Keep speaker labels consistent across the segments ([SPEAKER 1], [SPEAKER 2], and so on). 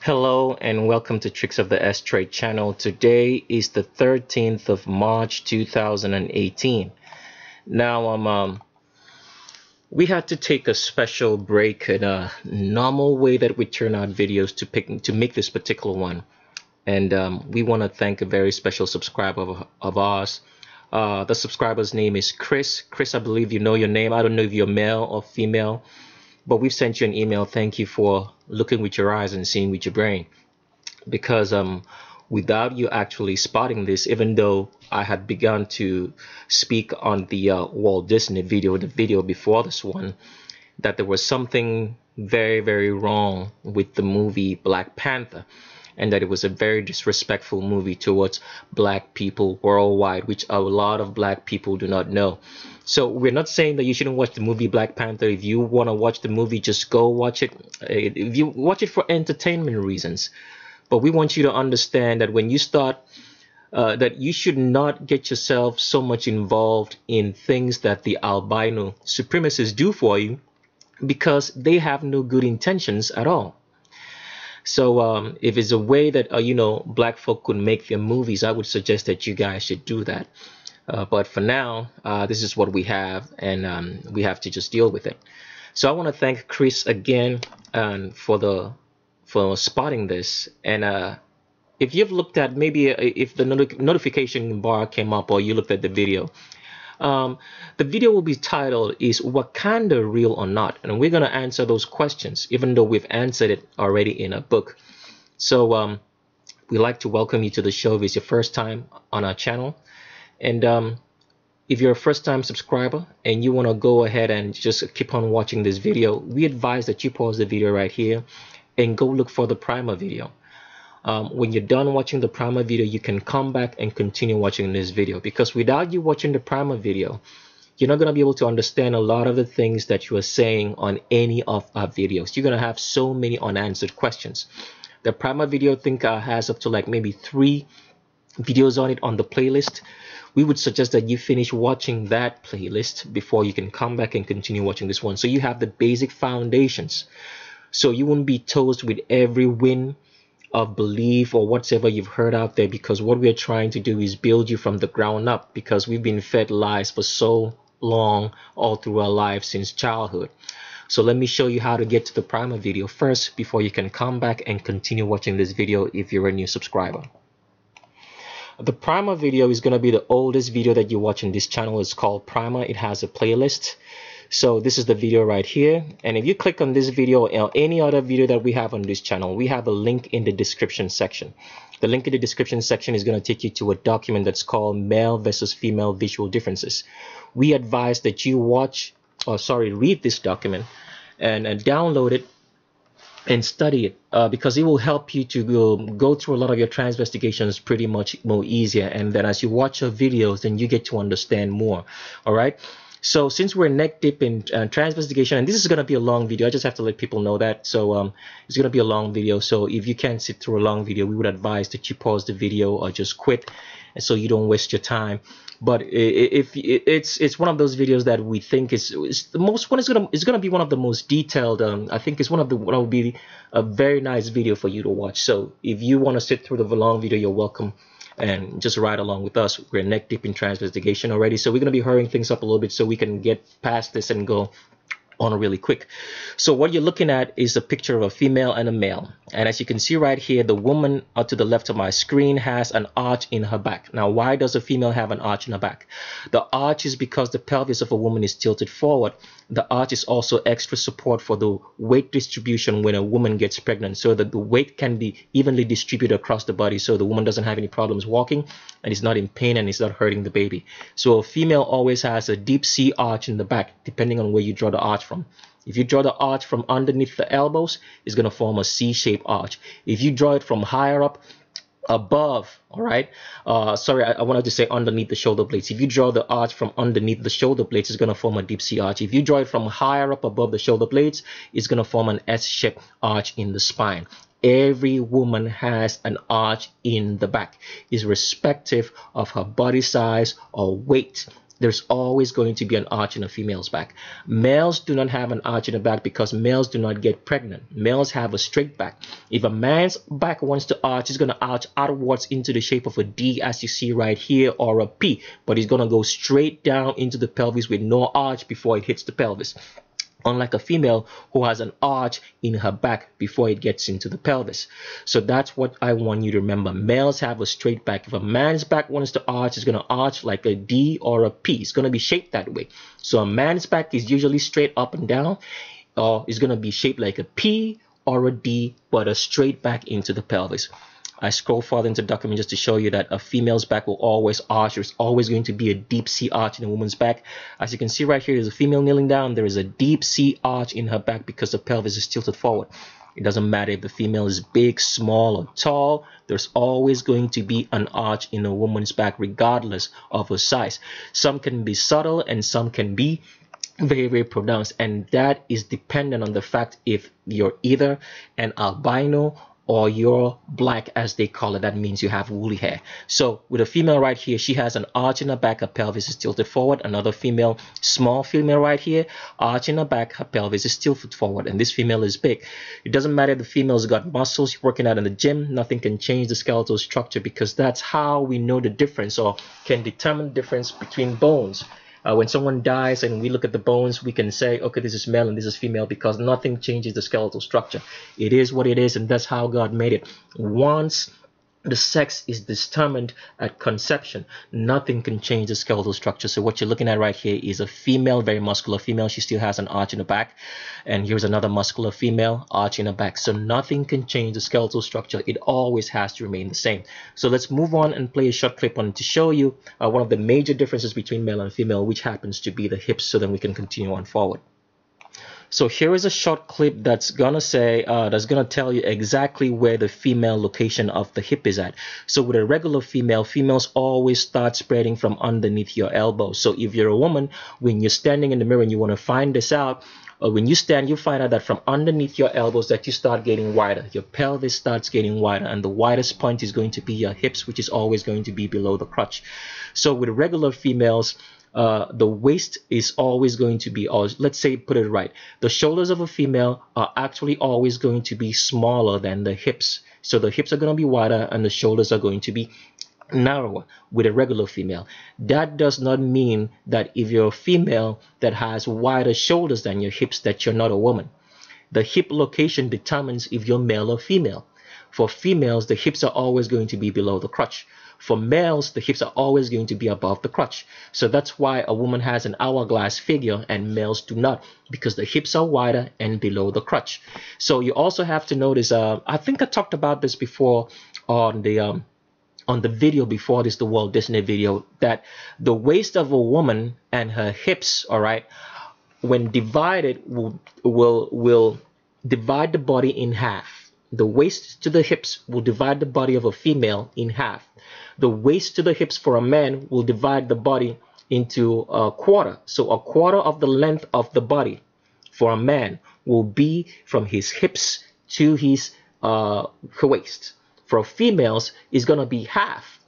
[SPEAKER 1] Hello and welcome to Tricks of the S-Trade channel. Today is the 13th of March 2018. Now we had to take a special break in a normal way that we turn out videos to make this particular one. And we want to thank a very special subscriber of ours. The subscriber's name is Chris. Chris, I believe you know your name. I don't know if you're male or female, but we've sent you an email. Thank you for looking with your eyes and seeing with your brain, because without you actually spotting this, even though I had begun to speak on the Walt Disney video, the video before this one, that there was something very, very wrong with the movie Black Panther, and that it was a very disrespectful movie towards black people worldwide, which a lot of black people do not know. So we're not saying that you shouldn't watch the movie Black Panther. If you want to watch the movie, just go watch it. If you watch it for entertainment reasons. But we want you to understand that when you start, that you should not get yourself so much involved in things that the albino supremacists do for you, because they have no good intentions at all. So if it's a way that, black folk could make their movies, I would suggest that you guys should do that. But for now, this is what we have, and we have to just deal with it. So I want to thank Chris again for spotting this. And if you've looked at, maybe if the notification bar came up or you looked at the video will be titled, "Is Wakanda Real or Not?" And we're going to answer those questions, even though we've answered it already in a book. So we'd like to welcome you to the show if it's your first time on our channel. And if you're a first-time subscriber and you want to go ahead and just keep on watching this video, we advise that you pause the video right here and go look for the primer video. When you're done watching the primer video, you can come back and continue watching this video, because without you watching the primer video, you're not going to be able to understand a lot of the things that you are saying on any of our videos. You're going to have so many unanswered questions. The primer video, I think, has up to like maybe 3 videos on it on the playlist. We would suggest that you finish watching that playlist before you can come back and continue watching this one, so you have the basic foundations, so you won't be toast with every wind of belief or whatever you've heard out there, because what we're trying to do is build you from the ground up, because we've been fed lies for so long, all through our lives since childhood. So let me show you how to get to the primer video first before you can come back and continue watching this video if you're a new subscriber. The primer video is going to be the oldest video that you watch in this channel. It's called Primer. It has a playlist. So this is the video right here. And if you click on this video or any other video that we have on this channel, we have a link in the description section. The link in the description section is going to take you to a document that's called Male versus Female Visual Differences. We advise that you read this document and download it and study it, because it will help you to go through a lot of your transvestigations pretty much more easier. And then as you watch your videos, then you get to understand more. All right. So since we're neck deep in transvestigation, and this is going to be a long video, I just have to let people know that. So it's going to be a long video. So if you can't sit through a long video, we would advise that you pause the video or just quit, and so you don't waste your time. But if it's one of those videos that we think is the most one, is gonna be one of the most detailed. I think it's one will be a very nice video for you to watch. So if you want to sit through the long video, you're welcome, and just ride along with us. We're neck deep in transvestigation already, so we're gonna be hurrying things up a little bit so we can get past this and go on really quick. So what you're looking at is a picture of a female and a male, and as you can see right here, the woman to the left of my screen has an arch in her back. Now, why does a female have an arch in her back? The arch is because the pelvis of a woman is tilted forward. The arch is also extra support for the weight distribution when a woman gets pregnant, so that the weight can be evenly distributed across the body, so the woman doesn't have any problems walking and is not in pain and is not hurting the baby. So a female always has a deep C arch in the back, depending on where you draw the arch from. If you draw the arch from underneath the elbows, it's going to form a C-shaped arch. If you draw it from higher up, above, all right, I wanted to say underneath the shoulder blades. If you draw the arch from underneath the shoulder blades, it's going to form a deep C arch. If you draw it from higher up above the shoulder blades, it's going to form an S-shaped arch in the spine. Every woman has an arch in the back, irrespective of her body size or weight. there's always going to be an arch in a female's back. Males do not have an arch in the back because males do not get pregnant. Males have a straight back. If a man's back wants to arch, he's going to arch outwards into the shape of a D, as you see right here, or a P, but he's going to go straight down into the pelvis with no arch before it hits the pelvis. Unlike a female who has an arch in her back before it gets into the pelvis. So that's what I want you to remember. Males have a straight back. If a man's back wants to arch, it's going to arch like a D or a P. It's going to be shaped that way. So a man's back is usually straight up and down, or it's going to be shaped like a P or a D, but a straight back into the pelvis. I scroll further into the document just to show you that a female's back will always arch. There's always going to be a deep C arch in a woman's back. As you can see right here, there's a female kneeling down. There is a deep C arch in her back because the pelvis is tilted forward. It doesn't matter if the female is big, small, or tall. There's always going to be an arch in a woman's back regardless of her size. Some can be subtle and some can be very, very pronounced. And that is dependent on the fact if you're either an albino or you're black, as they call it. That means you have woolly hair. So with a female right here, she has an arch in her back, her pelvis is tilted forward. Another female, small female right here, arch in her back, her pelvis is tilted forward. And this female is big. It doesn't matter if the female's got muscles, working out in the gym, nothing can change the skeletal structure, because that's how we know the difference, or can determine the difference between bones. When someone dies and we look at the bones, we can say, okay, this is male and this is female, because nothing changes the skeletal structure. It is what it is, and that's how God made it. Once the sex is determined at conception, nothing can change the skeletal structure. So what you're looking at right here is a female, very muscular female. She still has an arch in the back. And here's another muscular female, arch in the back. So nothing can change the skeletal structure. It always has to remain the same. So let's move on and play a short clip on to show you one of the major differences between male and female, which happens to be the hips, so then we can continue on forward. So here is a short clip that's gonna tell you exactly where the female location of the hip is at. So with a regular female, females always start spreading from underneath your elbow. So if you're a woman, when you're standing in the mirror and you want to find this out, when you stand, you find out that from underneath your elbows that you start getting wider. Your pelvis starts getting wider, and the widest point is going to be your hips, which is always going to be below the crotch. So with regular females, the waist is always going to be, or let's say, put it right, the shoulders of a female are actually always going to be smaller than the hips. So the hips are going to be wider and the shoulders are going to be narrower with a regular female. That does not mean that if you're a female that has wider shoulders than your hips, that you're not a woman. The hip location determines if you're male or female. For females, the hips are always going to be below the crotch. For males, the hips are always going to be above the crotch. So that's why a woman has an hourglass figure and males do not, because the hips are wider and below the crotch. So you also have to notice, I think I talked about this before on the video before this, the Walt Disney video, that the waist of a woman and her hips, all right, when divided, will divide the body in half. The waist to the hips will divide the body of a female in half. The waist to the hips for a man will divide the body into a quarter. So a quarter of the length of the body for a man will be from his hips to his waist. For females, it's going to be half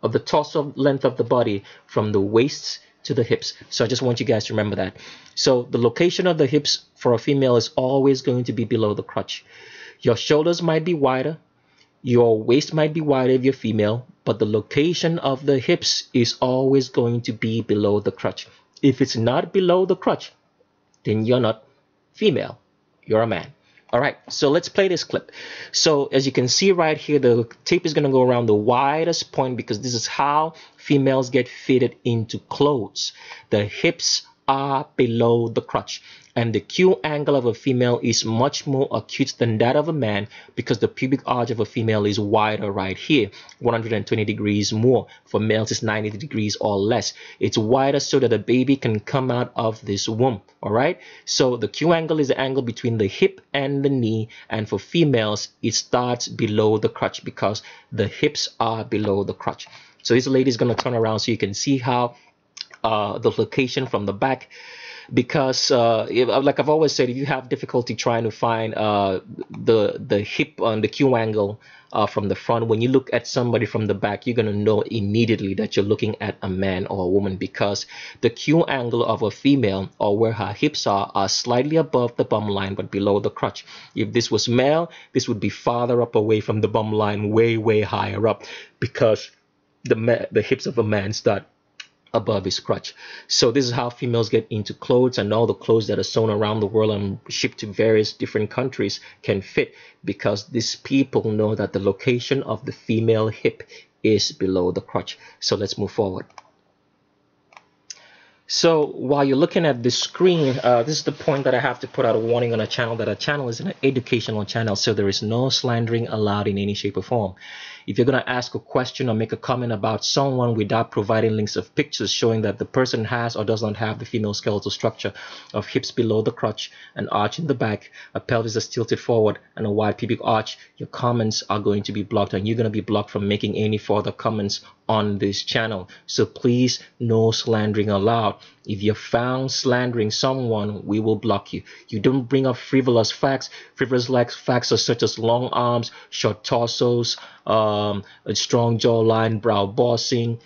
[SPEAKER 1] of the torso length of the body from the waist to the hips. So I just want you guys to remember that. So the location of the hips for a female is always going to be below the crotch. Your shoulders might be wider, your waist might be wider if you're female, but the location of the hips is always going to be below the crotch. If it's not below the crotch, then you're not female, you're a man. All right, so let's play this clip. So as you can see right here, the tape is going to go around the widest point, because this is how females get fitted into clothes. The hips are below the crotch, and the Q angle of a female is much more acute than that of a man, because the pubic arch of a female is wider right here, 120 degrees more. For males, it's 90 degrees or less. It's wider so that a baby can come out of this womb. All right, so the Q angle is the angle between the hip and the knee, and for females, it starts below the crotch because the hips are below the crotch. So this lady is going to turn around so you can see how the location from the back, because like I've always said, if you have difficulty trying to find the hip on the Q angle from the front, when you look at somebody from the back, you're going to know immediately that you're looking at a man or a woman, because the Q angle of a female, or where her hips are slightly above the bum line but below the crotch. If this was male, this would be farther up away from the bum line, way higher up, because the hips of a man start above his crotch. So this is how females get into clothes, and all the clothes that are sewn around the world and shipped to various different countries can fit, because these people know that the location of the female hip is below the crotch. So let's move forward. So while you're looking at this screen, this is the point that I have to put out a warning on a channel, that a channel is an educational channel, so there is no slandering allowed in any shape or form. If you're going to ask a question or make a comment about someone without providing links of pictures showing that the person has or does not have the female skeletal structure of hips below the crotch, an arch in the back, a pelvis that's tilted forward, and a wide pubic arch, your comments are going to be blocked, and you're going to be blocked from making any further comments on this channel. So please, no slandering allowed. If you're found slandering someone, we will block you. You don't bring up frivolous facts. Frivolous facts are such as long arms, short torsos, a strong jawline, brow bossing,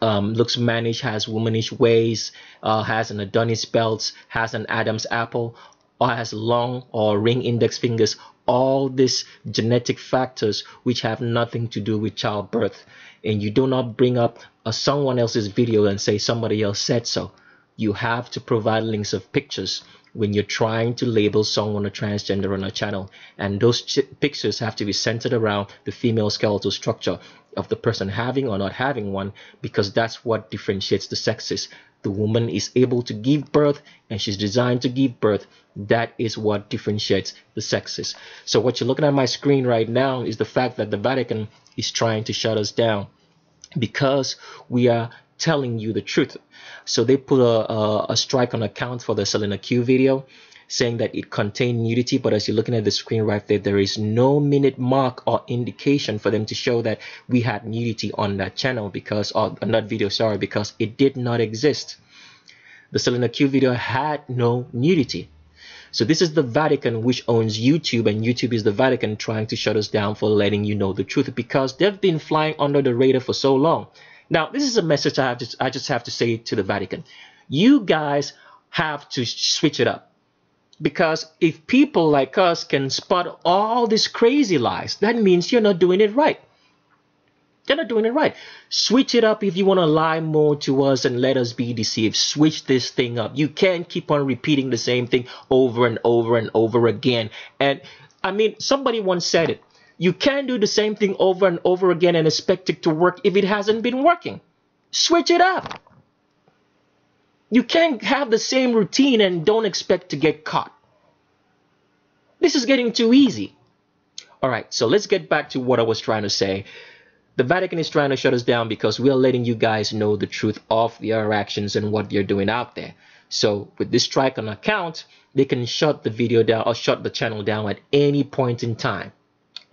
[SPEAKER 1] looks mannish, has womanish ways, has an Adonis belt, has an Adam's apple, or has long or ring index fingers. All these genetic factors which have nothing to do with childbirth. And you do not bring up someone else's video and say somebody else said so. You have to provide links of pictures when you're trying to label someone a transgender on a channel, and those pictures have to be centered around the female skeletal structure of the person having or not having one, because that's what differentiates the sexes. The woman is able to give birth, and she's designed to give birth. That is what differentiates the sexes. So what you're looking at my screen right now is the fact that the Vatican is trying to shut us down, because we are telling you the truth. So they put a strike on account for the Selena Q video, saying that it contained nudity, but as you're looking at the screen right there, there is no minute mark or indication for them to show that we had nudity on that channel, because, or on that video, sorry, because it did not exist. The Selena Q video had no nudity. So this is the Vatican, which owns YouTube, and YouTube is the Vatican trying to shut us down for letting you know the truth, because they've been flying under the radar for so long. Now, this is a message I just have to say to the Vatican. You guys have to switch it up, because if people like us can spot all these crazy lies, that means you're not doing it right. You're not doing it right. Switch it up if you want to lie more to us and let us be deceived. Switch this thing up. You can't keep on repeating the same thing over and over and over again. And I mean, somebody once said it. You can't do the same thing over and over again and expect it to work if it hasn't been working. Switch it up. You can't have the same routine and don't expect to get caught. This is getting too easy. All right, so let's get back to what I was trying to say. The Vatican is trying to shut us down because we are letting you guys know the truth of their actions and what they're doing out there. So with this strike on account, they can shut the video down or shut the channel down at any point in time.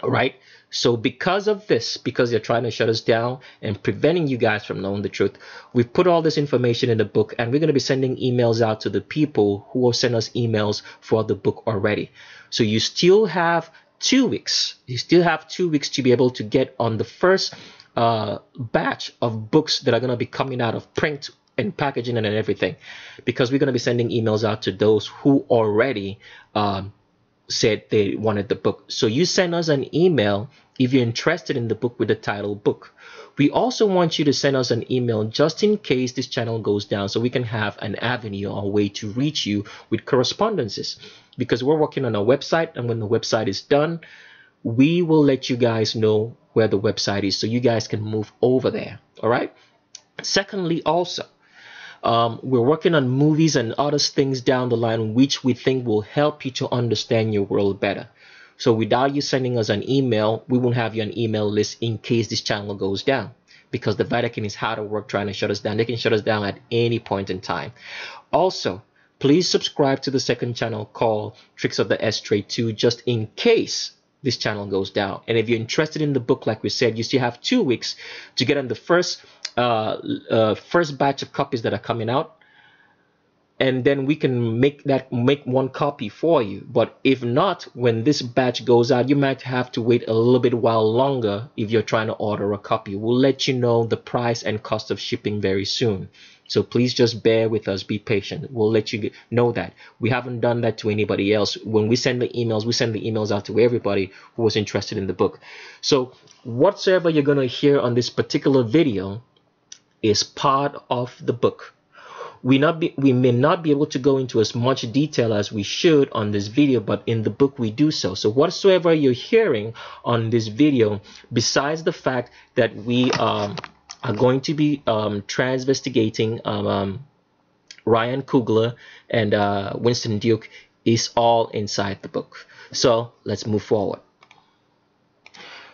[SPEAKER 1] All right. So because of this, because they're trying to shut us down and preventing you guys from knowing the truth, we've put all this information in the book, and we're going to be sending emails out to the people who will send us emails for the book already. So you still have 2 weeks. You still have 2 weeks to be able to get on the first batch of books that are going to be coming out of print and packaging and everything, because we're going to be sending emails out to those who already said they wanted the book. So you send us an email if you're interested in the book with the title book. We also want you to send us an email just in case this channel goes down, so we can have an avenue or a way to reach you with correspondences, because we're working on a website, and when the website is done, we will let you guys know where the website is so you guys can move over there. All right. Secondly, also, we're working on movies and other things down the line which we think will help you to understand your world better. So without you sending us an email, we won't have you on email list in case this channel goes down, because the Vatican is hard at work trying to shut us down. They can shut us down at any point in time. Also, please subscribe to the second channel called Tricks of the S-Trade 2, just in case this channel goes down. And if you're interested in the book, like we said, you still have 2 weeks to get on the first batch of copies that are coming out, and then we can make one copy for you. But if not, when this batch goes out, you might have to wait a little bit while longer if you're trying to order a copy. We'll let you know the price and cost of shipping very soon. So please just bear with us, be patient. We'll let you know that. We haven't done that to anybody else. When we send the emails, we send the emails out to everybody who was interested in the book. So whatsoever you're going to hear on this particular video is part of the book. We may not be able to go into as much detail as we should on this video, but in the book we do so. So whatsoever you're hearing on this video, besides the fact that we are going to be transvestigating Ryan Coogler and Winston Duke, is all inside the book. So let's move forward.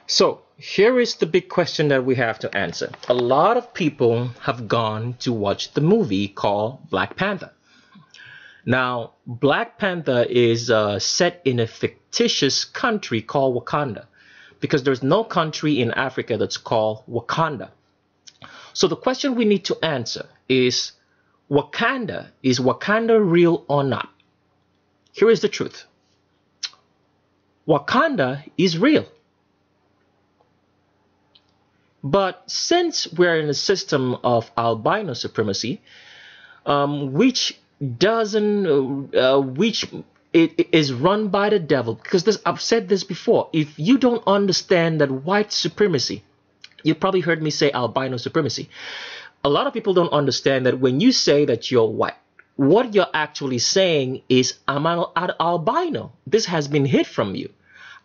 [SPEAKER 1] So here is the big question that we have to answer. A lot of people have gone to watch the movie called Black Panther. Now, Black Panther is set in a fictitious country called Wakanda, because there's no country in Africa that's called Wakanda. So the question we need to answer is Wakanda real or not? Here is the truth. Wakanda is real. But since we're in a system of albino supremacy, which is run by the devil, because I've said this before, if you don't understand that white supremacy, you probably heard me say albino supremacy. A lot of people don't understand that when you say that you're white, what you're actually saying is, I'm an albino. This has been hid from you.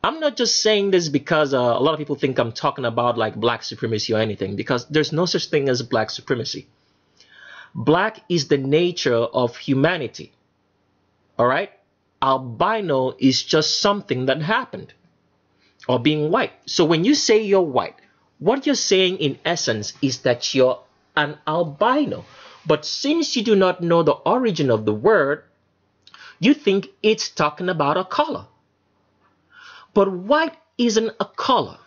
[SPEAKER 1] I'm not just saying this because a lot of people think I'm talking about like black supremacy or anything, because there's no such thing as black supremacy. Black is the nature of humanity. All right? Albino is just something that happened, or being white. So when you say you're white, what you're saying in essence is that you're an albino. But since you do not know the origin of the word, you think it's talking about a color. But white isn't a color.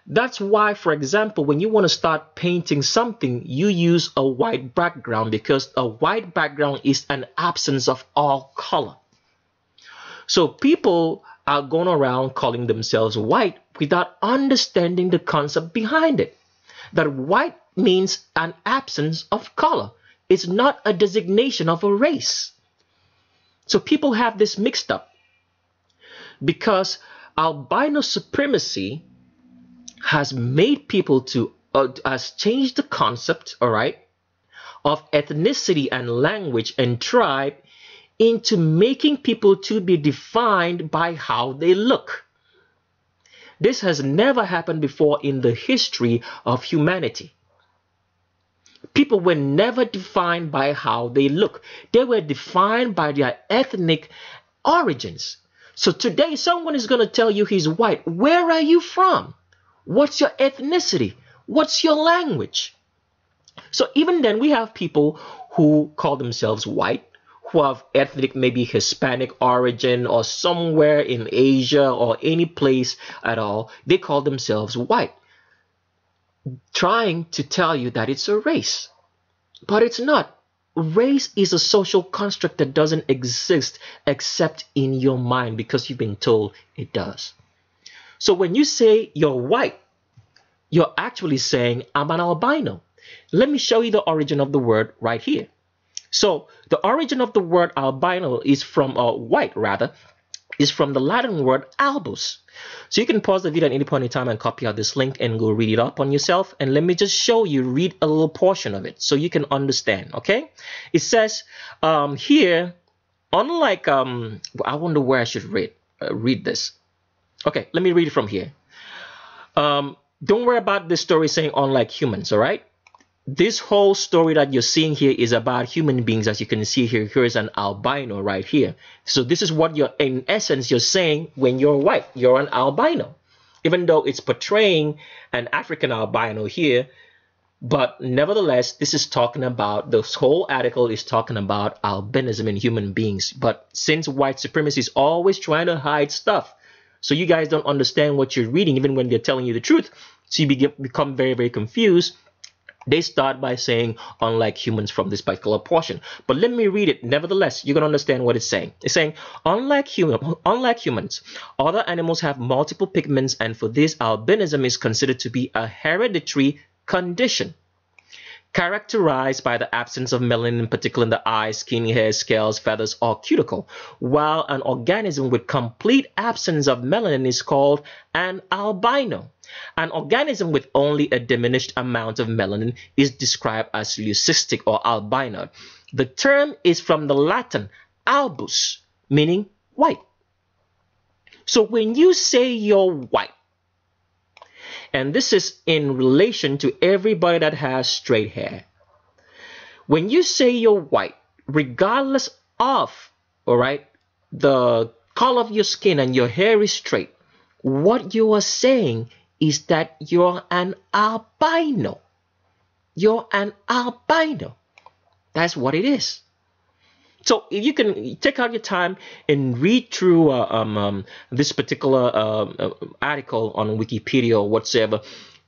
[SPEAKER 1] That's why, for example, when you want to start painting something, you use a white background, because a white background is an absence of all color. So people are going around calling themselves white without understanding the concept behind it. That white means an absence of color. It's not a designation of a race. So people have this mixed up, because albino supremacy has made people has changed the concept, all right, of ethnicity and language and tribe into making people to be defined by how they look. This has never happened before in the history of humanity. People were never defined by how they look. They were defined by their ethnic origins. So today someone is going to tell you he's white. Where are you from? What's your ethnicity? What's your language? So even then we have people who call themselves white, who have ethnic, maybe Hispanic origin, or somewhere in Asia or any place at all. They call themselves white, trying to tell you that it's a race. But it's not. Race is a social construct that doesn't exist except in your mind, because you've been told it does. So when you say you're white, you're actually saying I'm an albino. Let me show you the origin of the word right here. So the origin of the word albino is from white rather, is from the Latin word albus. So you can pause the video at any point in time and copy out this link and go read it up on yourself. And let me just show you, read a little portion of it so you can understand, okay? It says here, unlike, I wonder where I should read this. Okay, let me read it from here. Don't worry about this story saying unlike humans, all right? This whole story that you're seeing here is about human beings. As you can see here, here is an albino right here. So this is what you're, in essence, you're saying when you're white, you're an albino. Even though it's portraying an African albino here, but nevertheless, this is talking about, this whole article is talking about albinism in human beings. But since white supremacy is always trying to hide stuff, So you guys don't understand what you're reading, even when they're telling you the truth. So you become very, very confused. They start by saying, unlike humans from this particular portion. But let me read it. Nevertheless, you're going to understand what it's saying. It's saying, unlike humans, other animals have multiple pigments, and for this, albinism is considered to be a hereditary condition characterized by the absence of melanin, in particular in the eyes, skin, hair, scales, feathers, or cuticle, while an organism with complete absence of melanin is called an albino. An organism with only a diminished amount of melanin is described as leucistic or albino. The term is from the Latin albus, meaning white. So when you say you're white, and this is in relation to everybody that has straight hair. When you say you're white, regardless of, all right, the color of your skin and your hair is straight, what you are saying is that you're an albino. You're an albino. That's what it is. So if you can take out your time and read through this particular article on Wikipedia or whatsoever,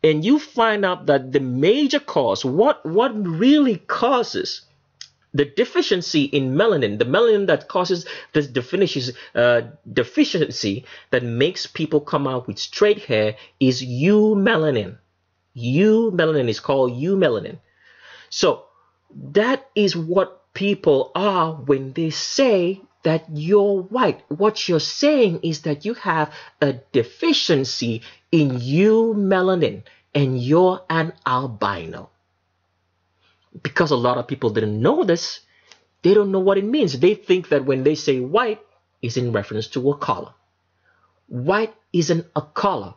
[SPEAKER 1] and you find out that the major cause, what really causes the deficiency in melanin, the melanin that causes this deficiency that makes people come out with straight hair, is eumelanin. Eumelanin is called eumelanin. So that is what people are when they say that you're white. What you're saying is that you have a deficiency in eumelanin and you're an albino. Because a lot of people didn't know this, they don't know what it means. They think that when they say white, it's in reference to a color. White isn't a color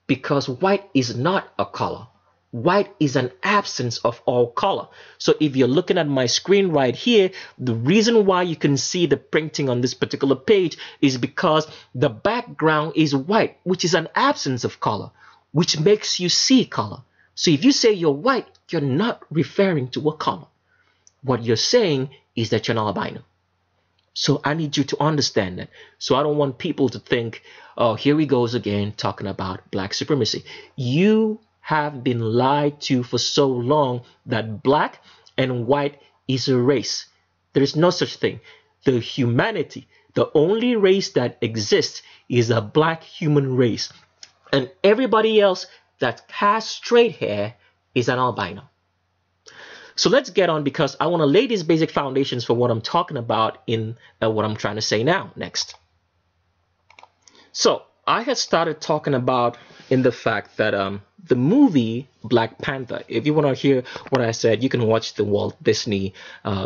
[SPEAKER 1] because white is not a color. White is an absence of all color. So if you're looking at my screen right here, the reason why you can see the printing on this particular page is because the background is white, which is an absence of color, which makes you see color. So if you say you're white, you're not referring to a color. What you're saying is that you're an albino. So I need you to understand that. So I don't want people to think, oh, here he goes again talking about black supremacy. You have been lied to for so long that black and white is a race. There is no such thing. The humanity, the only race that exists is a black human race. And everybody else that has straight hair is an albino. So let's get on, because I want to lay these basic foundations for what I'm talking about in what I'm trying to say now, next. So I had started talking about in the fact that the movie Black Panther, if you want to hear what I said, you can watch the Walt Disney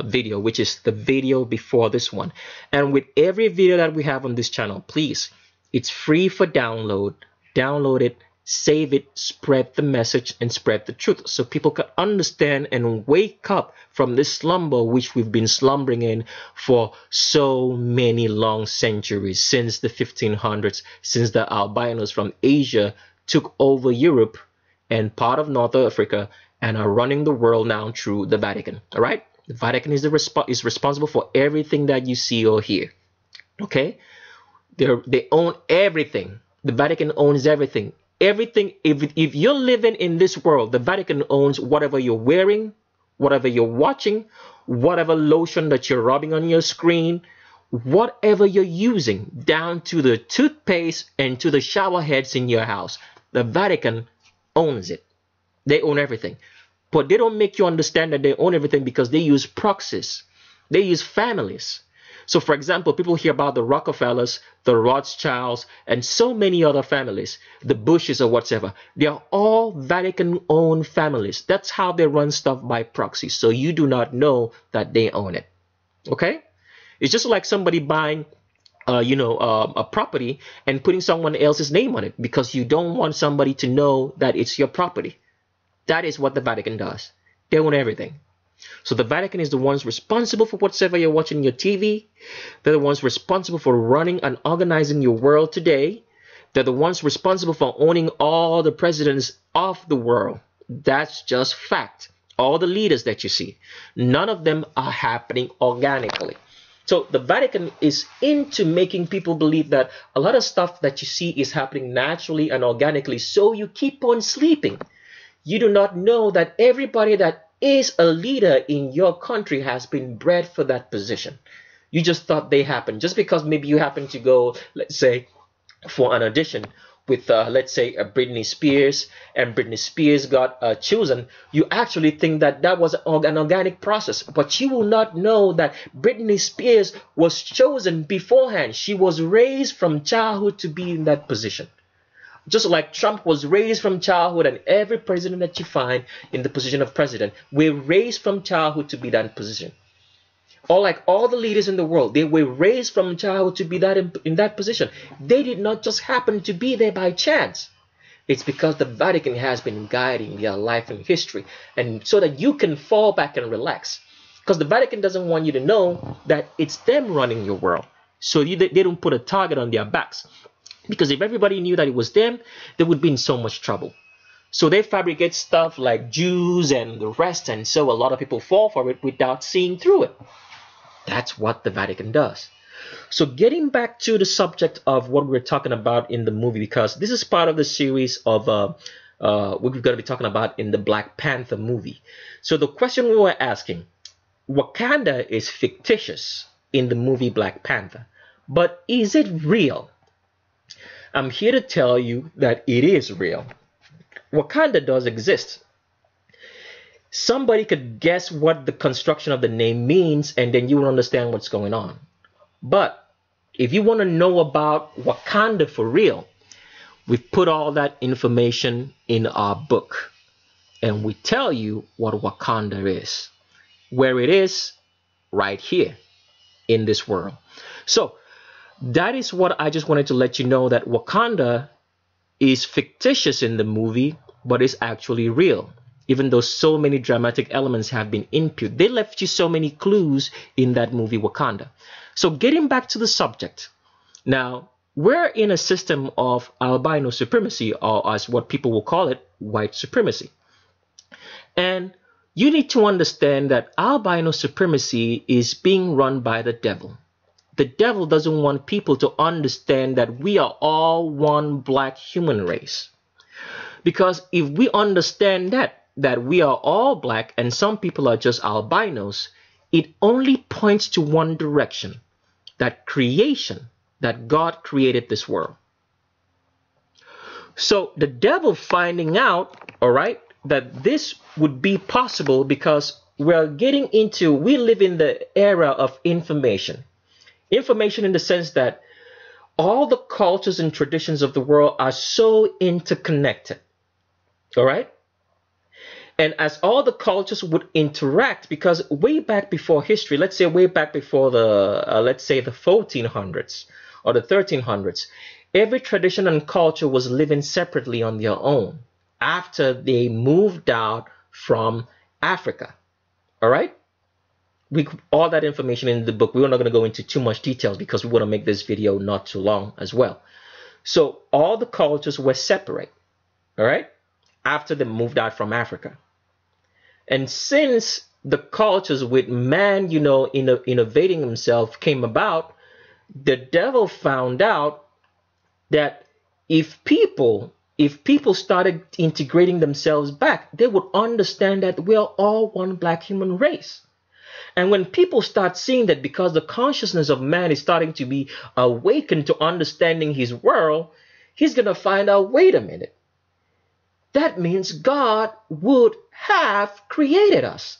[SPEAKER 1] video, which is the video before this one. And with every video that we have on this channel, please, it's free for download. Download it, save it, spread the message, and spread the truth so people can understand and wake up from this slumber which we've been slumbering in for so many long centuries, since the 1500s, since the albinos from Asia took over Europe and part of North Africa and are running the world now through the Vatican. All right, the Vatican is responsible for everything that you see or hear. Okay, they own everything. The Vatican owns everything. Everything. If you're living in this world, the Vatican owns whatever you're wearing, whatever you're watching, whatever lotion that you're rubbing on your screen, whatever you're using, down to the toothpaste and to the shower heads in your house. The Vatican owns it. They own everything. But they don't make you understand that they own everything because they use proxies. They use families. So, for example, people hear about the Rockefellers, the Rothschilds, and so many other families, the Bushes or whatever. They are all Vatican-owned families. That's how they run stuff by proxy. So you do not know that they own it. Okay? It's just like somebody buying, a property and putting someone else's name on it because you don't want somebody to know that it's your property. That is what the Vatican does. They own everything. So the Vatican is the ones responsible for whatever you're watching on your TV. They're the ones responsible for running and organizing your world today. They're the ones responsible for owning all the presidents of the world. That's just fact. All the leaders that you see, none of them are happening organically. So the Vatican is into making people believe that a lot of stuff that you see is happening naturally and organically, so you keep on sleeping. You do not know that everybody that is a leader in your country has been bred for that position. You just thought they happened just because maybe you happen to go, let's say, for an audition with, let's say, Britney Spears, and Britney Spears got chosen. You actually think that that was an organic process, but you will not know that Britney Spears was chosen beforehand. She was raised from childhood to be in that position. Just like Trump was raised from childhood, and every president that you find in the position of president, we're raised from childhood to be that position. Or like all the leaders in the world, they were raised from childhood to be that in that position. They did not just happen to be there by chance. It's because the Vatican has been guiding their life and history, and so that you can fall back and relax. Because the Vatican doesn't want you to know that it's them running your world. So they don't put a target on their backs. Because if everybody knew that it was them, they would be in so much trouble. So they fabricate stuff like Jews and the rest, and so a lot of people fall for it without seeing through it. That's what the Vatican does. So getting back to the subject of what we're talking about in the movie, because this is part of the series of what we're going to be talking about in the Black Panther movie. So the question we were asking, Wakanda is fictitious in the movie Black Panther, but is it real? I'm here to tell you that it is real. Wakanda does exist. Somebody could guess what the construction of the name means, and then you will understand what's going on. But if you want to know about Wakanda for real, we've put all that information in our book, and we tell you what Wakanda is, where it is, right here in this world. So that is what I just wanted to let you know, that Wakanda is fictitious in the movie, but is actually real. Even though so many dramatic elements have been input, they left you so many clues in that movie Wakanda. So getting back to the subject, now we're in a system of albino supremacy, or as what people will call it, white supremacy. And you need to understand that albino supremacy is being run by the devil. The devil doesn't want people to understand that we are all one black human race. Because if we understand that we are all black and some people are just albinos, it only points to one direction, that creation, that God created this world. So the devil finding out, all right, that this would be possible because we live in the era of information. Information in the sense that all the cultures and traditions of the world are so interconnected. All right? And as all the cultures would interact, because way back before history, let's say way back before let's say the 1400s or the 1300s, every tradition and culture was living separately on their own after they moved out from Africa. All right? All that information in the book. We're not going to go into too much details because we want to make this video not too long as well. So all the cultures were separate, all right, after they moved out from Africa. And since the cultures with man, innovating himself came about, the devil found out that if people started integrating themselves back, they would understand that we are all one black human race. And when people start seeing that, because the consciousness of man is starting to be awakened to understanding his world, he's going to find out, wait a minute, that means God would have created us.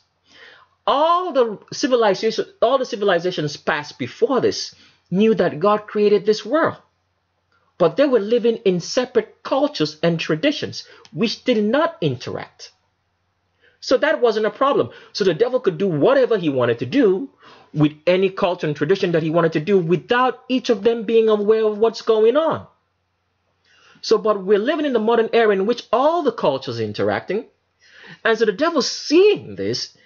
[SPEAKER 1] All the civilizations past before this knew that God created this world. But they were living in separate cultures and traditions which did not interact. So that wasn't a problem. So the devil could do whatever he wanted to do with any culture and tradition that he wanted to do without each of them being aware of what's going on. So, but we're living in the modern era in which all the cultures are interacting. And so the devil, seeing this,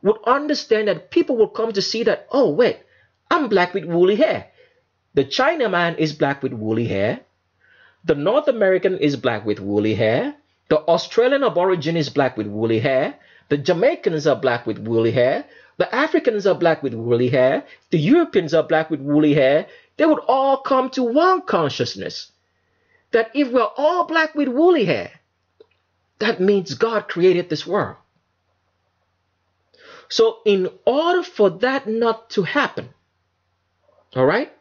[SPEAKER 1] would understand that people will come to see that, oh, wait, I'm black with woolly hair. The Chinaman is black with woolly hair. The North American is black with woolly hair. The Australian Aborigine is black with woolly hair. The Jamaicans are black with woolly hair. The Africans are black with woolly hair. The Europeans are black with woolly hair. They would all come to one consciousness, that if we're all black with woolly hair, that means God created this world. So in order for that not to happen, all right,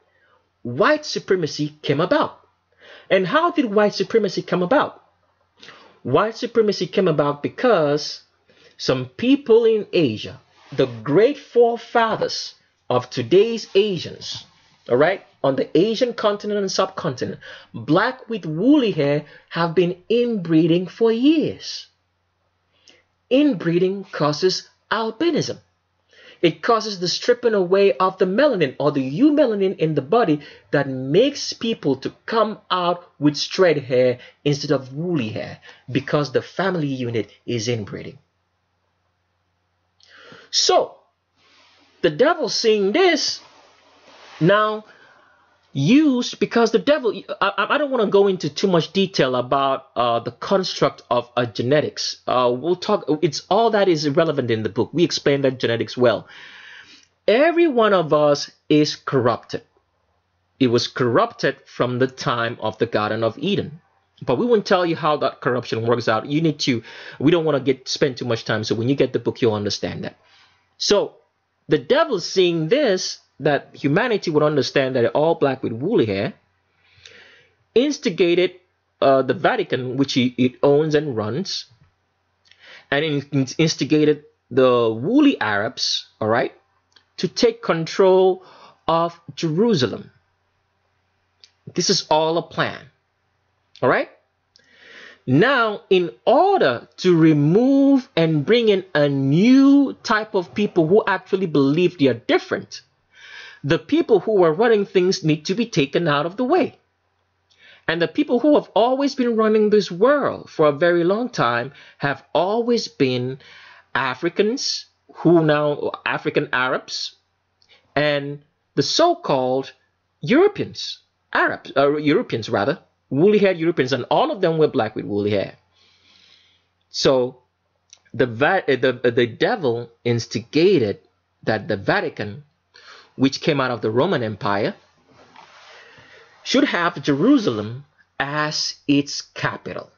[SPEAKER 1] white supremacy came about. And how did white supremacy come about? White supremacy came about because some people in Asia, the great forefathers of today's Asians, all right, on the Asian continent and subcontinent, black with woolly hair have been inbreeding for years. Inbreeding causes albinism. It causes the stripping away of the melanin or the eumelanin in the body that makes people to come out with straight hair instead of woolly hair, because the family unit is inbreeding. So the devil, seeing this, now used, because the devil, I don't want to go into too much detail about the construct of genetics. We'll talk, it's all that is irrelevant in the book. We explain that genetics well. Every one of us is corrupted. It was corrupted from the time of the Garden of Eden. But we won't tell you how that corruption works out. You need to, we don't want to spend too much time. So when you get the book, you'll understand that. So the devil, seeing this, that humanity would understand that they're all black with woolly hair, instigated the Vatican, which it owns and runs, and instigated the woolly Arabs, all right, to take control of Jerusalem. This is all a plan, all right? Now, in order to remove and bring in a new type of people who actually believe they are different, the people who are running things need to be taken out of the way. And the people who have always been running this world for a very long time have always been Africans, who now African Arabs, and the so-called Europeans, Europeans rather, woolly-haired Europeans, and all of them were black with woolly hair. So the devil instigated that the Vatican, which came out of the Roman Empire, should have Jerusalem as its capital,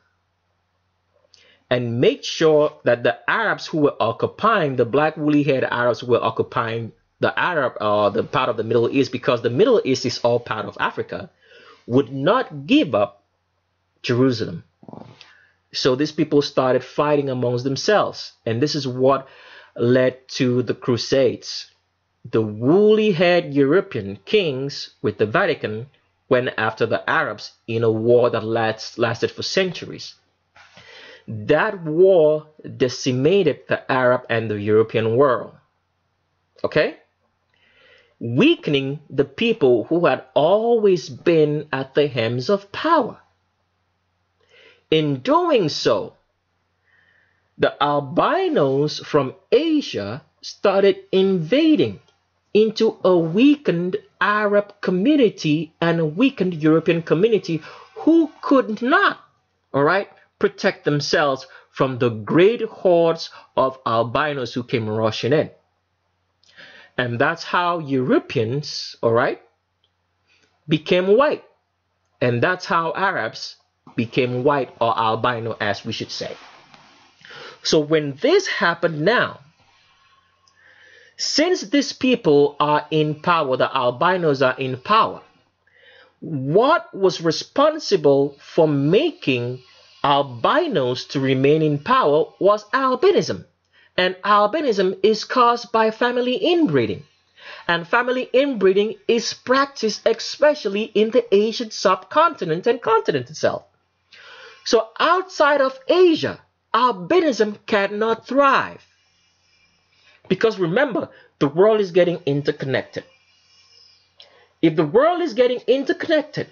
[SPEAKER 1] and make sure that the Arabs who were occupying, the black woolly-haired Arabs who were occupying the Arab, the part of the Middle East, because the Middle East is all part of Africa, would not give up Jerusalem. So these people started fighting amongst themselves, and this is what led to the Crusades. The woolly-haired European kings with the Vatican went after the Arabs in a war that lasted for centuries. That war decimated the Arab and the European world, okay? Weakening the people who had always been at the helms of power. In doing so, the albinos from Asia started invading into a weakened Arab community and a weakened European community who could not, all right, protect themselves from the great hordes of albinos who came rushing in. And that's how Europeans, all right, became white. And that's how Arabs became white, or albino, as we should say. So when this happened now, since these people are in power, the albinos are in power, what was responsible for making albinos to remain in power was albinism. And albinism is caused by family inbreeding. And family inbreeding is practiced especially in the Asian subcontinent and continent itself. So outside of Asia, albinism cannot thrive. Because remember, the world is getting interconnected. If the world is getting interconnected,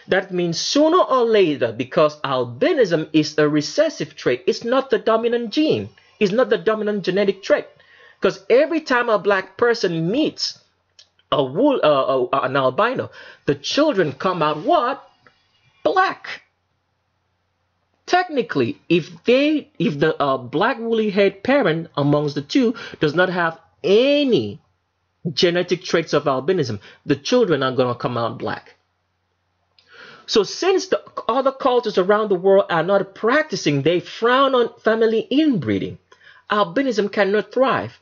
[SPEAKER 1] that means sooner or later, because albinism is a recessive trait, it's not the dominant gene, it's not the dominant genetic trait. Because every time a black person meets an albino, the children come out what? Black. technically, if the black woolly haired parent amongst the two does not have any genetic traits of albinism, the children are going to come out black. So since the other cultures around the world are not practicing, they frown on family inbreeding, albinism cannot thrive.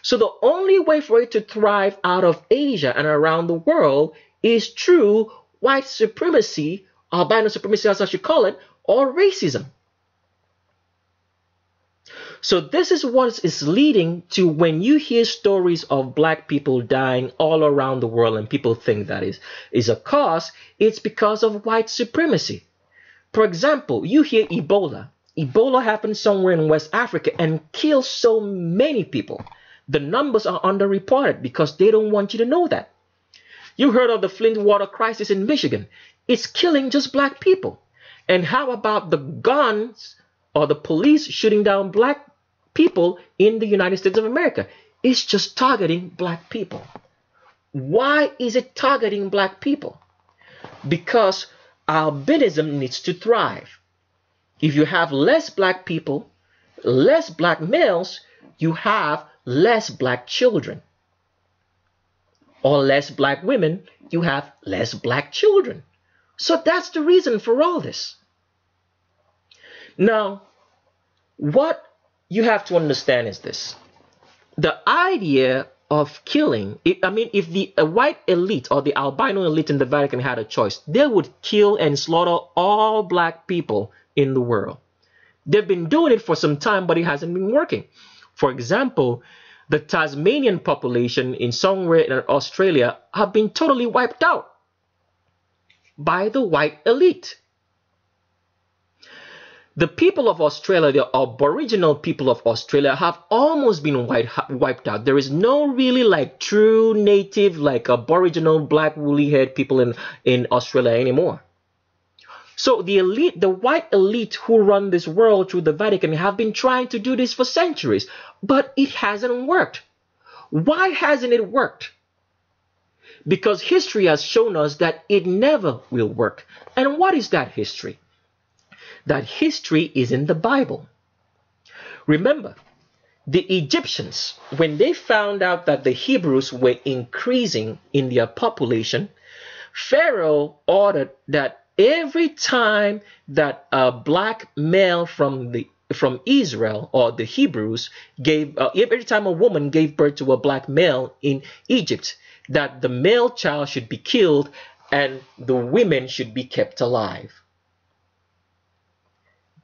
[SPEAKER 1] So the only way for it to thrive out of Asia and around the world is through white supremacy, albino supremacy as I should call it, or racism. So this is what is leading to when you hear stories of black people dying all around the world and people think that is a cause, it's because of white supremacy. For example, you hear Ebola. Ebola happened somewhere in West Africa and killed so many people. The numbers are underreported because they don't want you to know that. You heard of the Flint water crisis in Michigan. It's killing just black people. And how about the guns or the police shooting down black people in the United States of America? It's just targeting black people. Why is it targeting black people? Because albinism needs to thrive. If you have less black people, less black males, you have less black children. Or less black women, you have less black children. So that's the reason for all this. Now, what you have to understand is this. The idea of killing, if the white elite or the albino elite in the Vatican had a choice, they would kill and slaughter all black people in the world. They've been doing it for some time, but it hasn't been working. For example, the Tasmanian population in somewhere in Australia have been totally wiped out by the white elite. The people of Australia, the Aboriginal people of Australia, have almost been wiped out. There is no really like true native, like Aboriginal black woolly haired people in Australia anymore. So the elite, the white elite who run this world through the Vatican have been trying to do this for centuries, but it hasn't worked. Why hasn't it worked? Because history has shown us that it never will work. And what is that history? That history is in the Bible. Remember, the Egyptians, when they found out that the Hebrews were increasing in their population, Pharaoh ordered that every time that a black male from Israel or the Hebrews gave, every time a woman gave birth to a black male in Egypt, that the male child should be killed and the women should be kept alive.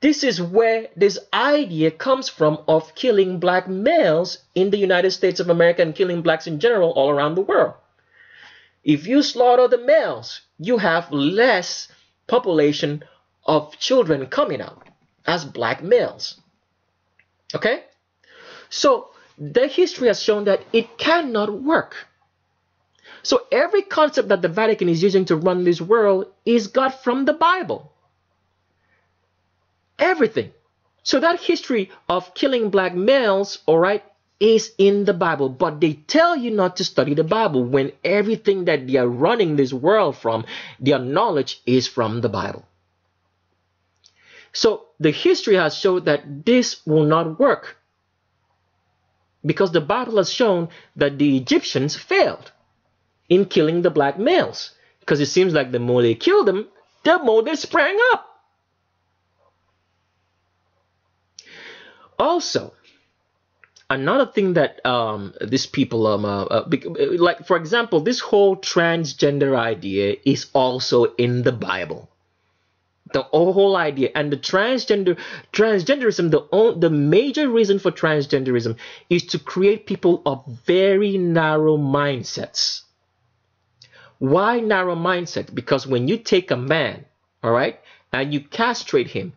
[SPEAKER 1] This is where this idea comes from of killing black males in the United States of America and killing blacks in general all around the world. If you slaughter the males, you have less population of children coming out as black males. Okay? So the history has shown that it cannot work. So every concept that the Vatican is using to run this world is got from the Bible. Everything. So that history of killing black males, all right, is in the Bible. But they tell you not to study the Bible when everything that they are running this world from, their knowledge is from the Bible. So the history has shown that this will not work. Because the Bible has shown that the Egyptians failed in killing the black males. Because it seems like the more they killed them, the more they sprang up. Also, another thing that these people, like for example, this whole transgender idea is also in the Bible. The whole idea and the transgenderism, the major reason for transgenderism is to create people of very narrow mindsets. Why narrow mindset? Because when you take a man, all right, and you castrate him,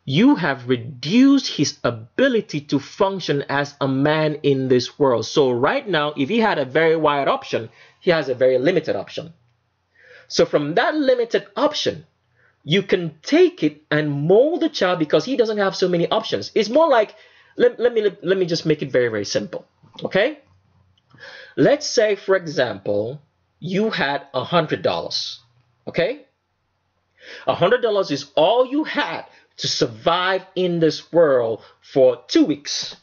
[SPEAKER 1] you have reduced his ability to function as a man in this world. So right now, if he had a very wide option, he has a very limited option. So from that limited option, you can take it and mold the child because he doesn't have so many options. It's more like, let me just make it very, very simple. Okay? Let's say, for example, you had $100. Okay? $100 is all you had to survive in this world for 2 weeks.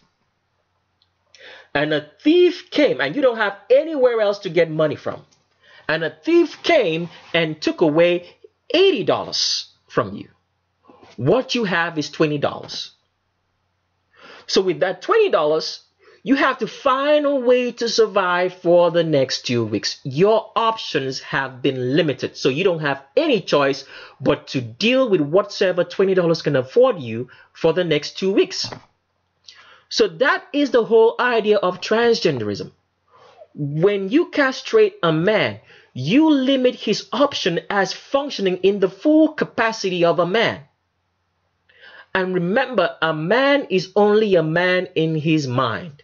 [SPEAKER 1] And a thief came, and you don't have anywhere else to get money from. And a thief came and took away $80 from you. What you have is $20. So with that $20, you have to find a way to survive for the next 2 weeks. Your options have been limited, so you don't have any choice but to deal with whatsoever $20 can afford you for the next 2 weeks. So that is the whole idea of transgenderism. When you castrate a man, you limit his option as functioning in the full capacity of a man. And remember, a man is only a man in his mind.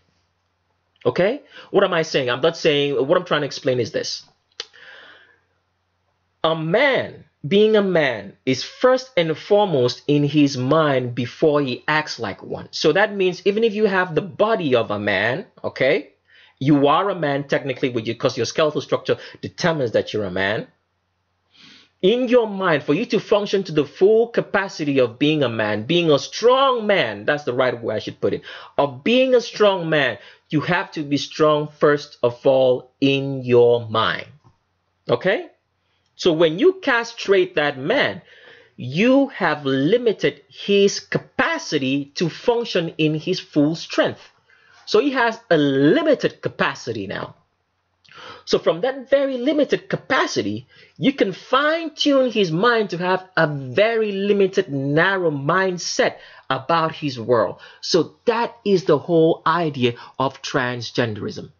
[SPEAKER 1] Okay? What am I saying? I'm not saying, what I'm trying to explain is this. A man, being a man, is first and foremost in his mind before he acts like one. So that means even if you have the body of a man, okay, you are a man technically because your skeletal structure determines that you're a man. In your mind, for you to function to the full capacity of being a man, being a strong man, that's the right way I should put it, of being a strong man, you have to be strong first of all in your mind. Okay? So when you castrate that man, you have limited his capacity to function in his full strength. So he has a limited capacity now. So from that very limited capacity, you can fine-tune his mind to have a very limited, narrow mindset about his world. So that is the whole idea of transgenderism.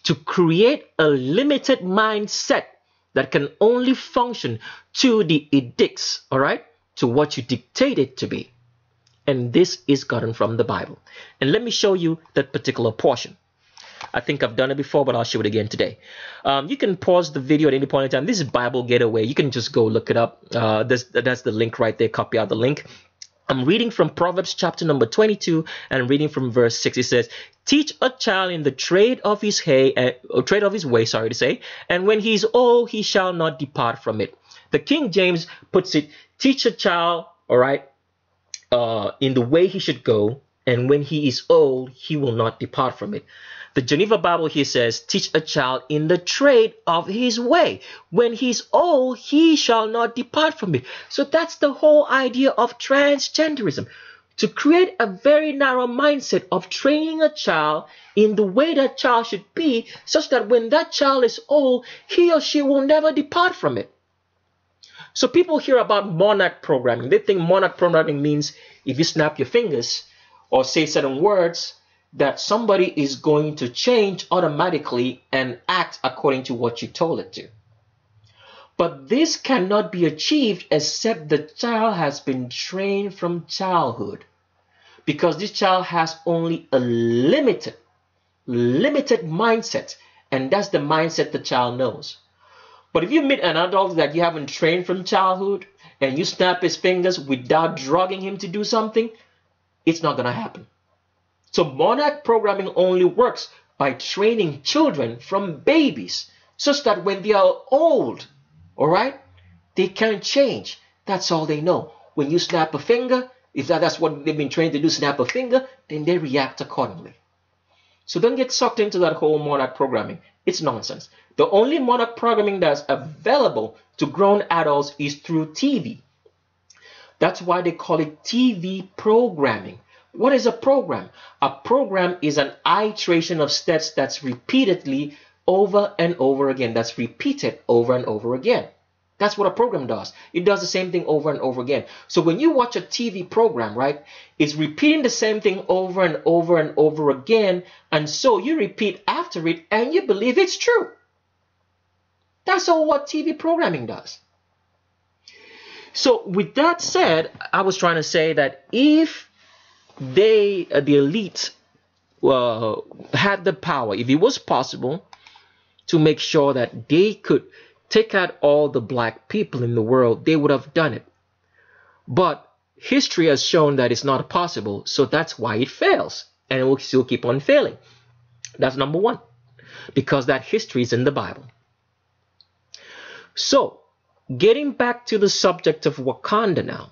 [SPEAKER 1] To create a limited mindset that can only function to the edicts, all right, to what you dictate it to be. And this is gotten from the Bible. And let me show you that particular portion. I think I've done it before, but I'll show it again today. You can pause the video at any point in time. This is Bible Getaway. You can just go look it up. That's the link right there. Copy out the link. I'm reading from Proverbs chapter number 22 and reading from verse 6. It says, "Teach a child in the trade of his way, and when he is old, he shall not depart from it." The King James puts it, "Teach a child, all right, in the way he should go, and when he is old, he will not depart from it." The Geneva Bible here says, "Teach a child in the trade of his way. When he's old, he shall not depart from it." So that's the whole idea of transgenderism. To create a very narrow mindset of training a child in the way that child should be, such that when that child is old, he or she will never depart from it. So people hear about monarch programming. They think monarch programming means if you snap your fingers or say certain words, that somebody is going to change automatically and act according to what you told it to. But this cannot be achieved except the child has been trained from childhood, because this child has only a limited mindset, and that's the mindset the child knows. But if you meet an adult that you haven't trained from childhood and you snap his fingers without drugging him to do something, it's not going to happen. So monarch programming only works by training children from babies, such that when they are old, all right, they can change. That's all they know. When you snap a finger, if that's what they've been trained to do, snap a finger, then they react accordingly. So don't get sucked into that whole monarch programming. It's nonsense. The only monarch programming that's available to grown adults is through TV. That's why they call it TV programming. What is a program? A program is an iteration of steps that's repeatedly over and over again. That's repeated over and over again. That's what a program does. It does the same thing over and over again. So when you watch a TV program, right, it's repeating the same thing over and over and over again. And so you repeat after it and you believe it's true. That's all what TV programming does. So with that said, I was trying to say that if the elite had the power, if it was possible to make sure that they could take out all the black people in the world, they would have done it. But history has shown that it's not possible, so that's why it fails, and it will still keep on failing. That's number one, because that history is in the Bible. So getting back to the subject of Wakanda now,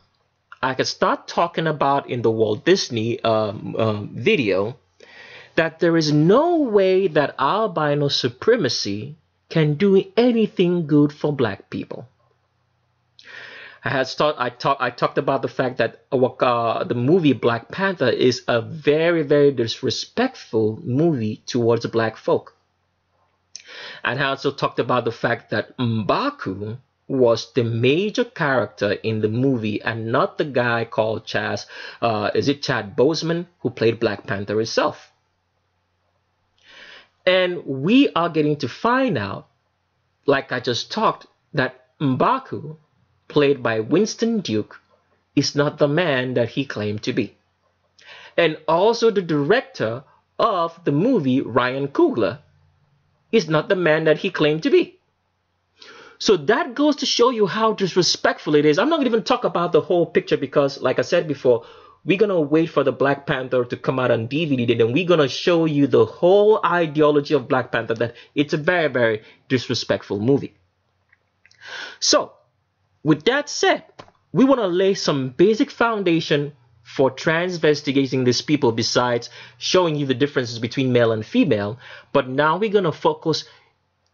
[SPEAKER 1] I could start talking about in the Walt Disney video that there is no way that albino supremacy can do anything good for black people. I talked about the fact that the movie Black Panther is a very, very disrespectful movie towards black folk. And I also talked about the fact that M'Baku was the major character in the movie and not the guy called Chad Boseman, who played Black Panther himself. And we are getting to find out, like I just talked, that M'Baku, played by Winston Duke, is not the man that he claimed to be. And also the director of the movie, Ryan Coogler, is not the man that he claimed to be. So that goes to show you how disrespectful it is. I'm not going to even talk about the whole picture because, like I said before, we're going to wait for the Black Panther to come out on DVD, and we're going to show you the whole ideology of Black Panther, that it's a very, very disrespectful movie. So, with that said, we want to lay some basic foundation for transvestigating these people besides showing you the differences between male and female. But now we're going to focus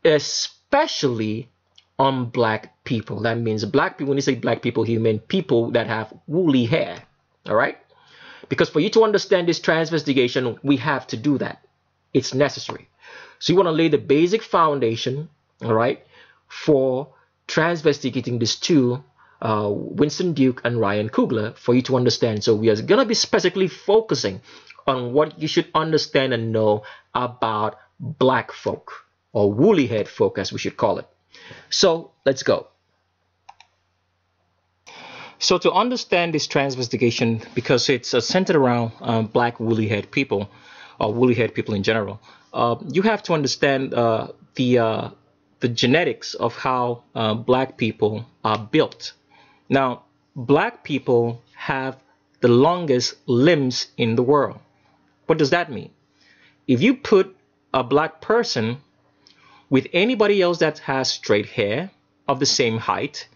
[SPEAKER 1] especially on black people. That means black people. When you say black people, you mean people that have woolly hair. All right? Because for you to understand this transvestigation, we have to do that. It's necessary. So you want to lay the basic foundation, all right, for transvestigating these two, Winston Duke and Ryan Coogler, for you to understand. So we are going to be specifically focusing on what you should understand and know about black folk, or woolly haired folk as we should call it. So let's go. So to understand this transvestigation, because it's centered around black woolly haired people, or woolly haired people in general, you have to understand the genetics of how black people are built. Now, black people have the longest limbs in the world. What does that mean? If you put a black person with anybody else that has straight hair of the same height,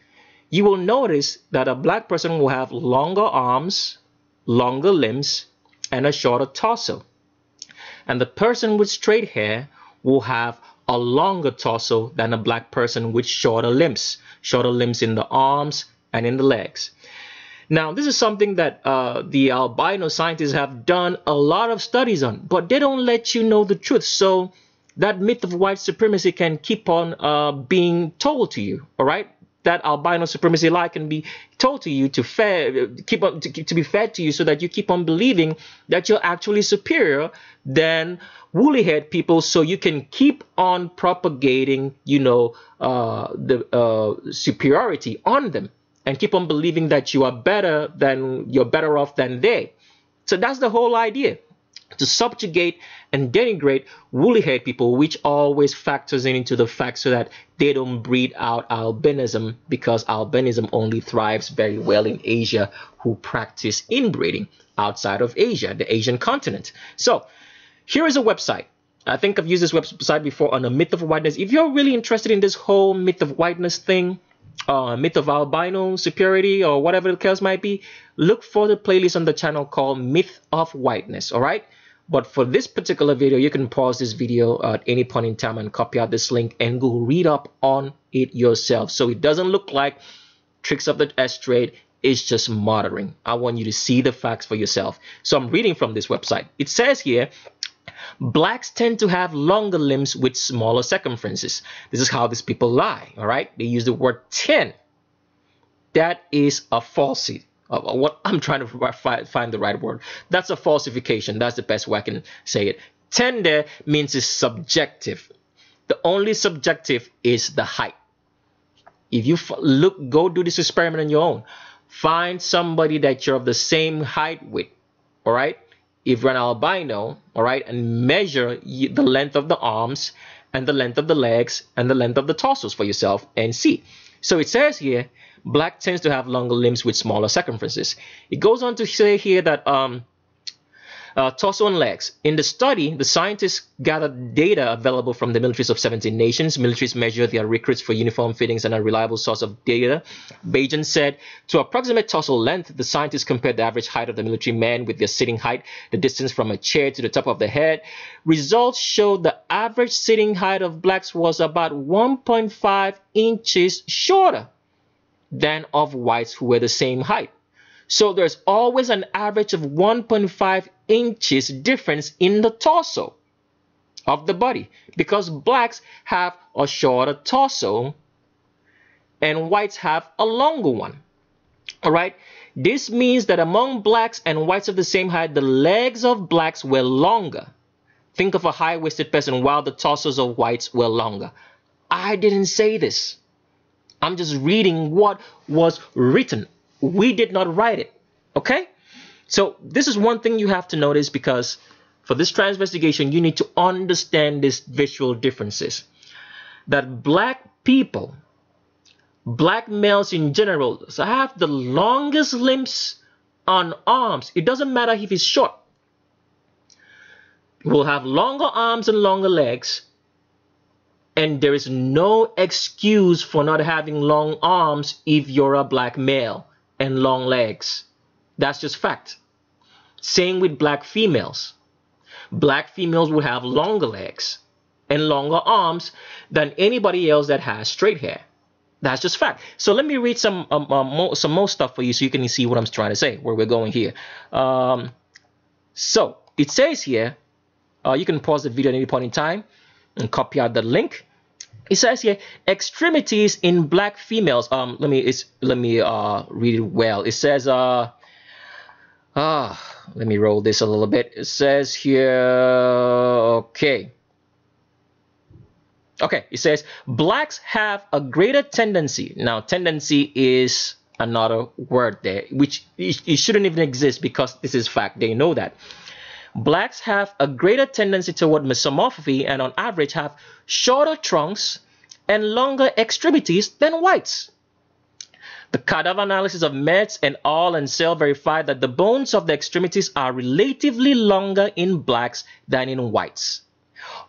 [SPEAKER 1] you will notice that a black person will have longer arms, longer limbs, and a shorter torso. And the person with straight hair will have a longer torso than a black person with shorter limbs in the arms and in the legs. Now, this is something that the albino scientists have done a lot of studies on, but they don't let you know the truth. So that myth of white supremacy can keep on being told to you, all right? That albino supremacy lie can be told to you to be fed to you, so that you keep on believing that you're actually superior than woolly-haired people, so you can keep on propagating, the superiority on them, and keep on believing that you're better off than they. So that's the whole idea, to subjugate and denigrate woolly-haired people, which always factors into the fact so that they don't breed out albinism, because albinism only thrives very well in Asia, who practice inbreeding outside of Asia, the Asian continent. So here is a website. I think I've used this website before on a myth of whiteness. If you're really interested in this whole myth of whiteness thing, myth of albino superiority, or whatever the case might be, look for the playlist on the channel called Myth of Whiteness, all right? But for this particular video, you can pause this video at any point in time and copy out this link and go read up on it yourself. So it doesn't look like tricks of the S trade. It's just mothering. I want you to see the facts for yourself. So I'm reading from this website. It says here, blacks tend to have longer limbs with smaller circumferences. This is how these people lie, all right? They use the word 10. That is a falsity. What I'm trying to find the right word. That's a falsification. That's the best way I can say it. 10 there means it's subjective. The only subjective is the height. If you go do this experiment on your own. Find somebody that you're of the same height with, all right? If you're an albino, all right, and measure the length of the arms and the length of the legs and the length of the torsos for yourself and see. So it says here, black tends to have longer limbs with smaller circumferences. It goes on to say here that Torso and legs. In the study, the scientists gathered data available from the militaries of 17 nations. Militaries measure their recruits for uniform fittings and a reliable source of data. Bajan said, to approximate torso length, the scientists compared the average height of the military men with their sitting height, the distance from a chair to the top of the head. Results showed the average sitting height of blacks was about 1.5 inches shorter than of whites who were the same height. So there's always an average of 1.5 inches difference in the torso of the body, because blacks have a shorter torso and whites have a longer one. All right. This means that among blacks and whites of the same height, the legs of blacks were longer. Think of a high-waisted person, while the torsos of whites were longer. I didn't say this. I'm just reading what was written. We did not write it. Okay? So this is one thing you have to notice, because for this transvestigation, you need to understand these visual differences. That black people, black males in general, have the longest limbs on arms. It doesn't matter if it's short. We'll have longer arms and longer legs. And there is no excuse for not having long arms if you're a black male, and long legs. That's just fact. Same with black females. Black females will have longer legs and longer arms than anybody else that has straight hair. That's just fact. So let me read some more stuff for you so you can see what I'm trying to say, where we're going here. So it says here, you can pause the video at any point in time and copy out the link. It says here, extremities in black females. Let me read it well. It says, let me roll this a little bit. It says here, okay, it says blacks have a greater tendency. Now, tendency is another word there, which it shouldn't even exist, because this is fact. They know that. Blacks have a greater tendency toward mesomorphy, and on average have shorter trunks and longer extremities than whites. The cadaver analysis of Metz and al. And Sell verified that the bones of the extremities are relatively longer in blacks than in whites.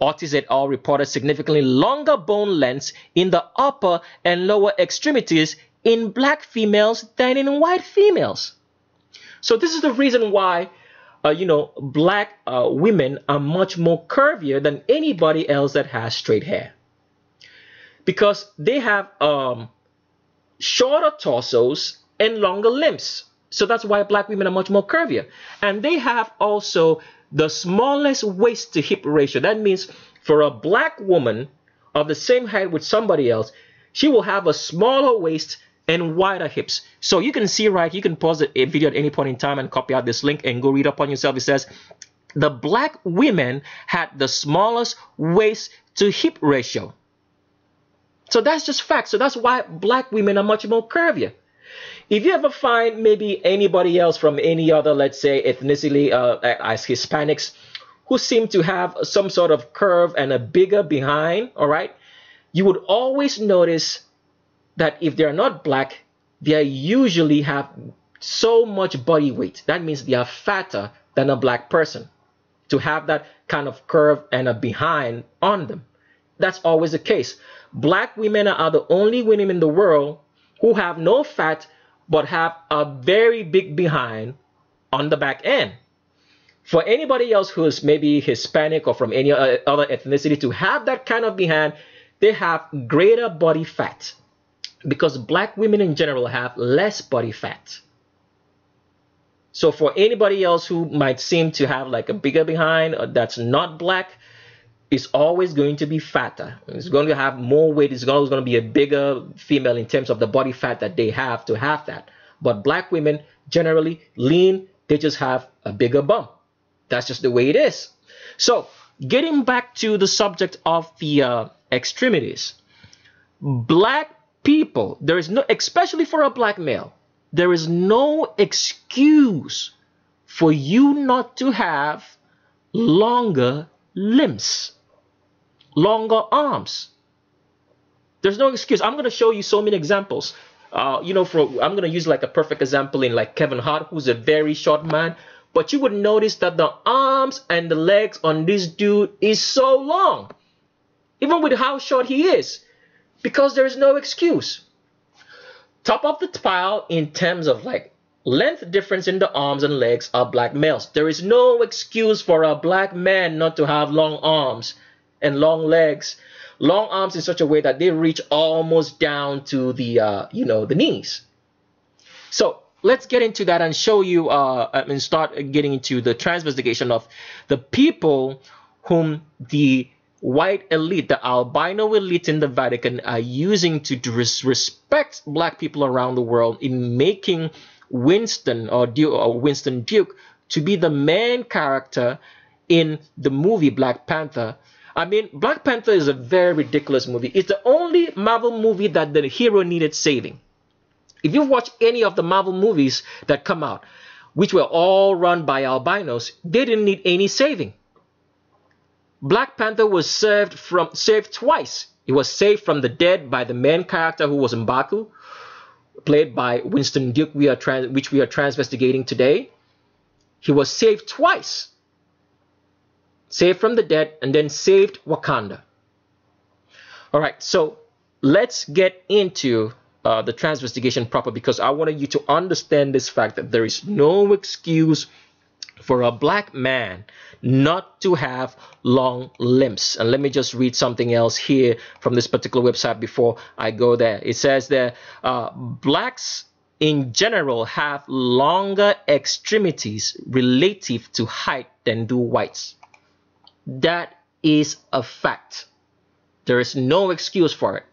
[SPEAKER 1] Ortiz et al. Reported significantly longer bone lengths in the upper and lower extremities in black females than in white females. So this is the reason why black women are much more curvier than anybody else that has straight hair, because they have shorter torsos and longer limbs. So that's why black women are much more curvier. And they have also the smallest waist to hip ratio. That means for a black woman of the same height with somebody else, she will have a smaller waist and wider hips. So you can see right, you can pause the video at any point in time and copy out this link and go read up on yourself. It says the black women had the smallest waist to hip ratio. So that's just fact. So that's why black women are much more curvier. If you ever find maybe anybody else from any other, let's say, ethnicity as Hispanics, who seem to have some sort of curve and a bigger behind, all right, you would always notice that if they're not black, they usually have so much body weight. That means they are fatter than a black person to have that kind of curve and a behind on them. That's always the case. Black women are the only women in the world who have no fat but have a very big behind on the back end. For anybody else who is maybe Hispanic or from any other ethnicity to have that kind of behind, they have greater body fat, because black women in general have less body fat. So for anybody else who might seem to have like a bigger behind that's not black, it's always going to be fatter. It's going to have more weight. It's always going to be a bigger female in terms of the body fat that they have to have that. But black women generally lean, they just have a bigger bump. That's just the way it is. So getting back to the subject of the extremities, black people, there is no, especially for a black male, there is no excuse for you not to have longer limbs, longer arms. There's no excuse. I'm going to show you so many examples. I'm going to use like a perfect example in like Kevin Hart, who's a very short man, But you would notice that the arms and the legs on this dude is so long, even with how short he is, because there is no excuse. Top of the pile in terms of like length difference in the arms and legs are black males. There is no excuse for a black man not to have long arms and long legs. Long arms in such a way that they reach almost down to the the knees. So let's get into that and show you and start getting into the transvestigation of the people whom the white elite, the albino elite in the Vatican, are using to disrespect black people around the world in making Winston Winston Duke to be the main character in the movie Black Panther. I mean, Black Panther is a very ridiculous movie. It's the only Marvel movie that the hero needed saving. If you've watched any of the Marvel movies that come out, which were all run by albinos, they didn't need any saving. Black Panther was saved twice. He was saved from the dead by the main character who was M'Baku, played by Winston Duke, which we are transvestigating today. He was saved twice. Saved from the dead and then saved Wakanda. All right, so let's get into the transvestigation proper, because I wanted you to understand this fact that there is no excuse for a black man not to have long limbs. And let me just read something else here from this particular website before I go there. It says that blacks in general have longer extremities relative to height than do whites. That is a fact. There is no excuse for it.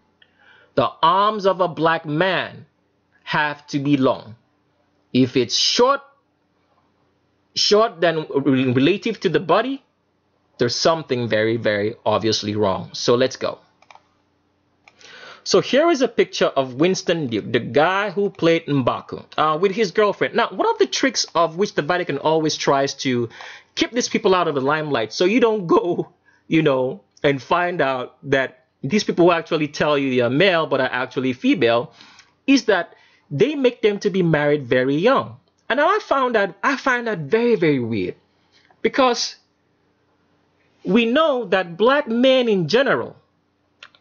[SPEAKER 1] The arms of a black man have to be long. If it's short than relative to the body, there's something very, very obviously wrong. So let's go. So here is a picture of Winston Duke, the guy who played M'Baku, with his girlfriend. Now, one of the tricks of which the Vatican always tries to keep these people out of the limelight, so you don't go, and find out that these people who actually tell you they are male but are actually female, is that they make them to be married very young. And I find that very, very weird, because we know that black men in general,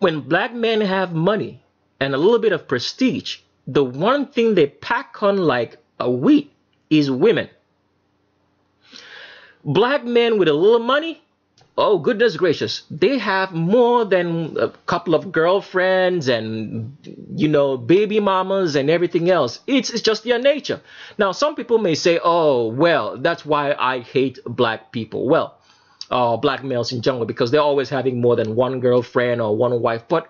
[SPEAKER 1] when black men have money and a little bit of prestige, the one thing they pack on like a wheat is women. Black men with a little money, oh goodness gracious, they have more than a couple of girlfriends and baby mamas and everything else. It's just their nature. Now some people may say, oh well, that's why I hate black people. Well, black males in general, because they're always having more than one girlfriend or one wife. But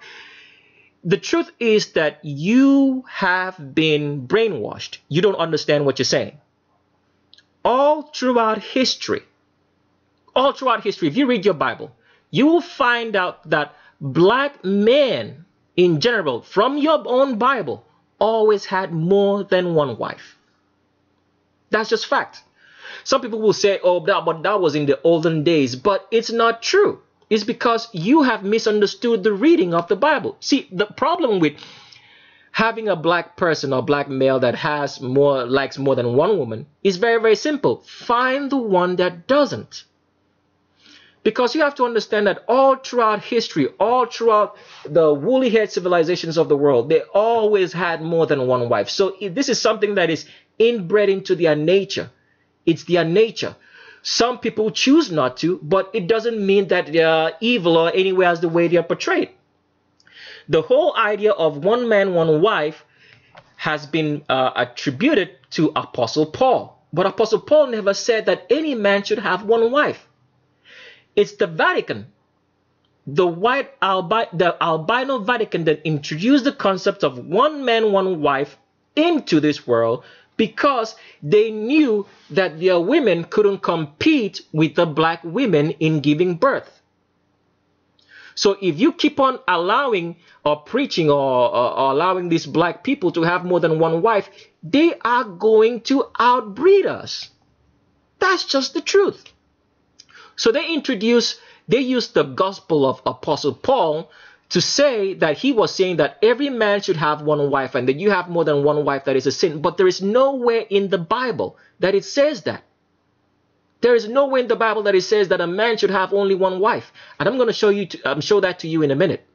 [SPEAKER 1] the truth is that you have been brainwashed. You don't understand what you're saying. All throughout history, if you read your Bible, you will find out that black men in general, from your own Bible, always had more than one wife. That's just fact. Some people will say, oh, but that was in the olden days. But it's not true. It's because you have misunderstood the reading of the Bible. See, the problem with having a black person or black male that likes more than one woman is very, very simple. Find the one that doesn't. Because you have to understand that all throughout history, all throughout the woolly-haired civilizations of the world, they always had more than one wife. So this is something that is inbred into their nature. It's their nature. Some people choose not to, but it doesn't mean that they're evil or anywhere as the way they are portrayed. The whole idea of one man, one wife has been attributed to Apostle Paul. But Apostle Paul never said that any man should have one wife. It's the Vatican, the albino Vatican, that introduced the concept of one man, one wife into this world, because they knew that their women couldn't compete with the black women in giving birth. So if you keep on allowing or preaching or allowing these black people to have more than one wife, they are going to outbreed us. That's just the truth. So they used the gospel of Apostle Paul to say that he was saying that every man should have one wife, and that you have more than one wife, that is a sin. But there is nowhere in the Bible that it says that. There is no way in the Bible that it says that a man should have only one wife. And I'm going to show that to you in a minute.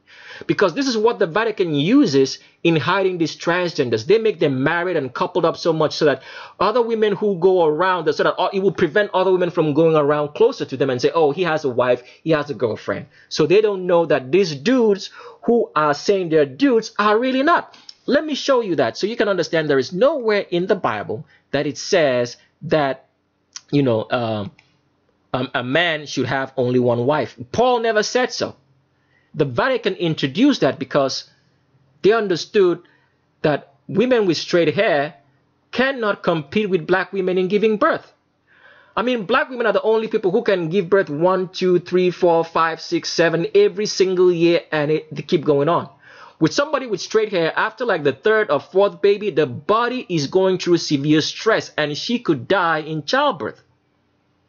[SPEAKER 1] Because this is what the Vatican uses in hiding these transgenders. They make them married and coupled up so much so that other women who go around, so that it will prevent other women from going around closer to them and say, oh, he has a wife, he has a girlfriend. So they don't know that these dudes who are saying they're dudes are really not. Let me show you that so you can understand there is nowhere in the Bible that it says that, you know, a man should have only one wife. Paul never said so. The Vatican introduced that because they understood that women with straight hair cannot compete with black women in giving birth. I mean, black women are the only people who can give birth 1, 2, 3, 4, 5, 6, 7 every single year, and they keep going on. With somebody with straight hair, after like the 3rd or 4th baby, the body is going through severe stress and she could die in childbirth.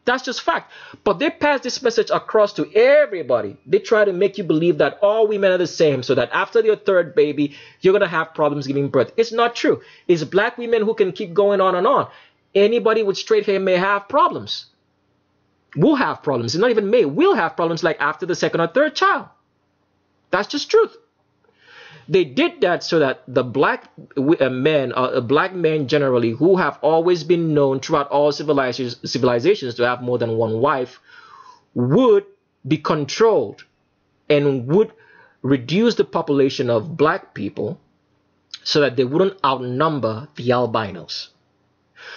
[SPEAKER 1] That's just fact. But they pass this message across to everybody. They try to make you believe that all women are the same, so that after your 3rd baby, you're going to have problems giving birth. It's not true. It's black women who can keep going on and on. Anybody with straight hair may have problems. Will have problems. It's not even may. Will have problems like after the 2nd or 3rd child. That's just truth. They did that so that the black men generally, who have always been known throughout all civilizations to have more than one wife, would be controlled and would reduce the population of black people so that they wouldn't outnumber the albinos.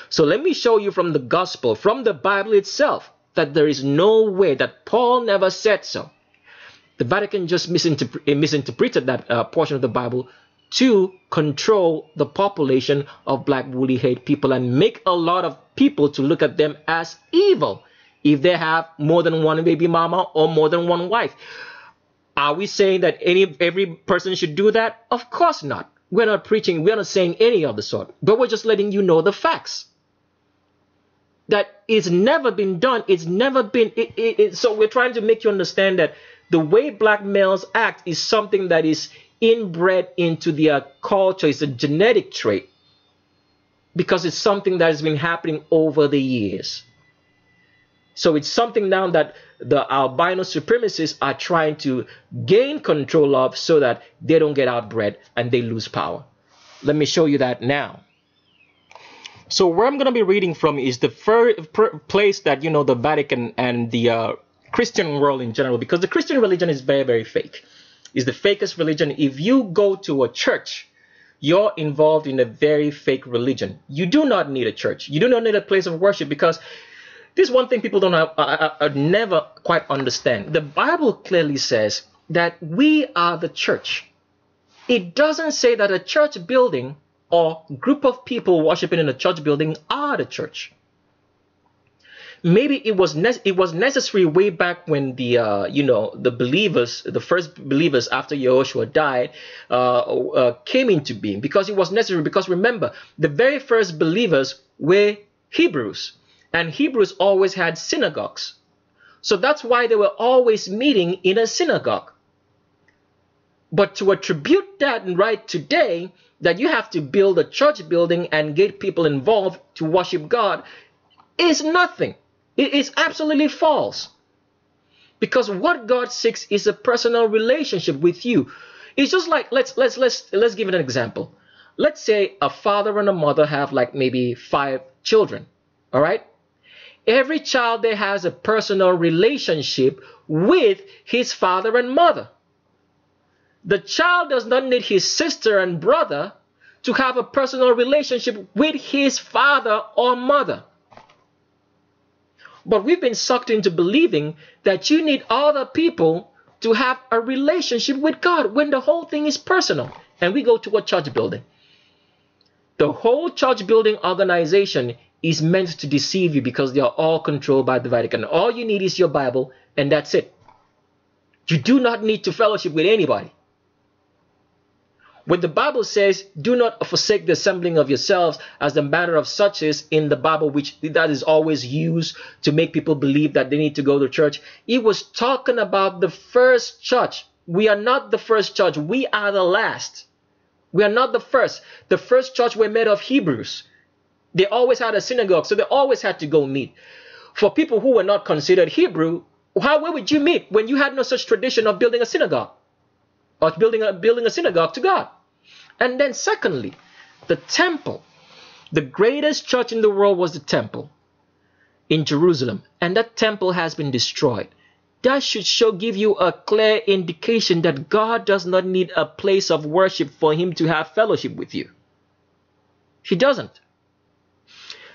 [SPEAKER 1] So let me show you from the gospel, from the Bible itself, that there is no way, that Paul never said so. The Vatican just misinterpreted that portion of the Bible to control the population of black woolly-haired people and make a lot of people to look at them as evil if they have more than one baby mama or more than one wife. Are we saying that every person should do that? Of course not. We're not preaching, we're not saying any of the sort, but we're just letting you know the facts. That it's never been done, it's never been, so we're trying to make you understand that the way black males act is something that is inbred into their culture. It's a genetic trait because it's something that has been happening over the years. So it's something now that the albino supremacists are trying to gain control of so that they don't get outbred and they lose power. Let me show you that now. So where I'm going to be reading from is the first place that, you know, the Vatican and the Christian world in general, because the Christian religion is very, very fake. It's the fakest religion. If you go to a church, you're involved in a very fake religion. You do not need a church. You do not need a place of worship, because this is one thing people don't never quite understand. The Bible clearly says that we are the church. It doesn't say that a church building or group of people worshiping in a church building are the church. Maybe it was necessary way back when the the believers, the first believers after Yahushua died, came into being, because it was necessary. Because remember, the very first believers were Hebrews, and Hebrews always had synagogues, so that's why they were always meeting in a synagogue. But to attribute that right today, that you have to build a church building and get people involved to worship God, is nothing. It is absolutely false. Because what God seeks is a personal relationship with you. It's just like, let's give it an example. Let's say a father and a mother have like maybe 5 children. All right? Every child there has a personal relationship with his father and mother. The child does not need his sister and brother to have a personal relationship with his father or mother. But we've been sucked into believing that you need other people to have a relationship with God, when the whole thing is personal. And we go to a church building. The whole church building organization is meant to deceive you, because they are all controlled by the Vatican. All you need is your Bible, and that's it. You do not need to fellowship with anybody. When the Bible says, do not forsake the assembling of yourselves, as the manner of such is in the Bible, which that is always used to make people believe that they need to go to church, it was talking about the first church. We are not the first church. We are the last. We are not the first. The first church were made of Hebrews. They always had a synagogue, so they always had to go meet. For people who were not considered Hebrew, where would you meet when you had no such tradition of building a synagogue or building a synagogue to God? And then secondly, the temple. The greatest church in the world was the temple in Jerusalem, and that temple has been destroyed. That should give you a clear indication that God does not need a place of worship for him to have fellowship with you. He doesn't.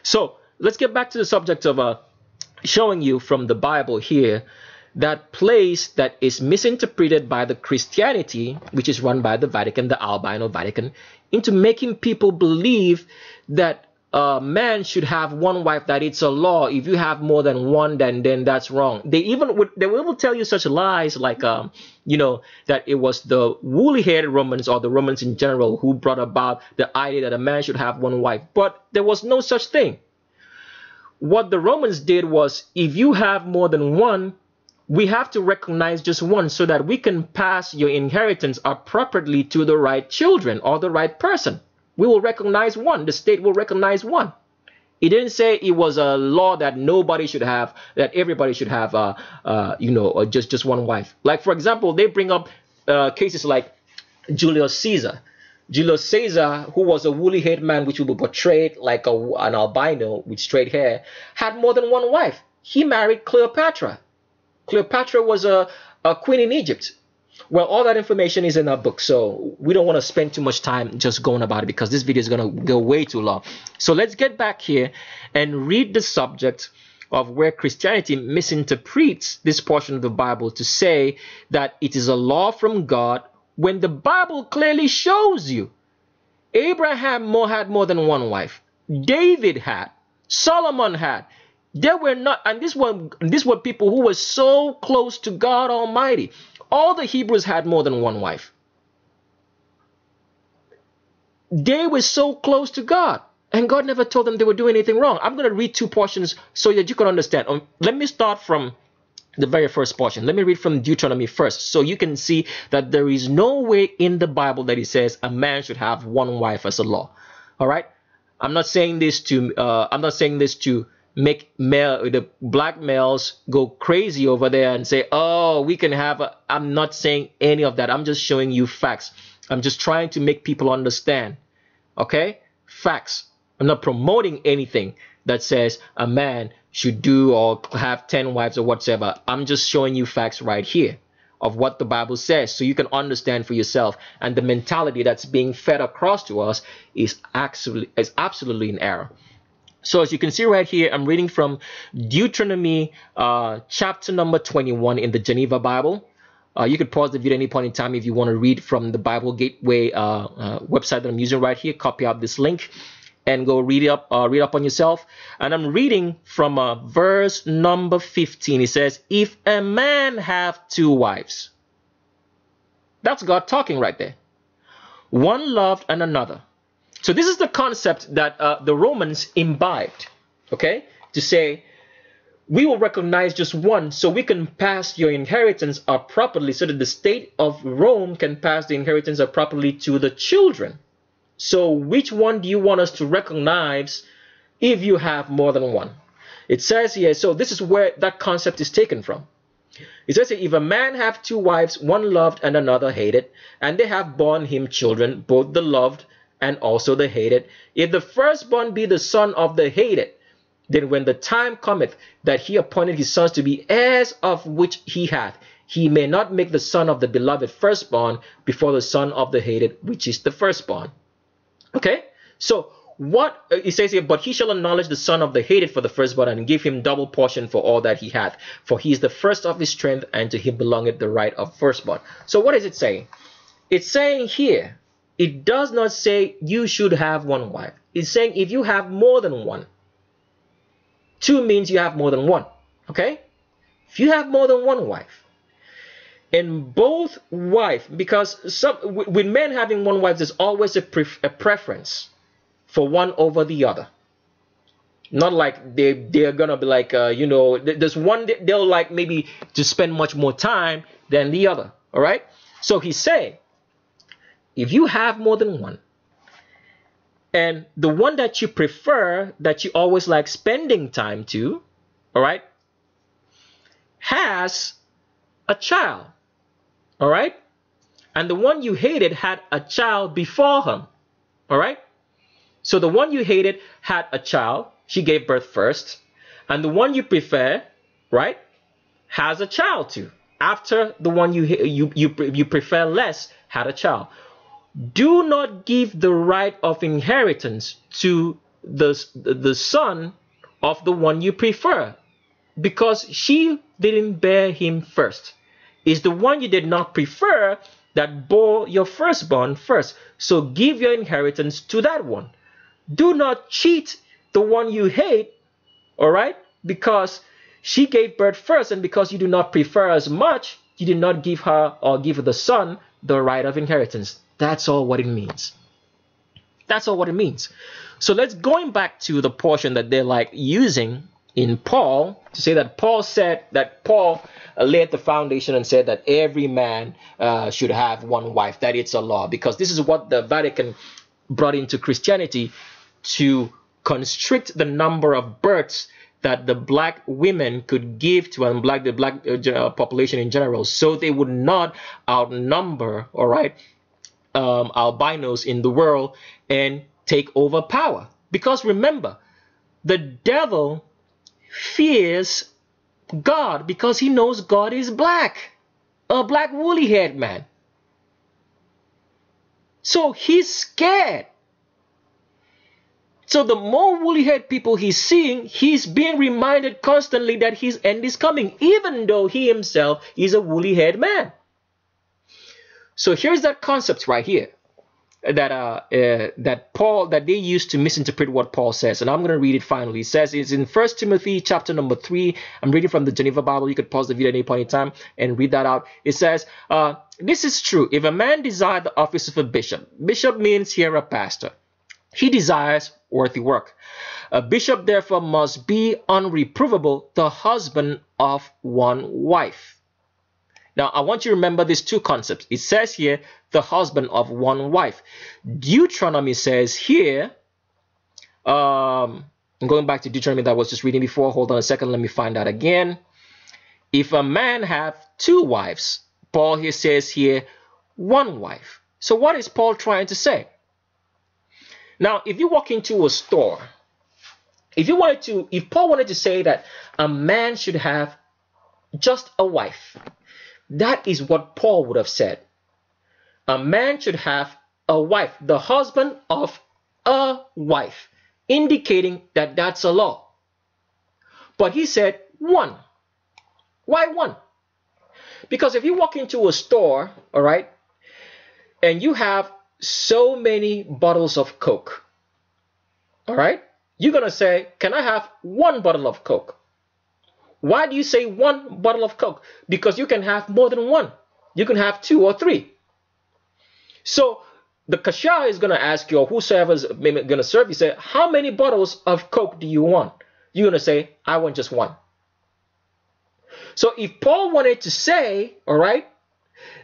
[SPEAKER 1] So let's get back to the subject of showing you from the Bible here that place that is misinterpreted by the Christianity, which is run by the Vatican, the albino Vatican, into making people believe that man should have one wife, that it's a law. If you have more than one, then that's wrong. They will tell you such lies like that it was the woolly-haired Romans or the Romans in general who brought about the idea that a man should have one wife. But there was no such thing. What the Romans did was, if you have more than one, we have to recognize just one so that we can pass your inheritance appropriately to the right children or the right person. We will recognize one. The state will recognize one. It didn't say it was a law that nobody should have, that everybody should have, just one wife. Like, for example, they bring up cases like Julius Caesar. Julius Caesar, who was a woolly-haired man, which will be portrayed like an albino with straight hair, had more than one wife. He married Cleopatra. Cleopatra was a queen in Egypt. Well, all that information is in our book, so we don't want to spend too much time just going about it because this video is going to go way too long. So let's get back here and read the subject of where Christianity misinterprets this portion of the Bible to say that it is a law from God when the Bible clearly shows you Abraham had more than one wife. David had. Solomon had. There were not, and these were people who were so close to God Almighty. All the Hebrews had more than one wife. They were so close to God, and God never told them they were doing anything wrong. I'm going to read two portions so that you can understand. Let me start from the very first portion. Let me read from Deuteronomy first, so you can see that there is no way in the Bible that it says a man should have one wife as a law. All right. I'm not saying this to make the black males go crazy over there and say, oh, we can have I'm not saying any of that. I'm just showing you facts. I'm just trying to make people understand. Okay? Facts. I'm not promoting anything that says a man should do or have 10 wives or whatever. I'm just showing you facts right here of what the Bible says so you can understand for yourself. And the mentality that's being fed across to us is absolutely in error. So as you can see right here, I'm reading from Deuteronomy chapter number 21 in the Geneva Bible. You could pause the video at any point in time if you want to read from the Bible Gateway website that I'm using right here. Copy out this link and go read up on yourself. And I'm reading from verse number 15. It says, if a man have two wives, that's God talking right there. One loved and another. So this is the concept that the Romans imbibed, okay? To say, we will recognize just one so we can pass your inheritance up properly so that the state of Rome can pass the inheritance up properly to the children. So which one do you want us to recognize if you have more than one? It says here, so this is where that concept is taken from. It says here, if a man have two wives, one loved and another hated, and they have borne him children, both the loved and also the hated, if the firstborn be the son of the hated, then when the time cometh that he appointed his sons to be heirs of which he hath, he may not make the son of the beloved firstborn before the son of the hated, which is the firstborn. Okay, so what it says here, but he shall acknowledge the son of the hated for the firstborn and give him double portion for all that he hath, for he is the first of his strength, and to him belongeth the right of firstborn. So what is it saying? It's saying here, it does not say you should have one wife. It's saying if you have more than one. Two means you have more than one. Okay? If you have more than one wife, and both wife, because with men having one wife, there's always a preference for one over the other. Not like they're gonna be like, there's one they'll like maybe to spend much more time than the other. All right? So he's saying, if you have more than one, and the one that you prefer, that you always like spending time to, all right, has a child, all right, and the one you hated had a child before him, all right. So the one you hated had a child, she gave birth first, and the one you prefer, right, has a child too after the one you prefer less had a child. Do not give the right of inheritance to the son of the one you prefer, because she didn't bear him first. It's the one you did not prefer that bore your firstborn first. So give your inheritance to that one. Do not cheat the one you hate, all right? Because she gave birth first, and because you do not prefer as much, you did not give her or give the son the right of inheritance. That's all what it means. That's all what it means. So let's going back to the portion that they're like using in Paul to say that Paul laid the foundation and said that every man should have one wife, that it's a law, because this is what the Vatican brought into Christianity to constrict the number of births that the black women could give to the black population in general, so they would not outnumber, all right, albinos in the world and take over power. Because remember, the devil fears God because he knows God is black, a black woolly haired man. So he's scared. So the more woolly haired people he's seeing, he's being reminded constantly that his end is coming, even though he himself is a woolly haired man. So here's that concept right here that they use to misinterpret what Paul says, and I'm going to read it finally. It says it's in 1 Timothy chapter number 3. I'm reading from the Geneva Bible. You could pause the video at any point in time and read that out. It says, this is true. If a man desire the office of a bishop means here a pastor, he desires worthy work. A bishop therefore must be unreprovable, the husband of one wife. Now, I want you to remember these two concepts. It says here, the husband of one wife. Deuteronomy says here, I'm going back to Deuteronomy that I was just reading before. Hold on a second. Let me find out again. If a man have two wives, Paul here says here, one wife. So what is Paul trying to say? Now, if you walk into a store, if Paul wanted to say that a man should have just a wife, that is what Paul would have said. A man should have a wife, the husband of a wife, indicating that that's a law. But he said one. Why one? Because if you walk into a store, all right, and you have so many bottles of Coke, all right, you're going to say, can I have one bottle of Coke? Why do you say one bottle of Coke? Because you can have more than one. You can have two or three. So the cashier is going to ask you, or whosoever is going to serve you, say, how many bottles of Coke do you want? You're going to say, I want just one. So if Paul wanted to say, all right,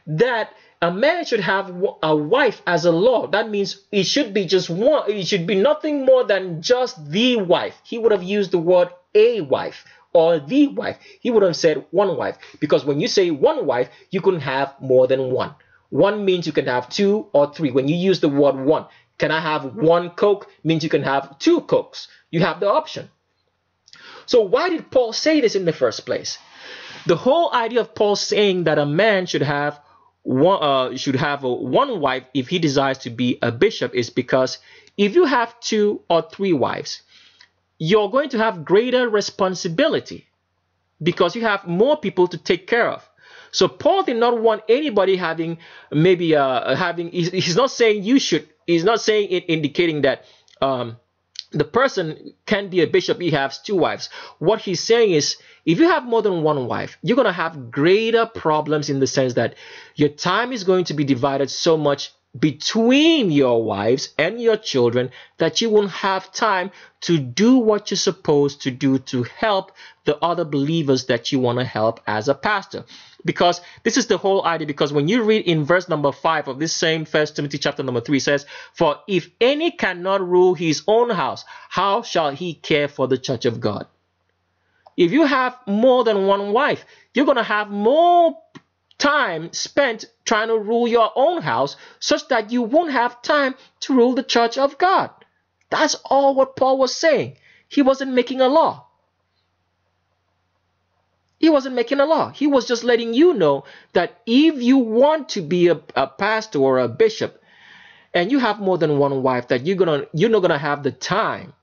[SPEAKER 1] that a man should have a wife as a law, that means it should be just one. It should be nothing more than just the wife. He would have used the word a wife or the wife. He would have said one wife, because when you say one wife, you can have more than one. One means you can have two or three. When you use the word one, can I have one Coke, means you can have two Cokes. You have the option. So why did Paul say this in the first place? The whole idea of Paul saying that a man should have one wife if he desires to be a bishop is because if you have two or three wives, you're going to have greater responsibility because you have more people to take care of. So Paul did not want anybody having he's not saying you should, he's not saying it indicating that the person can be a bishop, he has two wives. What he's saying is, if you have more than one wife, you're going to have greater problems in the sense that your time is going to be divided so much between your wives and your children that you won't have time to do what you're supposed to do to help the other believers that you want to help as a pastor. Because this is the whole idea, because when you read in verse number 5 of this same 1 Timothy chapter number 3 says, for if any cannot rule his own house, how shall he care for the church of God? If you have more than one wife, you're going to have more time spent trying to rule your own house, such that you won't have time to rule the church of God. That's all what Paul was saying. He wasn't making a law. He wasn't making a law. He was just letting you know that if you want to be a pastor or a bishop, and you have more than one wife, that you're not gonna have the time.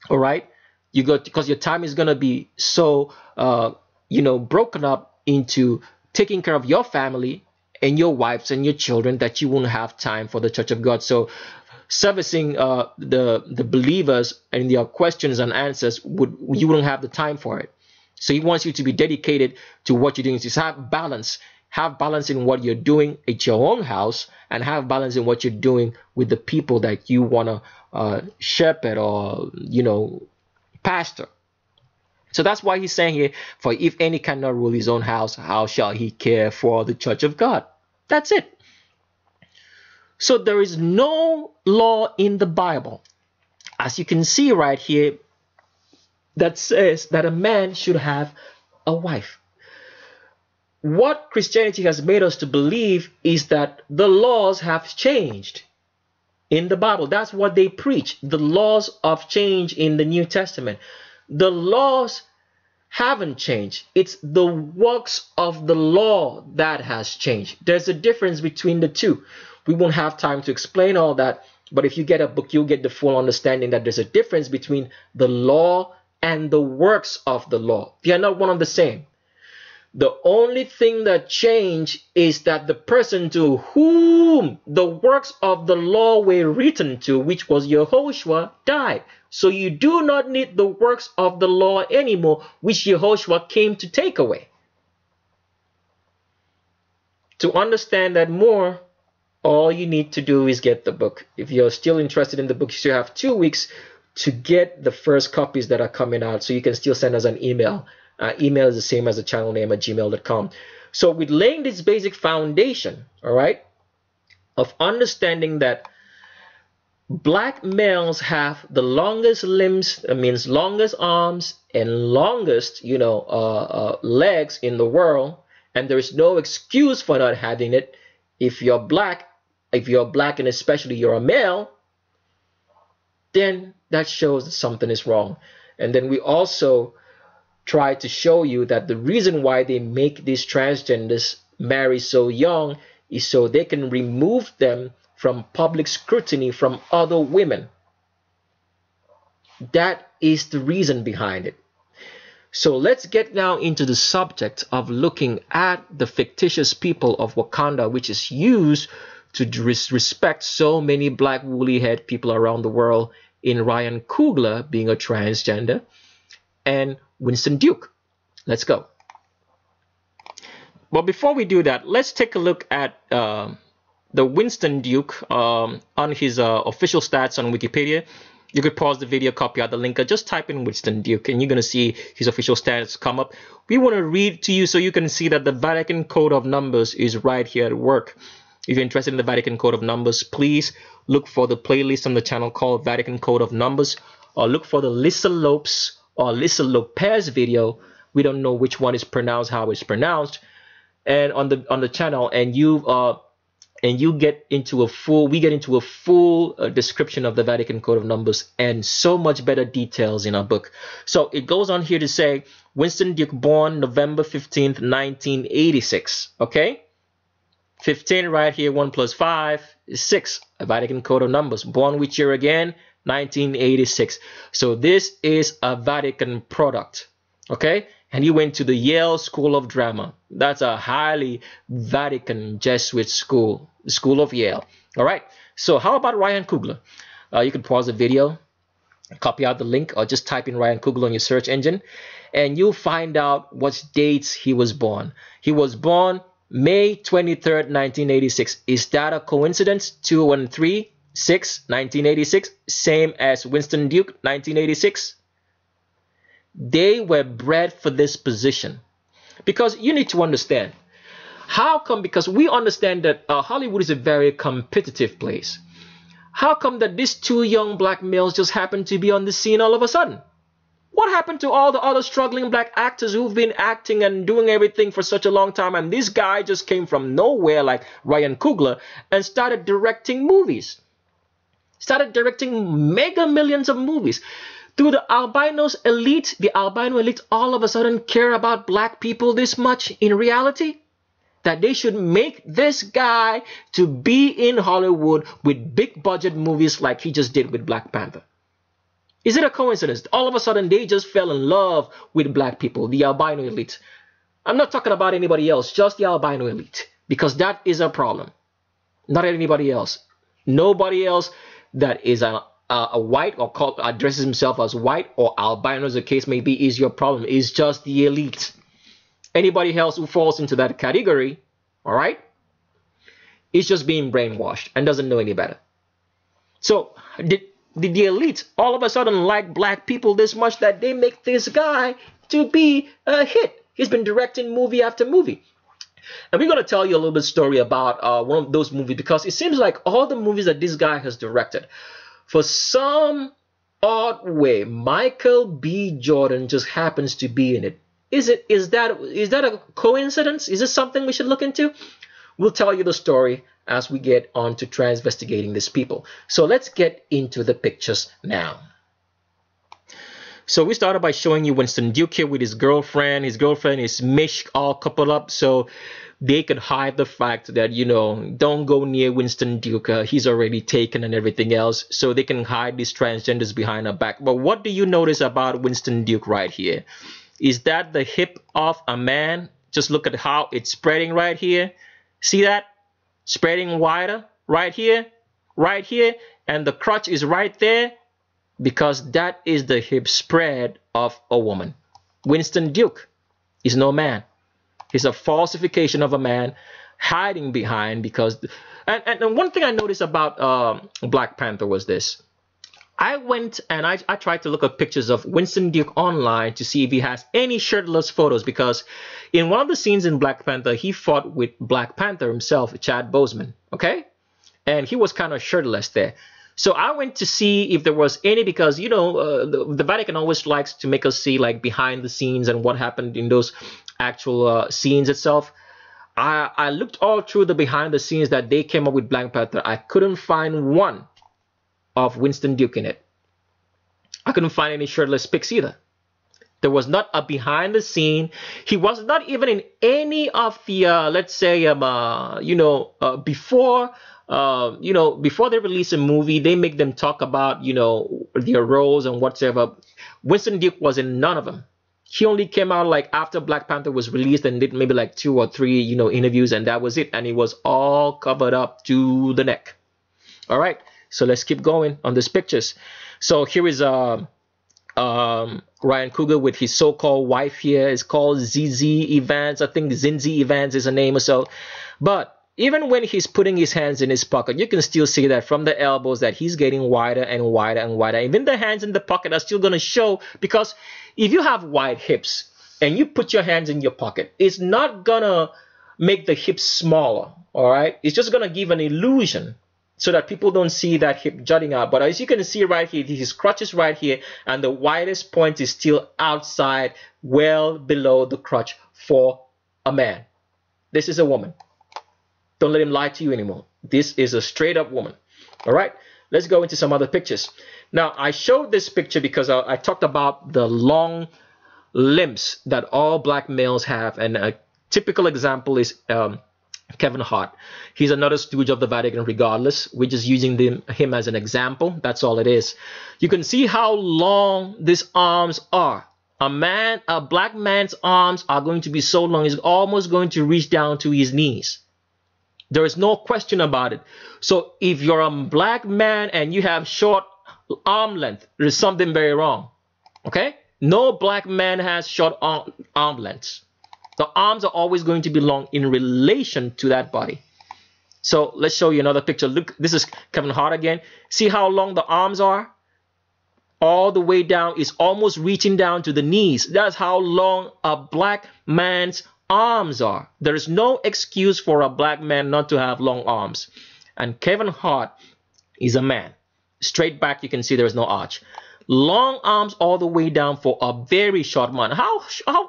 [SPEAKER 1] All right, because your time is gonna be so broken up into taking care of your family and your wives and your children, that you won't have time for the church of God. So servicing the believers and their questions and answers, you wouldn't have the time for it. So he wants you to be dedicated to what you're doing. So have balance. Have balance in what you're doing at your own house, and have balance in what you're doing with the people that you want to shepherd or, pastor. So that's why he's saying here, for if any cannot rule his own house, how shall he care for the church of God? That's it. So there is no law in the Bible, as you can see right here, that says that a man should have a wife. What Christianity has made us to believe is that the laws have changed in the Bible. That's what they preach, the laws of change in the New Testament. The laws haven't changed. It's the works of the law that has changed. There's a difference between the two. We won't have time to explain all that, but if you get a book, you'll get the full understanding that there's a difference between the law and the works of the law. They are not one and the same. The only thing that changed is that the person to whom the works of the law were written to, which was Yehoshua, died. So you do not need the works of the law anymore, which Yehoshua came to take away. To understand that more, all you need to do is get the book. If you're still interested in the book, you still have 2 weeks to get the first copies that are coming out, so you can still send us an email. Email is the same as the channel name at gmail.com. So with laying this basic foundation, all right, of understanding that black males have the longest limbs, that means longest arms and longest, legs in the world, and there is no excuse for not having it. If you're black and especially you're a male, then that shows that something is wrong. And then we also try to show you that the reason why they make these transgenders marry so young is so they can remove them from public scrutiny from other women. That is the reason behind it. So let's get now into the subject of looking at the fictitious people of Wakanda, which is used to disrespect so many black woolly head people around the world, in Ryan Coogler being a transgender and Winston Duke. Let's go. But before we do that, let's take a look at the Winston Duke on his official stats on Wikipedia. You could pause the video, copy out the link, or just type in Winston Duke, and you're going to see his official stats come up. We want to read to you so you can see that the Vatican Code of Numbers is right here at work. If you're interested in the Vatican Code of Numbers, please look for the playlist on the channel called Vatican Code of Numbers, or look for the Lisa Lopes or Lisa Lopez video. We don't know which one is pronounced, how it's pronounced, and on the channel, and we get into a full description of the Vatican Code of Numbers and so much better details in our book. So it goes on here to say Winston Duke, born November 15th, 1986. Okay. 15 right here, 1 plus 5 is 6. A Vatican Code of Numbers. Born which year again? 1986. So this is a Vatican product. Okay? And he went to the Yale School of Drama. That's a highly Vatican Jesuit school, the School of Yale. All right. So how about Ryan Coogler? You can pause the video, copy out the link, or just type in Ryan Coogler on your search engine, and you'll find out what dates he was born. He was born May 23rd, 1986. Is that a coincidence? 213 6, 1986, same as Winston Duke, 1986. They were bred for this position. Because you need to understand, how come? Because we understand that Hollywood is a very competitive place. How come that these two young black males just happen to be on the scene all of a sudden? What happened to all the other struggling black actors who've been acting and doing everything for such a long time, and this guy just came from nowhere like Ryan Coogler and started directing movies? Started directing mega millions of movies. Do the albinos elite, the albino elite, all of a sudden care about black people this much in reality? That they should make this guy to be in Hollywood with big budget movies like he just did with Black Panther? Is it a coincidence? All of a sudden they just fell in love with black people, the albino elite. I'm not talking about anybody else, just the albino elite, because that is a problem. Not anybody else. Nobody else that is a white or addresses himself as white or albino, as the case may be, is your problem. It's just the elite. Anybody else who falls into that category, all right, is just being brainwashed and doesn't know any better. So did the elite all of a sudden like black people this much that they make this guy to be a hit? He's been directing movie after movie. And we're going to tell you a little bit story about one of those movies, because it seems like all the movies that this guy has directed, for some odd way, Michael B. Jordan just happens to be in it. Is that a coincidence? Is this something we should look into? We'll tell you the story as we get on to transvestigating these people. So let's get into the pictures now. So we started by showing you Winston Duke here with his girlfriend. His girlfriend is Mish, all coupled up, so they could hide the fact that, you know, don't go near Winston Duke. He's already taken and everything else. So they can hide these transgenders behind her back. But what do you notice about Winston Duke right here? Is that the hip of a man? Just look at how it's spreading right here. See that? Spreading wider right here, and the crotch is right there, because that is the hip spread of a woman. Winston Duke is no man. He's a falsification of a man hiding behind, because and one thing I noticed about Black Panther was this. I went and I tried to look up pictures of Winston Duke online to see if he has any shirtless photos, because in one of the scenes in Black Panther, he fought with Black Panther himself, Chad Boseman, okay? And he was kind of shirtless there. So I went to see if there was any, because, you know, the Vatican always likes to make us see like behind the scenes and what happened in those actual scenes itself. I looked all through the behind the scenes that they came up with Black Panther. I couldn't find one of Winston Duke in it. I couldn't find any shirtless pics either. There was not a behind the scene. He was not even in any of the let's say before before they release a movie, they make them talk about, you know, their roles and whatever. Winston Duke was in none of them. He only came out like after Black Panther was released and did maybe like 2 or 3, you know, interviews, and that was it. And it was all covered up to the neck. All right. So let's keep going on these pictures. So here is Ryan Coogler with his so-called wife here. It's called ZZ Evans. I think Zinzi Evans is her name or so. But even when he's putting his hands in his pocket, you can still see that from the elbows that he's getting wider and wider and wider. Even the hands in the pocket are still going to show, because if you have wide hips and you put your hands in your pocket, it's not going to make the hips smaller, all right? It's just going to give an illusion so that people don't see that hip jutting out. But as you can see right here, his crotch is right here, and the widest point is still outside, well below the crotch for a man. This is a woman. Don't let him lie to you anymore. This is a straight up woman. All right, let's go into some other pictures. Now, I showed this picture because I talked about the long limbs that all black males have, and a typical example is Kevin Hart. He's another stooge of the Vatican regardless. We're just using him as an example. That's all it is. You can see how long these arms are. A black man's arms are going to be so long, he's almost going to reach down to his knees. There is no question about it. So if you're a black man and you have short arm length, there's something very wrong. Okay? No black man has short arm lengths. The arms are always going to be long in relation to that body. So let's show you another picture. Look, this is Kevin Hart again. See how long the arms are? All the way down is almost reaching down to the knees. That's how long a black man's arms are. There is no excuse for a black man not to have long arms. And Kevin Hart is a man. Straight back, you can see there is no arch. Long arms all the way down for a very short man.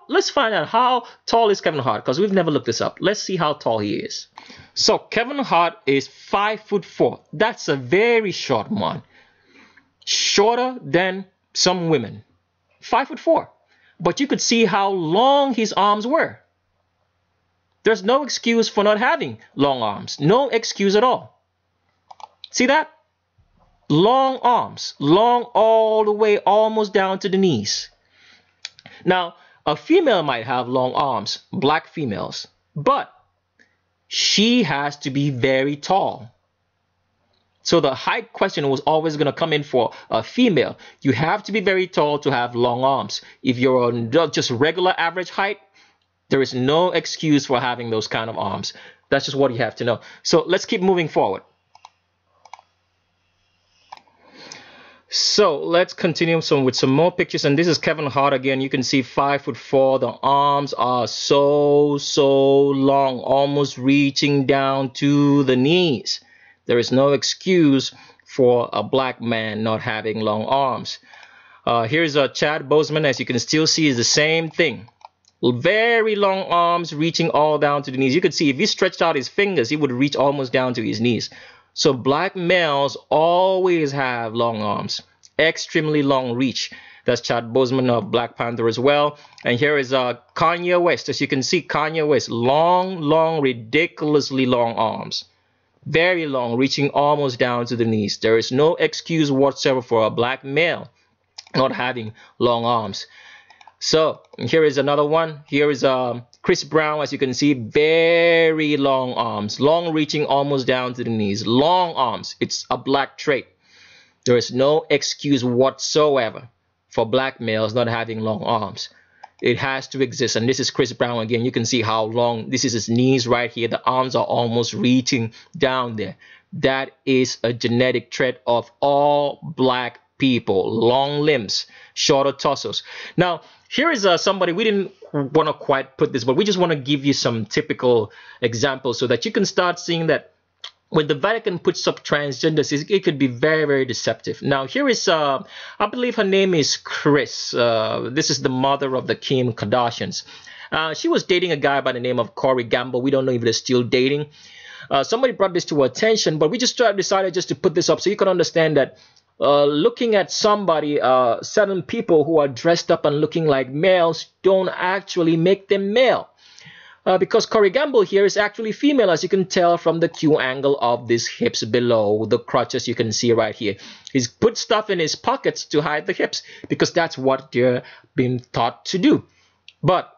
[SPEAKER 1] Let's find out how tall is Kevin Hart, because we've never looked this up. Let's see how tall he is. So Kevin Hart is 5'4". That's a very short man. Shorter than some women. 5'4". But you could see how long his arms were. There's no excuse for not having long arms. No excuse at all. See that? Long arms. Long all the way almost down to the knees. Now, a female might have long arms, black females, but she has to be very tall. So the height question was always going to come in for a female. You have to be very tall to have long arms. If you're just regular average height, there is no excuse for having those kind of arms. That's just what you have to know. So let's keep moving forward. So let's continue with some more pictures. And this is Kevin Hart again. You can see 5'4". The arms are so long, almost reaching down to the knees. There is no excuse for a black man not having long arms. Here's Chad Boseman. As you can still see, is the same thing. Very long arms reaching all down to the knees. You could see if he stretched out his fingers, he would reach almost down to his knees. So black males always have long arms, extremely long reach. That's Chad Boseman of Black Panther as well. And here is Kanye West. As you can see, Kanye West, long, ridiculously long arms. Very long, reaching almost down to the knees. There is no excuse whatsoever for a black male not having long arms. So here is another one. Here is Chris Brown. As you can see, very long arms, long reaching almost down to the knees. Long arms. It's a black trait. There is no excuse whatsoever for black males not having long arms. It has to exist. And this is Chris Brown again. You can see how long. This is his knees right here. The arms are almost reaching down there. That is a genetic trait of all black people. Long limbs, shorter torsos. Now, here is somebody, we didn't want to quite put this, but we just want to give you some typical examples so that you can start seeing that when the Vatican puts up transgenders, it could be very deceptive. Now, here is, I believe her name is Chris. This is the mother of the Kim Kardashians. She was dating a guy by the name of Corey Gamble. We don't know if they're still dating. Somebody brought this to our attention, but we just decided just to put this up so you can understand that looking at somebody, certain people who are dressed up and looking like males don't actually make them male. Because Corey Gamble here is actually female, as you can tell from the Q angle of these hips below the crotches you can see right here. He's put stuff in his pockets to hide the hips because that's what they're being taught to do. But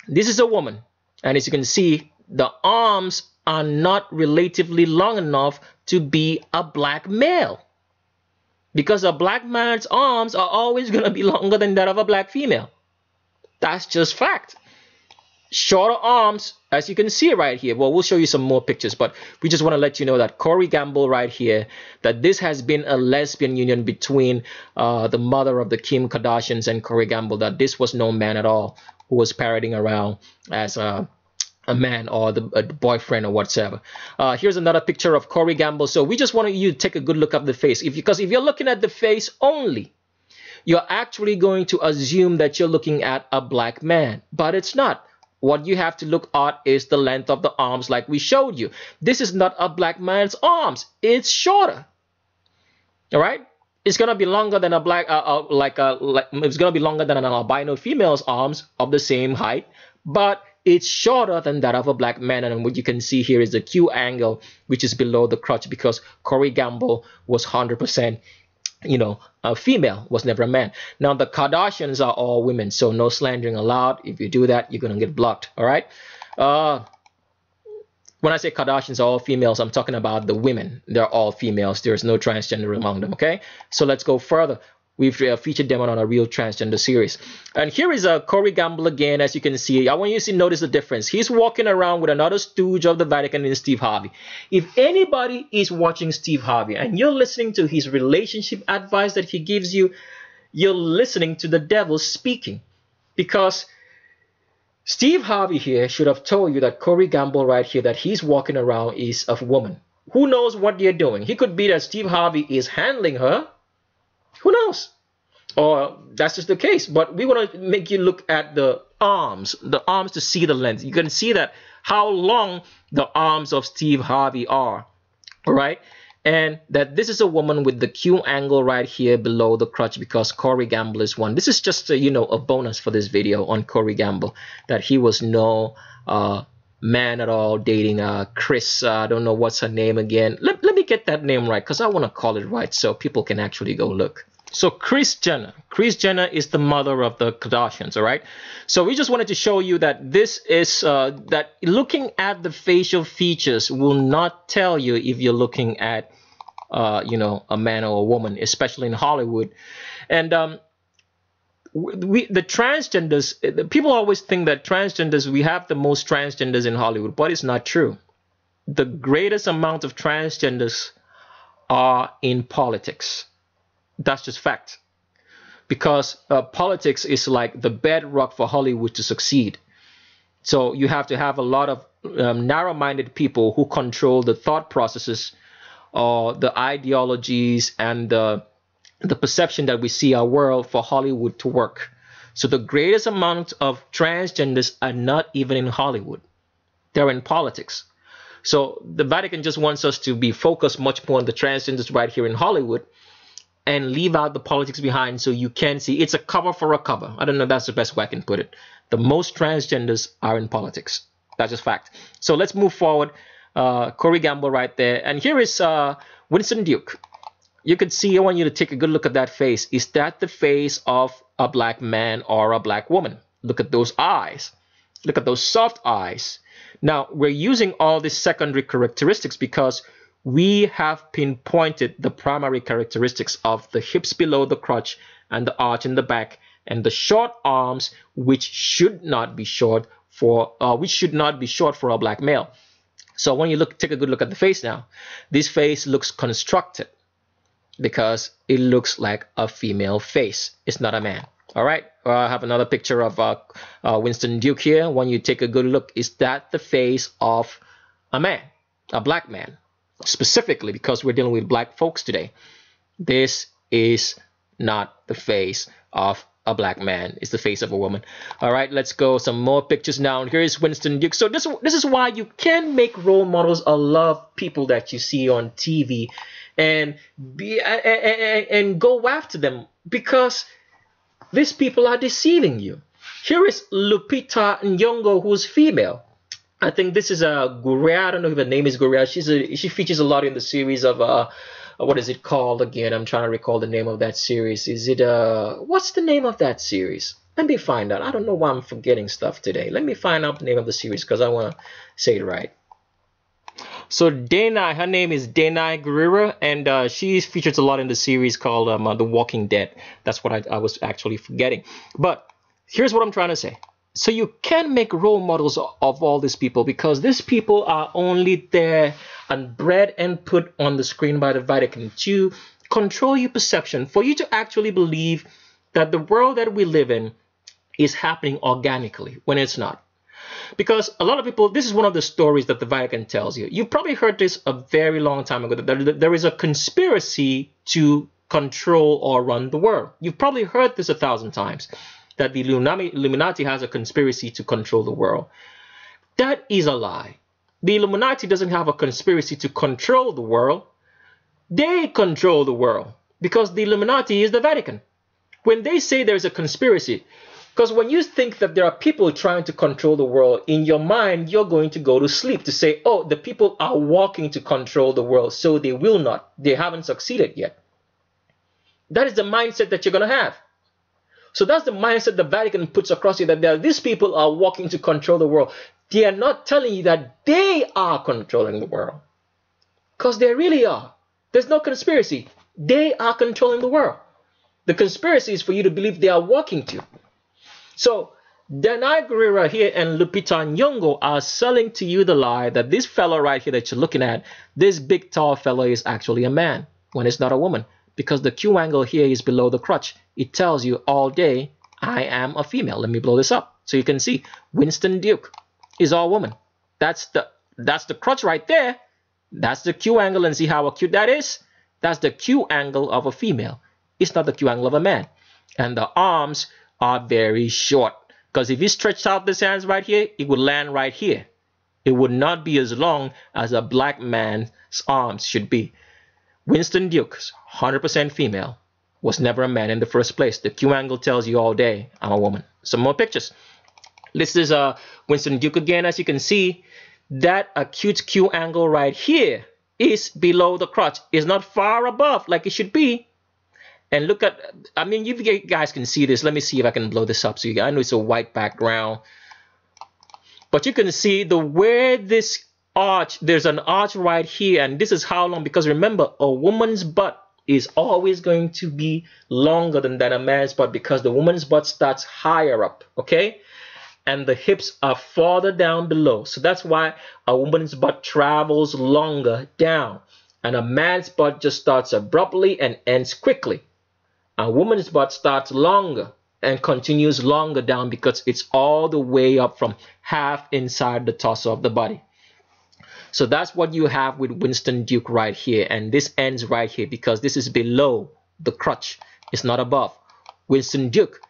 [SPEAKER 1] this is a woman, and as you can see, the arms are not relatively long enough to be a black male. Because a black man's arms are always going to be longer than that of a black female. That's just fact. Shorter arms, as you can see right here. Well, we'll show you some more pictures, but we just want to let you know that Corey Gamble right here, that this has been a lesbian union between the mother of the Kim Kardashians and Corey Gamble, that this was no man at all who was parading around as a man or a boyfriend or whatsoever. Here's another picture of Corey Gamble. So we just want you to take a good look at the face. Because if you're looking at the face only, you're actually going to assume that you're looking at a black man. But it's not. What you have to look at is the length of the arms like we showed you. This is not a black man's arms. It's shorter. All right? It's going to be longer than a black, it's going to be longer than an albino female's arms of the same height. But it's shorter than that of a black man. And what you can see here is the Q angle, which is below the crotch, because Corey Gamble was 100%, a female, was never a man. Now, the Kardashians are all women, so no slandering allowed. If you do that, you're going to get blocked, all right? When I say Kardashians are all females, I'm talking about the women. They're all females. There's no transgender among them, okay? So let's go further. We've featured them on a real transgender series. And here is Corey Gamble again, as you can see. I want you to notice the difference. He's walking around with another stooge of the Vatican in Steve Harvey. If anybody is watching Steve Harvey and you're listening to his relationship advice that he gives you, you're listening to the devil speaking. Because Steve Harvey here should have told you that Corey Gamble right here, that he's walking around, is a woman. Who knows what they're doing? He could be that Steve Harvey is handling her. Who knows? or that's just the case. But we want to make you look at the arms to see the length. You can see that how long the arms of Steve Harvey are. All right. And that this is a woman with the Q angle right here below the crotch, because Corey Gamble is one. This is just a, a bonus for this video on Corey Gamble, that he was no man at all dating Chris. I don't know what's her name again. Let me get that name right, because I want to call it right so people can actually go look. So Kris Jenner is the mother of the Kardashians, all right? So we just wanted to show you that this is, that looking at the facial features will not tell you if you're looking at, a man or a woman, especially in Hollywood. And the transgenders, people always think that transgenders, we have the most transgenders in Hollywood, but it's not true. The greatest amount of transgenders are in politics. That's just fact, because politics is like the bedrock for Hollywood to succeed. So you have to have a lot of narrow-minded people who control the thought processes, or the ideologies, and the perception that we see our world for Hollywood to work. So the greatest amount of transgenders are not even in Hollywood. They're in politics. So the Vatican just wants us to be focused much more on the transgenders right here in Hollywood, and leave out the politics behind, so you can see it's a cover for a cover. I don't know if that's the best way I can put it. The most transgenders are in politics. That's just fact. So let's move forward. Corey Gamble right there. And here is Winston Duke. You could see, I want you to take a good look at that face. Is that the face of a black man or a black woman? Look at those eyes. Look at those soft eyes. Now, we're using all these secondary characteristics because we have pinpointed the primary characteristics of the hips below the crotch and the arch in the back, and the short arms, which should not be short for a black male. So when you take a good look at the face now, this face looks constructed because it looks like a female face. It's not a man. All right. I have another picture of Winston Duke here. When you take a good look, is that the face of a man, a black man? Specifically, because we're dealing with black folks today, this is not the face of a black man. It's the face of a woman. All right, let's go some more pictures now. Here's Winston Duke. So this is why you can make role models a lot of people that you see on TV, and go after them, because these people are deceiving you. Here is Lupita Nyong'o, who's female. I think this is Guria. I don't know if her name is Guria. She features a lot in the series of what is it called again? I'm trying to recall the name of that series. Is it what's the name of that series? Let me find out. I don't know why I'm forgetting stuff today. Let me find out the name of the series, because I want to say it right. So Dana, her name is Dana Guerrera, and she features a lot in the series called The Walking Dead. That's what I was actually forgetting. But here's what I'm trying to say. So you can make role models of all these people, because these people are only there and bred and put on the screen by the Vatican to control your perception, for you to actually believe that the world that we live in is happening organically, when it's not. Because a lot of people, this is one of the stories that the Vatican tells you. You probably heard this a very long time ago, that there is a conspiracy to control or run the world. You've probably heard this 1,000 times, that the Illuminati has a conspiracy to control the world. That is a lie. The Illuminati doesn't have a conspiracy to control the world. They control the world, because the Illuminati is the Vatican. When they say there's a conspiracy, because when you think that there are people trying to control the world, in your mind, you're going to go to sleep to say, oh, the people are working to control the world, so they will not. They haven't succeeded yet. That is the mindset that you're going to have. So that's the mindset the Vatican puts across you, that these people are working to control the world. They are not telling you that they are controlling the world, because they really are. There's no conspiracy. They are controlling the world. The conspiracy is for you to believe they are working to. So Danai Guerrera here and Lupita Nyong'o are selling to you the lie that this fellow right here that you're looking at, this big tall fellow, is actually a man, when it's not a woman. Because the Q angle here is below the crotch. It tells you all day, I am a female. Let me blow this up so you can see. Winston Duke is all woman. That's the crotch right there. That's the Q angle, and see how cute that is? That's the Q angle of a female. It's not the Q angle of a man. And the arms are very short. Because if you stretch out this hands right here, it would land right here. It would not be as long as a black man's arms should be. Winston Duke, 100% female, was never a man in the first place. The Q angle tells you all day, I'm a woman. Some more pictures. This is Winston Duke again. As you can see, that acute Q angle right here is below the crotch. It's not far above like it should be. And look at, I mean, you guys can see this. Let me see if I can blow this up so you guys, I know it's a white background. But you can see where this arch, there's an arch right here, and this is how long, because remember, a woman's butt is always going to be longer than a man's butt because the woman's butt starts higher up, okay? And the hips are farther down below. So that's why a woman's butt travels longer down, and a man's butt just starts abruptly and ends quickly. A woman's butt starts longer and continues longer down because it's all the way up from half inside the torso of the body. So that's what you have with Winston Duke right here. And this ends right here because this is below the crotch. It's not above. Winston Duke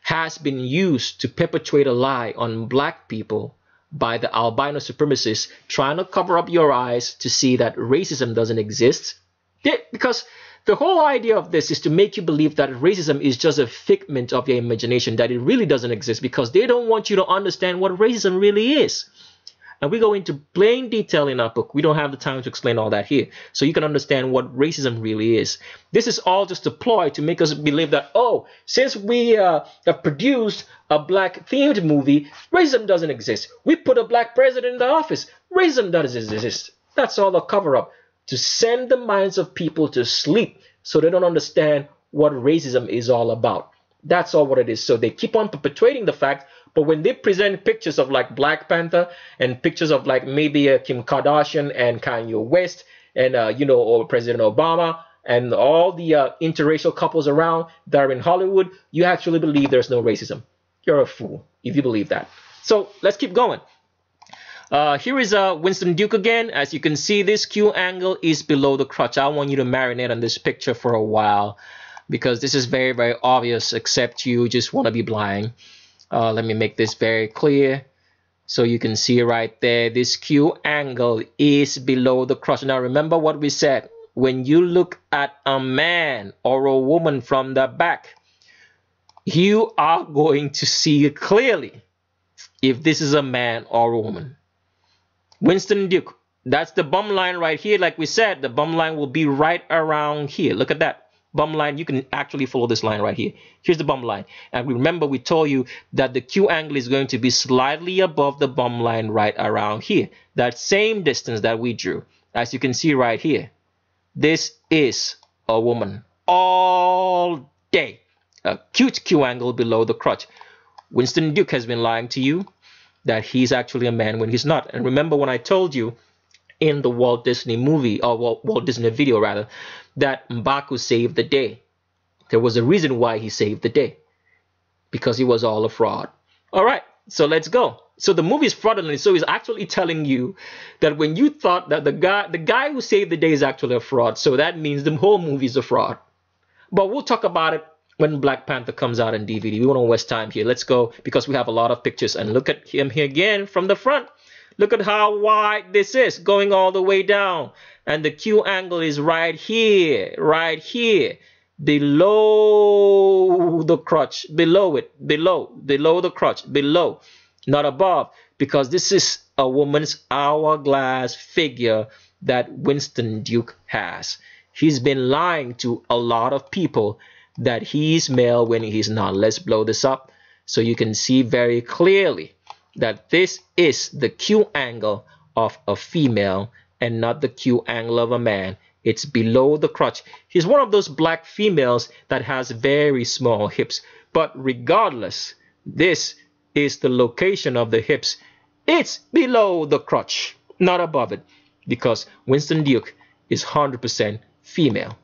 [SPEAKER 1] has been used to perpetuate a lie on black people by the albino supremacists trying to cover up your eyes to see that racism doesn't exist. Because the whole idea of this is to make you believe that racism is just a figment of your imagination, that it really doesn't exist, because they don't want you to understand what racism really is. And we go into plain detail in our book. We don't have the time to explain all that here. So you can understand what racism really is. This is all just a ploy to make us believe that, oh, since we have produced a black themed movie, racism doesn't exist. We put a black president in the office. Racism doesn't exist. That's all a cover up to send the minds of people to sleep so they don't understand what racism is all about. That's all what it is. So they keep on perpetuating the fact, but when they present pictures of like Black Panther and pictures of like maybe Kim Kardashian and Kanye West and or President Obama and all the interracial couples around that are in Hollywood, you actually believe there's no racism. You're a fool if you believe that. So let's keep going. Here is Winston Duke again. As you can see, this Q angle is below the crotch. I want you to marinate on this picture for a while because this is very, very obvious, except you just want to be blind. Let me make this very clear so you can see right there. This Q angle is below the crotch. Now, remember what we said. When you look at a man or a woman from the back, you are going to see clearly if this is a man or a woman. Winston Duke, that's the bum line right here. Like we said, the bum line will be right around here. Look at that bum line. You can actually follow this line right here. Here's the bum line. And remember, we told you that the Q angle is going to be slightly above the bum line right around here. That same distance that we drew. As you can see right here, this is a woman all day. A cute Q angle below the crotch. Winston Duke has been lying to you that he's actually a man when he's not. And remember when I told you in the Walt Disney movie, or Walt Disney video rather, that M'Baku saved the day. There was a reason why he saved the day. Because he was all a fraud. All right, so let's go. So the movie is fraudulent. So he's actually telling you that when you thought that the guy who saved the day is actually a fraud, so that means the whole movie is a fraud. But we'll talk about it when Black Panther comes out on DVD. We won't waste time here. Let's go because we have a lot of pictures. And look at him here again from the front. Look at how wide this is going all the way down. And the Q angle is right here, below the crotch, below the crotch, below, not above, because this is a woman's hourglass figure that Winston Duke has. He's been lying to a lot of people that he's male when he's not. Let's blow this up so you can see very clearly that this is the Q angle of a female and not the Q angle of a man. It's below the crotch. He's one of those black females that has very small hips. But regardless, this is the location of the hips. It's below the crotch, not above it, because Winston Duke is 100% female.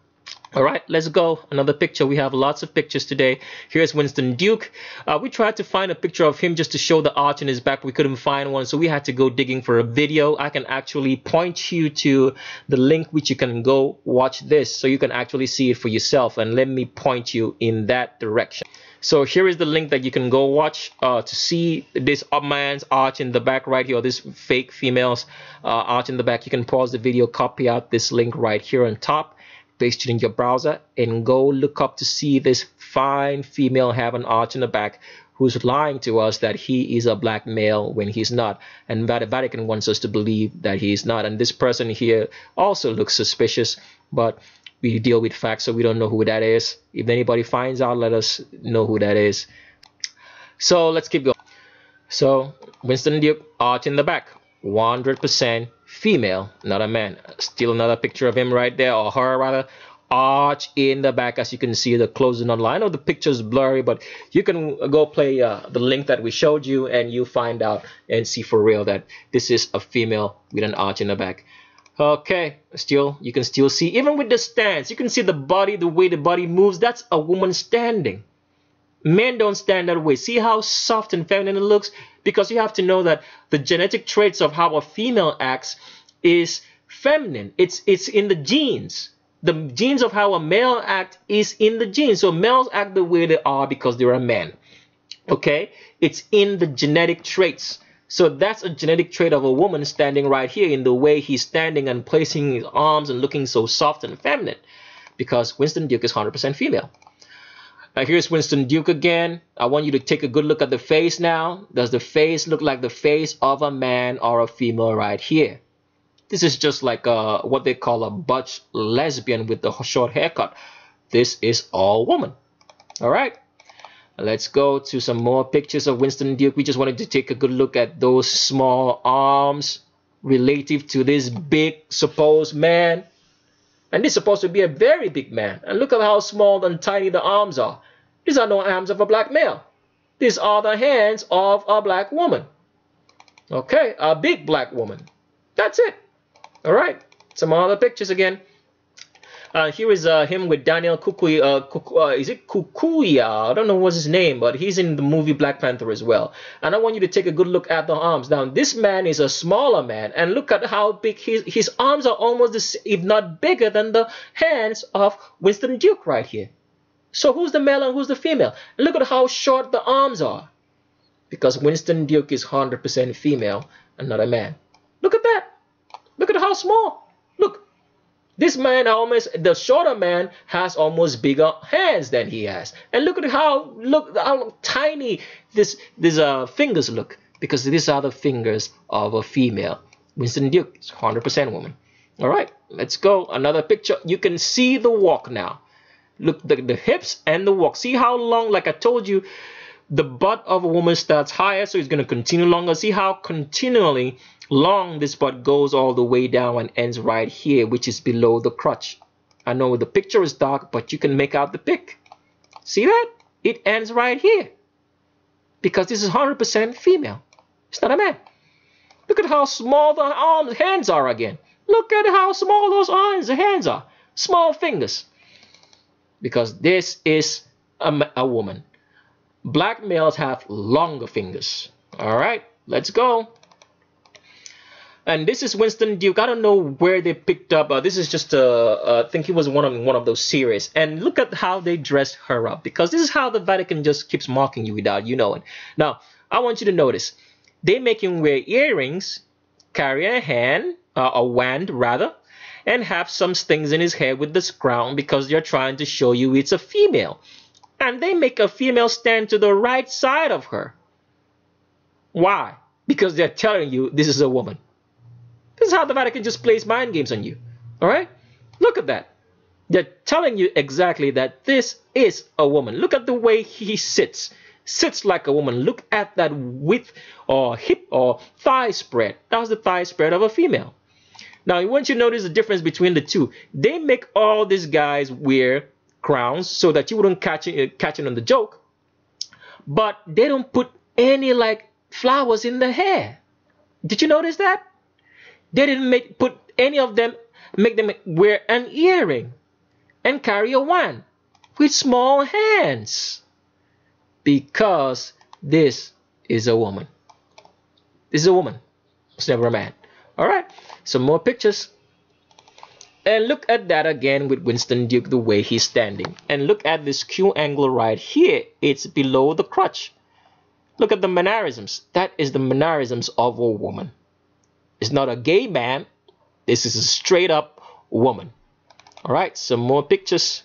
[SPEAKER 1] All right, let's go. Another picture. We have lots of pictures today. Here's Winston Duke. We tried to find a picture of him just to show the arch in his back. We couldn't find one, so we had to go digging for a video. I can actually point you to the link which you can go watch this so you can actually see it for yourself. And let me point you in that direction. So here is the link that you can go watch to see this man's arch in the back right here, or this fake female's arch in the back. You can pause the video, copy out this link right here on top, paste it in your browser, and go look up to see this fine female have an arch in the back who's lying to us that he is a black male when he's not. And the Vatican wants us to believe that he's not. And this person here also looks suspicious, but we deal with facts, so we don't know who that is. If anybody finds out, let us know who that is. So let's keep going. So Winston Duke, arch in the back, 100% female, not a man. Still another picture of him right there, or her rather, arch in the back. As you can see, the clothes are not lined. I know the picture's blurry, but you can go play the link that we showed you, and you find out and see for real that this is a female with an arch in the back. Okay, you can still see, even with the stance, you can see the body, the way the body moves. That's a woman standing. Men don't stand that way. See how soft and feminine it looks? Because you have to know that the genetic traits of how a female acts is feminine. It's in the genes. The genes of how a male acts is in the genes. So males act the way they are because they're a man. Okay? It's in the genetic traits. So that's a genetic trait of a woman standing right here, in the way he's standing and placing his arms and looking so soft and feminine, because Winston Duke is 100% female. Now here's Winston Duke again. I want you to take a good look at the face now. Does the face look like the face of a man or a female right here? This is just like what they call a butch lesbian with the short haircut. This is all woman. All right. Let's go to some more pictures of Winston Duke. We just wanted to take a good look at those small arms relative to this big supposed man. And this is supposed to be a very big man. And look at how small and tiny the arms are. These are no arms of a black male. These are the hands of a black woman. Okay, a big black woman. That's it. All right, some other pictures again. Here is him with Daniel is it Kukuya? I don't know what's his name, but he's in the movie Black Panther as well. And I want you to take a good look at the arms. Now, this man is a smaller man, and look at how big his arms are, almost if not bigger than the hands of Winston Duke right here. So who's the male and who's the female? And look at how short the arms are, because Winston Duke is 100% female and not a man. Look at that. Look at how small. Look. This man the shorter man has almost bigger hands than he has. And look at how tiny these fingers look, because these are the fingers of a female. Winston Duke is 100% woman. All right, let's go. Another picture. You can see the walk now. Look, the hips and the walk. See how long, like I told you, the butt of a woman starts higher, so it's going to continue longer. See how continually long this butt goes all the way down and ends right here, which is below the crotch. I know the picture is dark, but you can make out the pic. See that? It ends right here, because this is 100% female. It's not a man. Look at how small the hands are again. Look at how small those hands are. Small fingers. Because this is a woman. Black males have longer fingers. All right, let's go. And this is Winston Duke. I don't know where they picked up. This is just I think he was one of those series. And look at how they dressed her up, because this is how the Vatican just keeps mocking you without you knowing. Now, I want you to notice. They make him wear earrings, carry a wand rather, and have some things in his hair with this crown, because they're trying to show you it's a female. And they make a female stand to the right side of her. Why? Because they're telling you this is a woman. This is how the Vatican just plays mind games on you. All right? Look at that. They're telling you exactly that this is a woman. Look at the way he sits. Sits like a woman. Look at that width or hip or thigh spread. That's the thigh spread of a female. Now, I want you to notice the difference between the two. They make all these guys wear crowns so that you wouldn't catch it on the joke. But they don't put any like flowers in the hair. Did you notice that? They didn't make them wear an earring. and carry a wand with small hands? Because this is a woman. This is a woman. It's never a man. All right, some more pictures. And look at that again with Winston Duke, the way he's standing. And look at this Q angle right here. It's below the crotch. Look at the mannerisms. That is the mannerisms of a woman. It's not a gay man. This is a straight up woman. All right, some more pictures.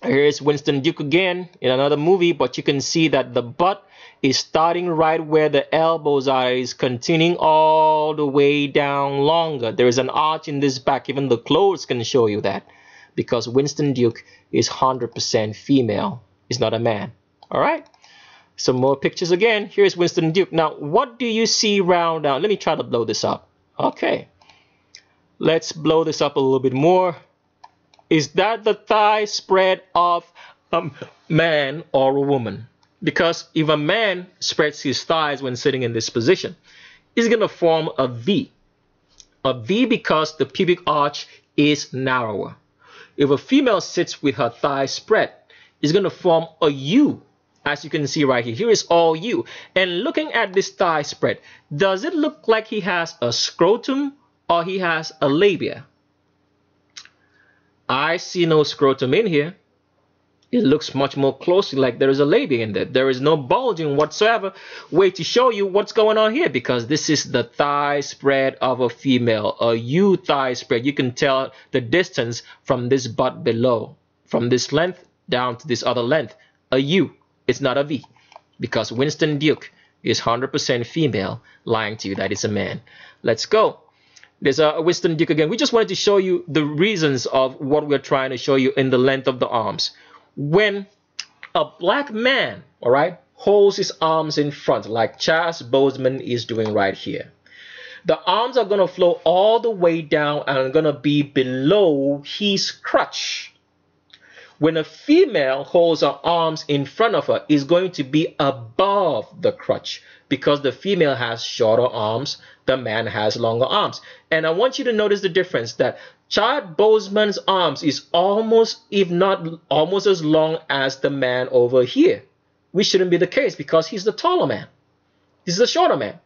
[SPEAKER 1] Here's Winston Duke again in another movie, but you can see that the butt is starting right where the elbows are, is continuing all the way down longer. There is an arch in this back. Even the clothes can show you that, because Winston Duke is 100% female. He's not a man. All right, some more pictures again. Here's Winston Duke. Now, what do you see round down? Let me try to blow this up. Okay, let's blow this up a little bit more. Is that the thigh spread of a man or a woman? Because if a man spreads his thighs when sitting in this position, he's going to form a V. A V because the pubic arch is narrower. If a female sits with her thighs spread, it's going to form a U, as you can see right here. Here is all U. And looking at this thigh spread, does it look like he has a scrotum or he has a labia? I see no scrotum in here. It looks much more closely like there is a labia in there. There is no bulging whatsoever. Way to show you what's going on here, because this is the thigh spread of a female, a U thigh spread. You can tell the distance from this butt below, from this length down to this other length. A U. It's not a V, because Winston Duke is 100% female, lying to you that it's a man. Let's go. There's a Winston Duke again. We just wanted to show you the reasons of what we're trying to show you in the length of the arms. When a black man, all right, holds his arms in front, like Charles Bozeman is doing right here, the arms are going to flow all the way down and are going to be below his crotch. When a female holds her arms in front of her, it's going to be above the crotch, because the female has shorter arms, the man has longer arms. And I want you to notice the difference, that Chad Boseman's arms is almost, if not almost as long as the man over here. Which shouldn't be the case, because he's the taller man. This is the shorter man.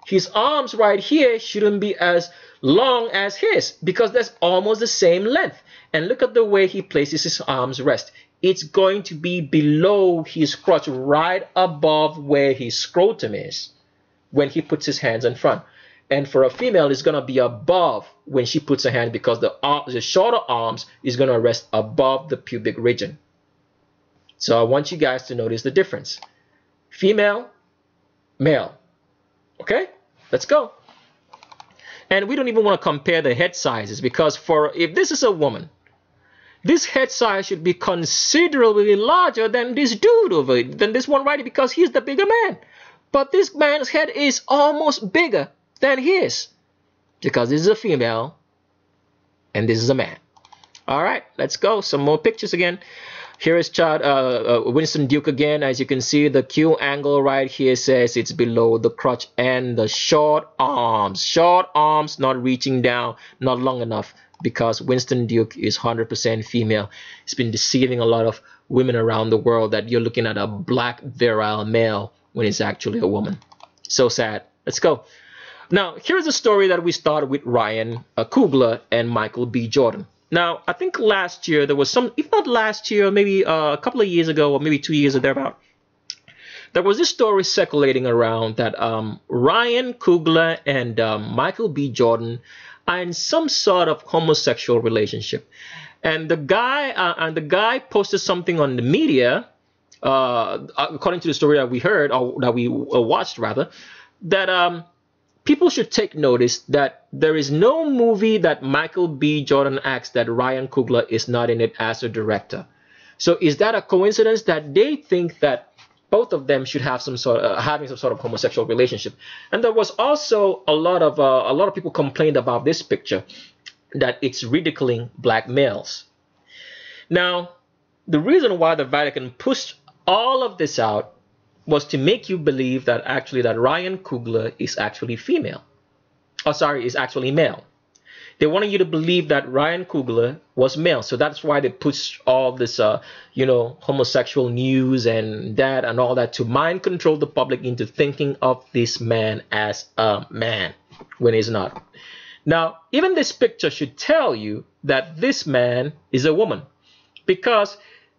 [SPEAKER 1] His arms right here shouldn't be as long as his, because that's almost the same length. And look at the way he places his arms rest. It's going to be below his crotch, right above where his scrotum is when he puts his hands in front. And for a female, it's going to be above when she puts her hand, because the shorter arms is going to rest above the pubic region. So I want you guys to notice the difference. Female, male. Okay, let's go. And we don't even want to compare the head sizes, because if this is a woman, this head size should be considerably larger than this dude over it, than this one right here, because he's the bigger man. But this man's head is almost bigger than his, because this is a female and this is a man. All right, let's go. Some more pictures again. Here is Winston Duke again. As you can see, the Q angle right here says it's below the crotch, and the short arms not reaching down, not long enough, because Winston Duke is 100% female. He's been deceiving a lot of women around the world that you're looking at a black virile male when it's actually a woman. So sad. Let's go. Now, here's a story that we started with Ryan Coogler and Michael B. Jordan. Now, I think last year there was some, if not last year, maybe a couple of years ago, or maybe 2 years or thereabout, there was this story circulating around that Ryan Coogler and Michael B. Jordan are in some sort of homosexual relationship. And the guy posted something on the media, according to the story that we heard, or that we watched rather, that people should take notice that there is no movie that Michael B. Jordan acts that Ryan Coogler is not in it as a director. So is that a coincidence that they think that both of them should have some sort of having some sort of homosexual relationship? And there was also a lot of people complained about this picture, that it's ridiculing black males. Now, the reason why the Vatican pushed all of this out was to make you believe that actually that Ryan Coogler is actually female. Oh, sorry, is actually male. They wanted you to believe that Ryan Coogler was male. So that's why they push all this, homosexual news and that and all that to mind control the public into thinking of this man as a man when he's not. Now, even this picture should tell you that this man is a woman, because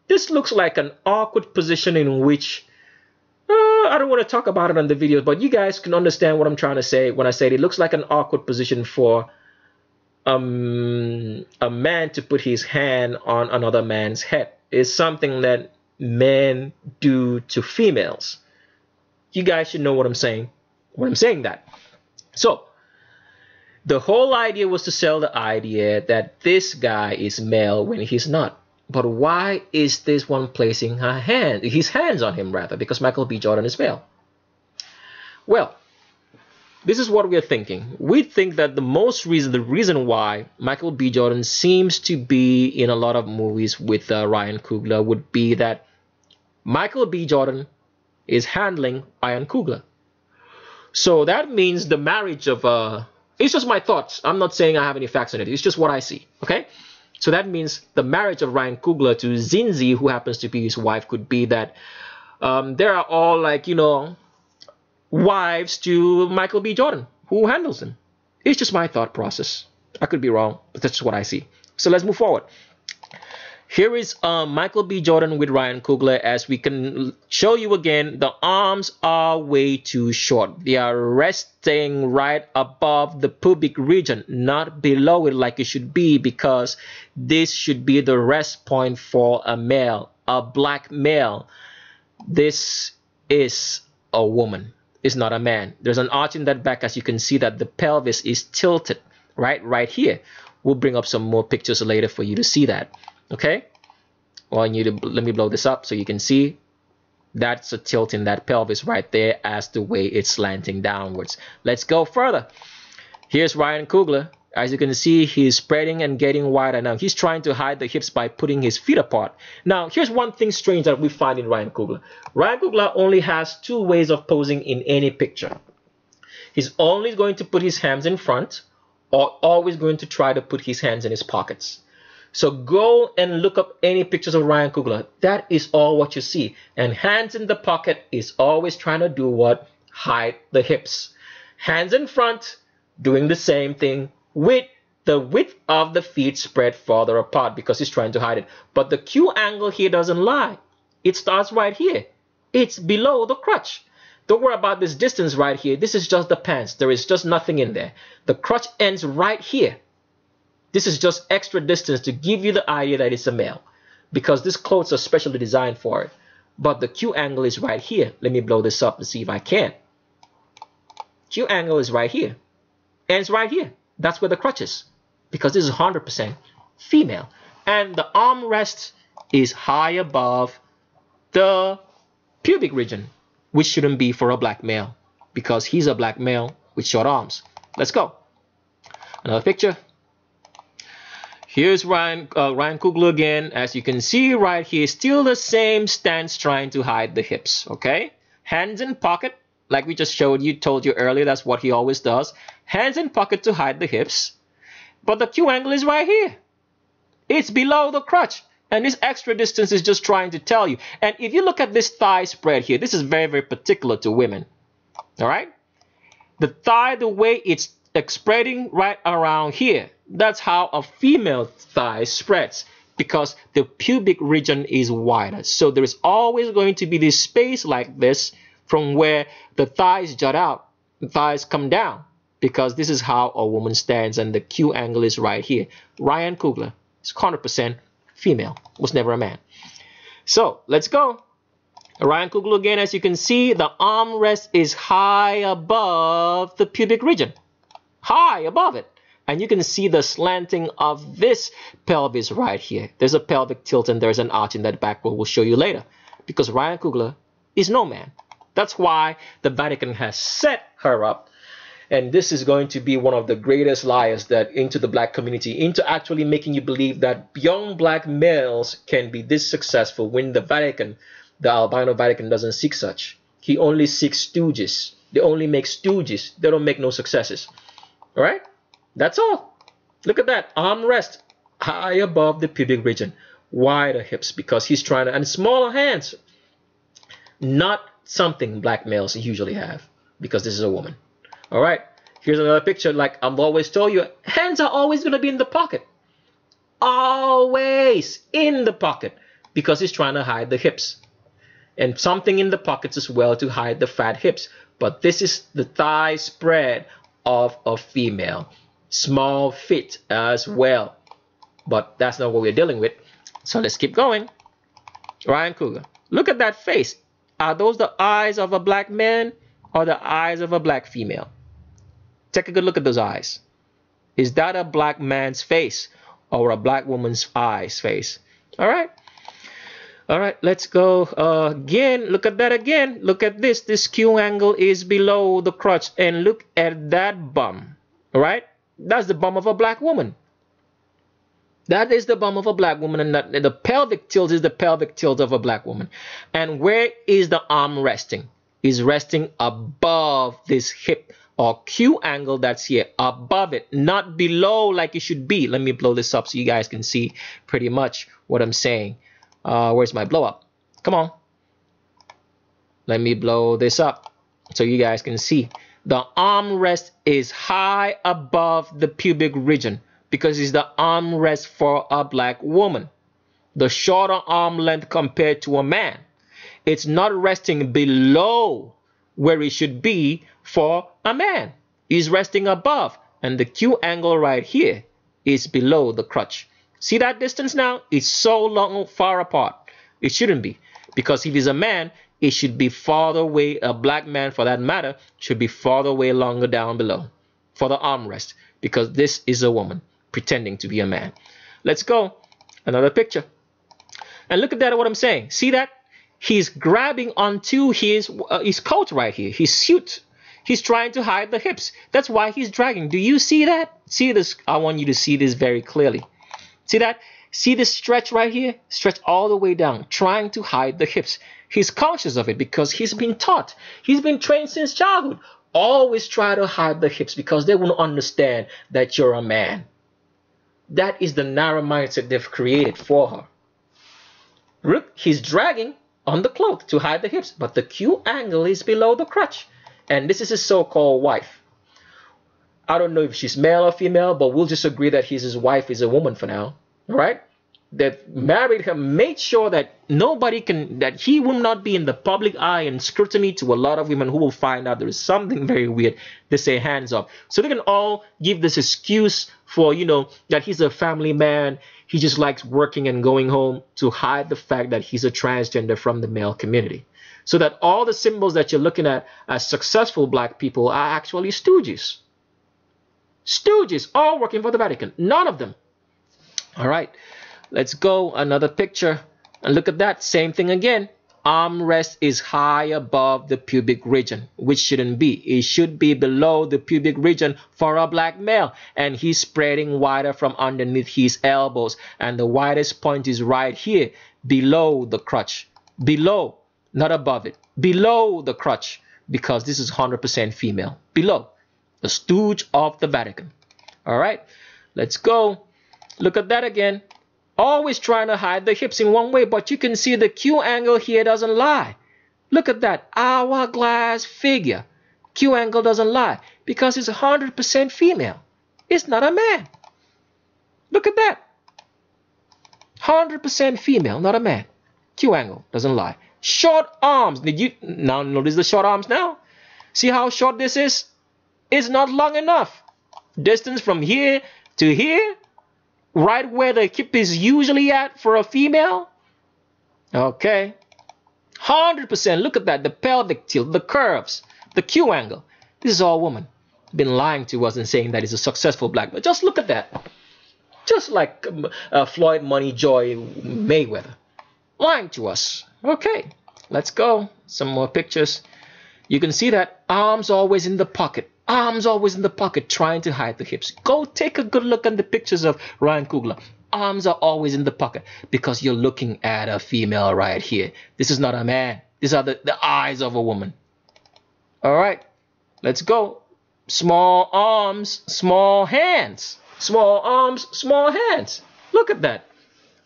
[SPEAKER 1] this looks like an awkward position in which I don't want to talk about it on the videos, but you guys can understand what I'm trying to say when I say it looks like an awkward position for a man to put his hand on another man's head. It's something that men do to females. You guys should know what I'm saying when I'm saying that. So the whole idea was to sell the idea that this guy is male when he's not. But why is this one placing his hands on him, rather? Because Michael B. Jordan is male. Well, this is what we're thinking. We think that the reason why Michael B. Jordan seems to be in a lot of movies with Ryan Coogler would be that Michael B. Jordan is handling Ryan Coogler. So that means the marriage of it's just my thoughts. I'm not saying I have any facts on it. It's just what I see. Okay. So that means the marriage of Ryan Coogler to Zinzi, who happens to be his wife, could be that there are all wives to Michael B. Jordan who handles him. It's just my thought process. I could be wrong, but that's what I see. So let's move forward. Here is Michael B. Jordan with Ryan Coogler. As we can show you again, the arms are way too short. They are resting right above the pubic region, not below it like it should be, because this should be the rest point for a male, a black male. This is a woman. It's not a man. There's an arch in that back, as you can see that the pelvis is tilted right here. We'll bring up some more pictures later for you to see that. Okay, well, let me blow this up so you can see that's a tilt in that pelvis right there as the way it's slanting downwards. Let's go further. Here's Ryan Coogler. As you can see, he's spreading and getting wider. Now he's trying to hide the hips by putting his feet apart. Now here's one thing strange that we find in Ryan Coogler. Ryan Coogler only has two ways of posing in any picture. He's only going to put his hands in front, or always going to try to put his hands in his pockets. So go and look up any pictures of Ryan Coogler. That is all what you see. And hands in the pocket is always trying to do what? Hide the hips. Hands in front, doing the same thing with the width of the feet spread farther apart because he's trying to hide it. But the Q angle here doesn't lie. It starts right here. It's below the crotch. Don't worry about this distance right here. This is just the pants. There is just nothing in there. The crotch ends right here. This is just extra distance to give you the idea that it's a male, because these clothes are specially designed for it. But the Q angle is right here. Let me blow this up and see if I can. Q angle is right here. Ends right here. That's where the crotch is, because this is 100% female. And the armrest is high above the pubic region, which shouldn't be for a black male, because he's a black male with short arms. Let's go. Another picture. Here's Ryan Coogler again. As you can see right here, still the same stance, trying to hide the hips. Okay, hands in pocket, like we just told you earlier. That's what he always does. Hands in pocket to hide the hips. But the Q angle is right here. It's below the crotch. And this extra distance is just trying to tell you. And if you look at this thigh spread here, this is very, very particular to women. All right? The thigh, the way it's spreading right around here, that's how a female thigh spreads, because the pubic region is wider. So there is always going to be this space like this from where the thighs jut out, the thighs come down, because this is how a woman stands, and the Q angle is right here. Ryan Coogler is 100% female, was never a man. So let's go. Ryan Coogler again. As you can see, the armrest is high above the pubic region, high above it. And you can see the slanting of this pelvis right here. There's a pelvic tilt and there's an arch in that back, but we'll show you later, because Ryan Coogler is no man. That's why the Vatican has set her up. And this is going to be one of the greatest liars that into the black community, into actually making you believe that young black males can be this successful, when the Vatican, the albino Vatican, doesn't seek such. He only seeks stooges. They only make stooges. They don't make no successes. All right? That's all. Look at that. Armrest high above the pubic region. Wider hips because he's trying to, and smaller hands. Not something black males usually have because this is a woman. All right. Here's another picture. Like I've always told you, hands are always going to be in the pocket. Always in the pocket because he's trying to hide the hips. And something in the pockets as well to hide the fat hips. But this is the thigh spread of a female. Small fit as well. But that's not what we're dealing with. So let's keep going. Ryan Coogler. Look at that face. Are those the eyes of a black man or the eyes of a black female? Take a good look at those eyes. Is that a black man's face or a black woman's eyes face? All right. All right, let's go again. Look at that again. Look at this. This Q angle is below the crotch. And look at that bum. All right. That's the bum of a black woman. That is the bum of a black woman. And the pelvic tilt is the pelvic tilt of a black woman. And where is the arm resting? Is resting above this hip or Q angle that's here. Above it. Not below like it should be. Let me blow this up so you guys can see pretty much what I'm saying. Where's my blow up? Come on. Let me blow this up so you guys can see. The armrest is high above the pubic region because it's the armrest for a black woman. The shorter arm length compared to a man. It's not resting below where it should be for a man. It's resting above. And the Q angle right here is below the crotch. See that distance now? It's so long, far apart. It shouldn't be. Because if he's a man, it should be farther away. A black man, for that matter, should be farther away, longer down below for the armrest. Because this is a woman pretending to be a man. Let's go. Another picture. And look at that, what I'm saying. See that? He's grabbing onto his coat right here. His suit. He's trying to hide the hips. That's why he's dragging. Do you see that? See this? I want you to see this very clearly. See that? See this stretch right here? Stretch all the way down, trying to hide the hips. He's conscious of it because he's been taught. He's been trained since childhood. Always try to hide the hips because they won't understand that you're a man. That is the narrow mindset they've created for her. Look, he's dragging on the cloak to hide the hips, but the Q angle is below the crotch. And this is his so-called wife. I don't know if she's male or female, but we'll just agree that his wife is a woman for now. All right? That married her, made sure that nobody can, that he will not be in the public eye and scrutiny to a lot of women who will find out there is something very weird. They say hands up. So they can all give this excuse for, that he's a family man. He just likes working and going home to hide the fact that he's a transgender from the male community. So that all the symbols that you're looking at as successful black people are actually stooges. Stooges, all working for the Vatican. None of them. All right. Let's go. Another picture. And look at that. Same thing again. Armrest is high above the pubic region, which shouldn't be. It should be below the pubic region for a black male. And he's spreading wider from underneath his elbows. And the widest point is right here, below the crotch. Below, not above it. Below the crotch, because this is 100% female. Below. The stooge of the Vatican. All right. Let's go. Look at that again. Always trying to hide the hips in one way, but you can see the Q angle here doesn't lie. Look at that hourglass figure. Q angle doesn't lie because it's 100% female. It's not a man. Look at that. 100% female, not a man. Q angle doesn't lie. Short arms. Did you now notice the short arms now? See how short this is? It's not long enough. Distance from here to here, right where the hip is usually at for a female. Okay. 100%. Look at that. The pelvic tilt, the curves, the Q angle. This is all woman. Been lying to us and saying that he's a successful black man. Just look at that. Just like Floyd Money Joy Mayweather. Lying to us. Okay. Let's go. Some more pictures. You can see that arms always in the pocket. Arms always in the pocket trying to hide the hips. Go take a good look at the pictures of Ryan Coogler. Arms are always in the pocket because you're looking at a female right here. This is not a man. These are the eyes of a woman. All right. Let's go. Small arms, small hands. Small arms, small hands. Look at that.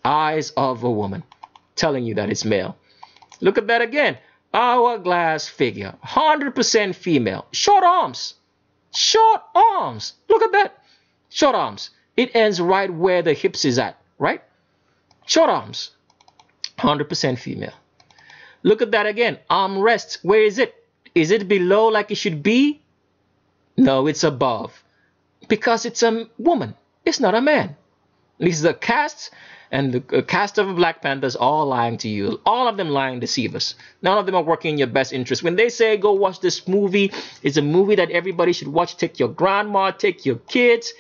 [SPEAKER 1] Eyes of a woman, telling you that it's male. Look at that again. Hourglass figure, 100% female. Short arms. Short arms. Look at that. Short arms. It ends right where the hips is at, right? Short arms. 100% female. Look at that again. Armrest. Where is it? Is it below like it should be? No, it's above. Because it's a woman. It's not a man. These are the casts, and the cast of Black Panthers all lying to you. All of them lying, deceivers. None of them are working in your best interest. When they say go watch this movie, it's a movie that everybody should watch. Take your grandma, take your kids.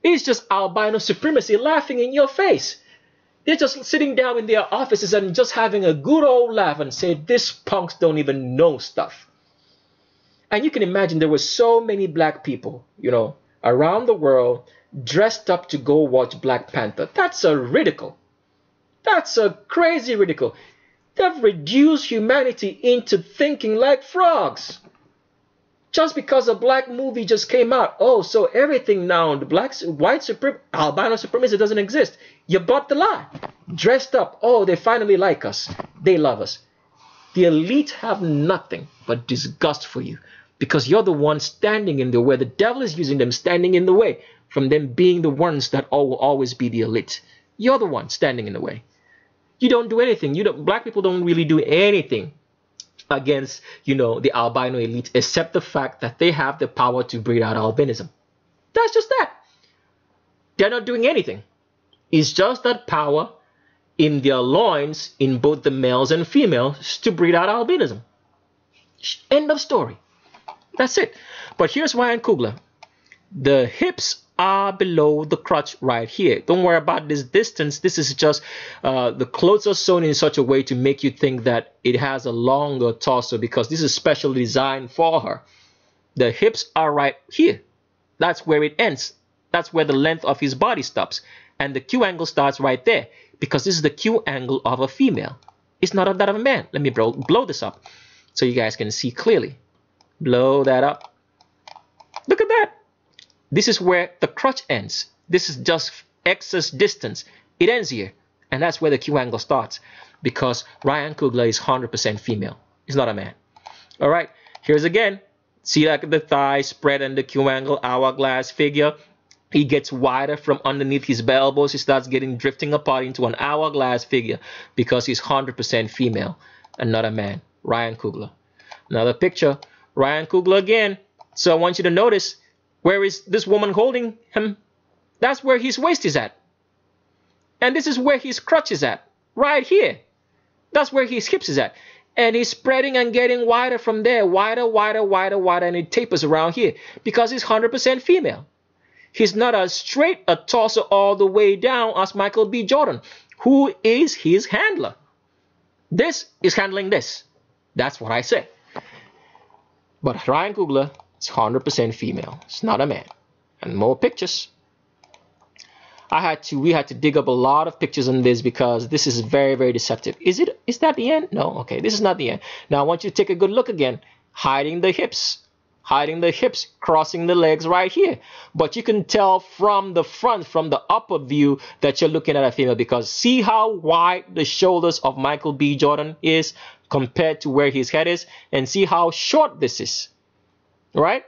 [SPEAKER 1] It's just albino supremacy laughing in your face. They're just sitting down in their offices and just having a good old laugh and say, these punks don't even know stuff. And you can imagine there were so many black people, around the world dressed up to go watch Black Panther. That's a ridicule. That's a crazy ridicule. They've reduced humanity into thinking like frogs. Just because a black movie just came out, oh, so everything now, the albino supremacy doesn't exist. You bought the lie. Dressed up, oh, they finally like us. They love us. The elite have nothing but disgust for you because you're the one standing in the way. The devil is using them, standing in the way from them being the ones that will always be the elite. You're the one standing in the way. You don't do anything. Black people don't really do anything against, the albino elite, except the fact that they have the power to breed out albinism. That's just that. They're not doing anything. It's just that power in their loins, in both the males and females, to breed out albinism. End of story. That's it. But here's Ryan Coogler. The hips are below the crotch right here. Don't worry about this distance. This is just the clothes are sewn in such a way to make you think that it has a longer torso because this is specially designed for her. The hips are right here. That's where it ends. That's where the length of his body stops. And the Q angle starts right there because this is the Q angle of a female. It's not that of a man. Let me blow this up so you guys can see clearly. Blow that up. Look at that. This is where the crotch ends. This is just excess distance. It ends here. And that's where the Q angle starts. Because Ryan Coogler is 100% female. He's not a man. All right. Here's again. See like the thigh spread and the Q angle hourglass figure. He gets wider from underneath his elbows. He starts drifting apart into an hourglass figure because he's 100% female and not a man. Ryan Coogler. Another picture. Ryan Coogler again. So I want you to notice, where is this woman holding him? That's where his waist is at. And this is where his crotch is at. Right here. That's where his hips is at. And he's spreading and getting wider from there. Wider, wider, wider, wider. And it tapers around here. Because he's 100% female. He's not as straight a torso all the way down as Michael B. Jordan, who is his handler. This is handling this. That's what I say. But Ryan Coogler is 100% female. It's not a man. And more pictures. We had to dig up a lot of pictures on this because this is very, very deceptive. Is that the end? No. Okay, this is not the end. Now I want you to take a good look again. Hiding the hips. Hiding the hips, crossing the legs right here. But you can tell from the front, from the upper view, that you're looking at a female because see how wide the shoulders of Michael B. Jordan is compared to where his head is, and see how short this is, right?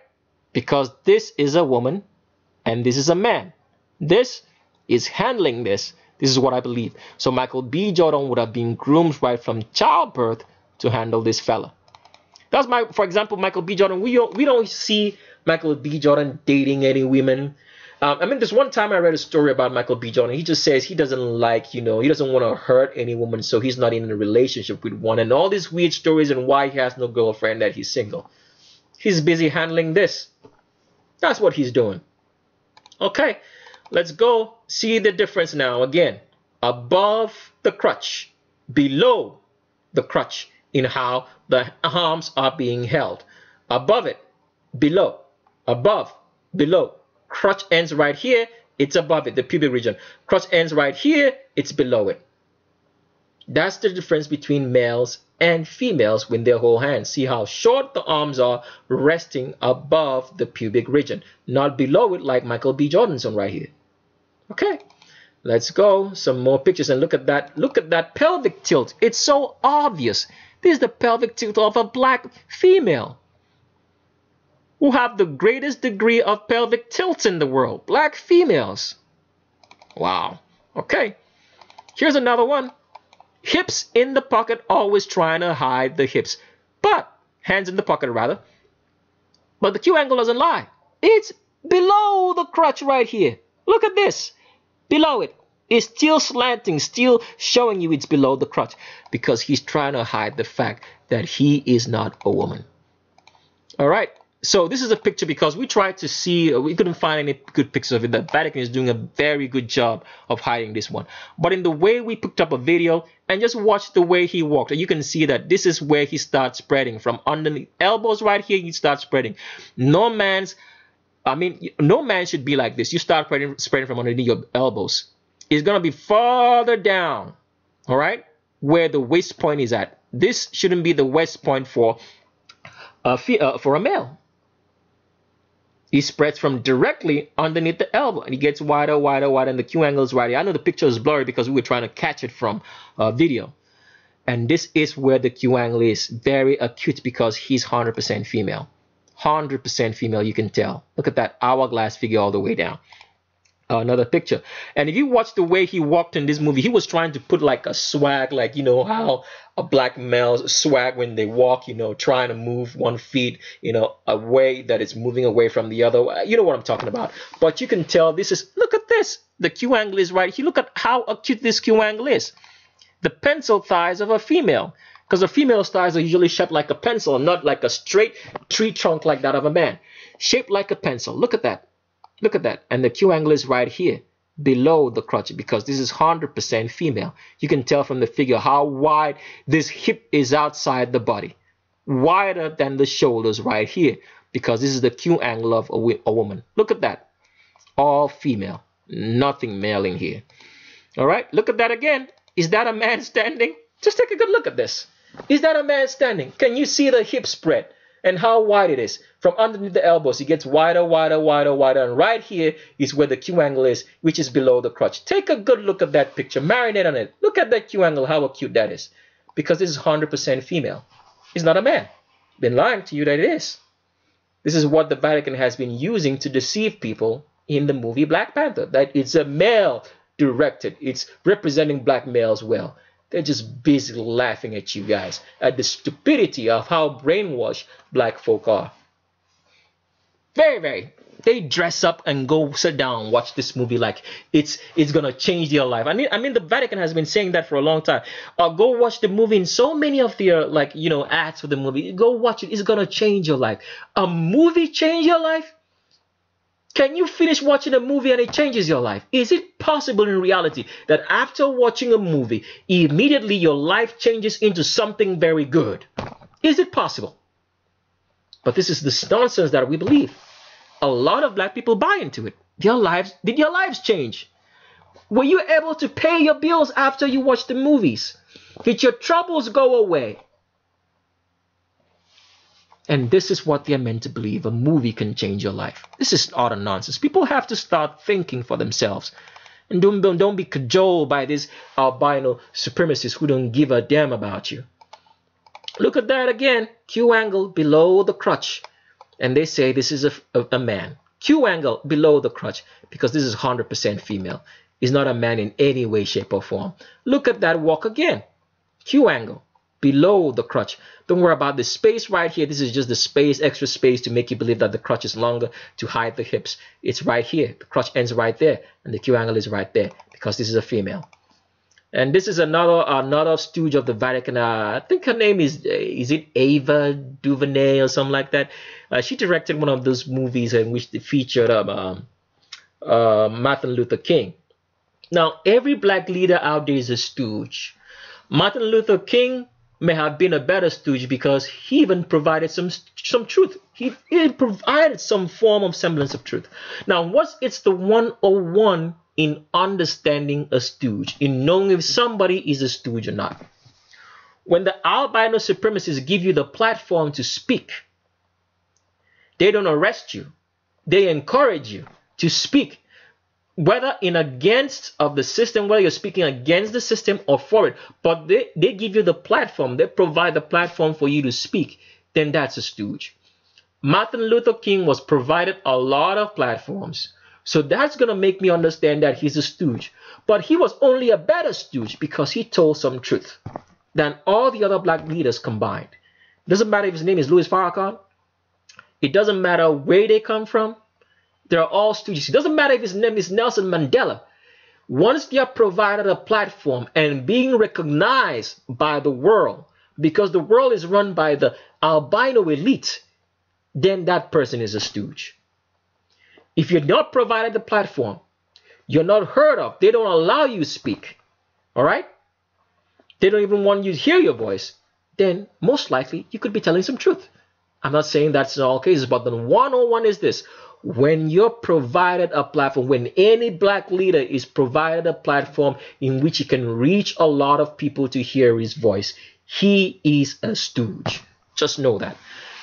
[SPEAKER 1] Because this is a woman and this is a man. This is handling this. This is what I believe. So Michael B. Jordan would have been groomed right from childbirth to handle this fella. That's for example, Michael B. Jordan. We don't see Michael B. Jordan dating any women. There's one time I read a story about Michael B. Jordan. He just says he doesn't like, he doesn't want to hurt any woman, so he's not in a relationship with one. And all these weird stories and why he has no girlfriend, that he's single. He's busy handling this. That's what he's doing. Okay, let's go see the difference now. Again, above the crotch, below the crotch, in how the arms are being held. Above it, below, above, below. Crotch ends right here, it's above it, the pubic region. Crotch ends right here, it's below it. That's the difference between males and females with their whole hands. See how short the arms are, resting above the pubic region, not below it like Michael B. Jordan's on right here. Okay, let's go. Some more pictures and look at that. Look at that pelvic tilt. It's so obvious. This is the pelvic tilt of a black female who have the greatest degree of pelvic tilt in the world. Black females. Wow. Okay. Here's another one. Hips in the pocket, always trying to hide the hips. But, hands in the pocket rather. But the Q angle doesn't lie. It's below the crotch right here. Look at this. Below it. It's still slanting, still showing you it's below the crotch. Because he's trying to hide the fact that he is not a woman. Alright. So this is a picture because we tried to see, we couldn't find any good pictures of it. The Vatican is doing a very good job of hiding this one. But in the way we picked up a video and just watch the way he walked, you can see that this is where he starts spreading. From underneath elbows right here, he starts spreading. No man should be like this. You start spreading from underneath your elbows. It's going to be farther down, all right, where the waist point is at. This shouldn't be the waist point for a male. He spreads from directly underneath the elbow, and he gets wider, wider, wider, and the Q angle is right here. I know the picture is blurry because we were trying to catch it from video. And this is where the Q angle is very acute because he's 100% female. 100% female, you can tell. Look at that hourglass figure all the way down. Another picture. And if you watch the way he walked in this movie, he was trying to put like a swag, like, you know, how a black male swag when they walk, you know, trying to move one feet, you know, a way that it's moving away from the other. You know what I'm talking about. But you can tell this is, look at this. The Q angle is right here. Look at how acute this Q angle is. The pencil thighs of a female. Because a female's thighs are usually shaped like a pencil, not like a straight tree trunk like that of a man. Shaped like a pencil. Look at that. Look at that. And the Q angle is right here, below the crotch, because this is 100% female. You can tell from the figure how wide this hip is outside the body. Wider than the shoulders right here, because this is the Q angle of a woman. Look at that. All female. Nothing male in here. All right. Look at that again. Is that a man standing? Just take a good look at this. Is that a man standing? Can you see the hip spread? And how wide it is. From underneath the elbows, it gets wider, wider, wider, wider. And right here is where the Q angle is, which is below the crotch. Take a good look at that picture. Marinate on it. Look at that Q angle, how acute that is. Because this is 100% female. It's not a man. Been lying to you that it is. This is what the Vatican has been using to deceive people in the movie Black Panther. That it's a male directed. It's representing black males well. They're just busy laughing at you guys, at the stupidity of how brainwashed black folk are. Very, very. They dress up and go sit down and watch this movie like it's gonna change their life. I mean, the Vatican has been saying that for a long time. Go watch the movie in so many of their ads for the movie. Go watch it. It's gonna change your life. A movie change your life? Can you finish watching a movie and it changes your life? Is it possible in reality that after watching a movie, immediately your life changes into something very good? Is it possible? But this is the nonsense that we believe. A lot of black people buy into it. Did your lives change? Were you able to pay your bills after you watched the movies? Did your troubles go away? And this is what they're meant to believe. A movie can change your life. This is utter nonsense. People have to start thinking for themselves. And don't be cajoled by these albino supremacists who don't give a damn about you. Look at that again. Q angle below the crotch. And they say this is a man. Q angle below the crotch because this is 100% female. Is not a man in any way, shape, or form. Look at that walk again. Q angle below the crotch. Don't worry about the space right here. This is just the space, extra space to make you believe that the crotch is longer to hide the hips. It's right here. The crotch ends right there. And the Q angle is right there because this is a female. And this is another stooge of the Vatican. I think her name is it Ava DuVernay or something like that. She directed one of those movies in which they featured Martin Luther King. Now, every black leader out there is a stooge. Martin Luther King may have been a better stooge because he even provided some truth. He provided some form of semblance of truth. Now, it's the 101 in understanding a stooge, in knowing if somebody is a stooge or not. When the albino supremacists give you the platform to speak, they don't arrest you. They encourage you to speak, whether in against of the system, whether you're speaking against the system or for it, but they give you the platform. They provide the platform for you to speak. Then that's a stooge. Martin Luther King was provided a lot of platforms. So that's going to make me understand that he's a stooge. But he was only a better stooge because he told some truth than all the other black leaders combined. It doesn't matter if his name is Louis Farrakhan. It doesn't matter where they come from. They're all stooges. It doesn't matter if his name is Nelson Mandela. Once they are provided a platform and being recognized by the world, because the world is run by the albino elite, then that person is a stooge. If you're not provided the platform, you're not heard of. They don't allow you to speak. All right? They don't even want you to hear your voice. Then most likely you could be telling some truth. I'm not saying that's in all cases, but the 101 is this. When you're provided a platform, when any black leader is provided a platform in which he can reach a lot of people to hear his voice, he is a stooge. Just know that.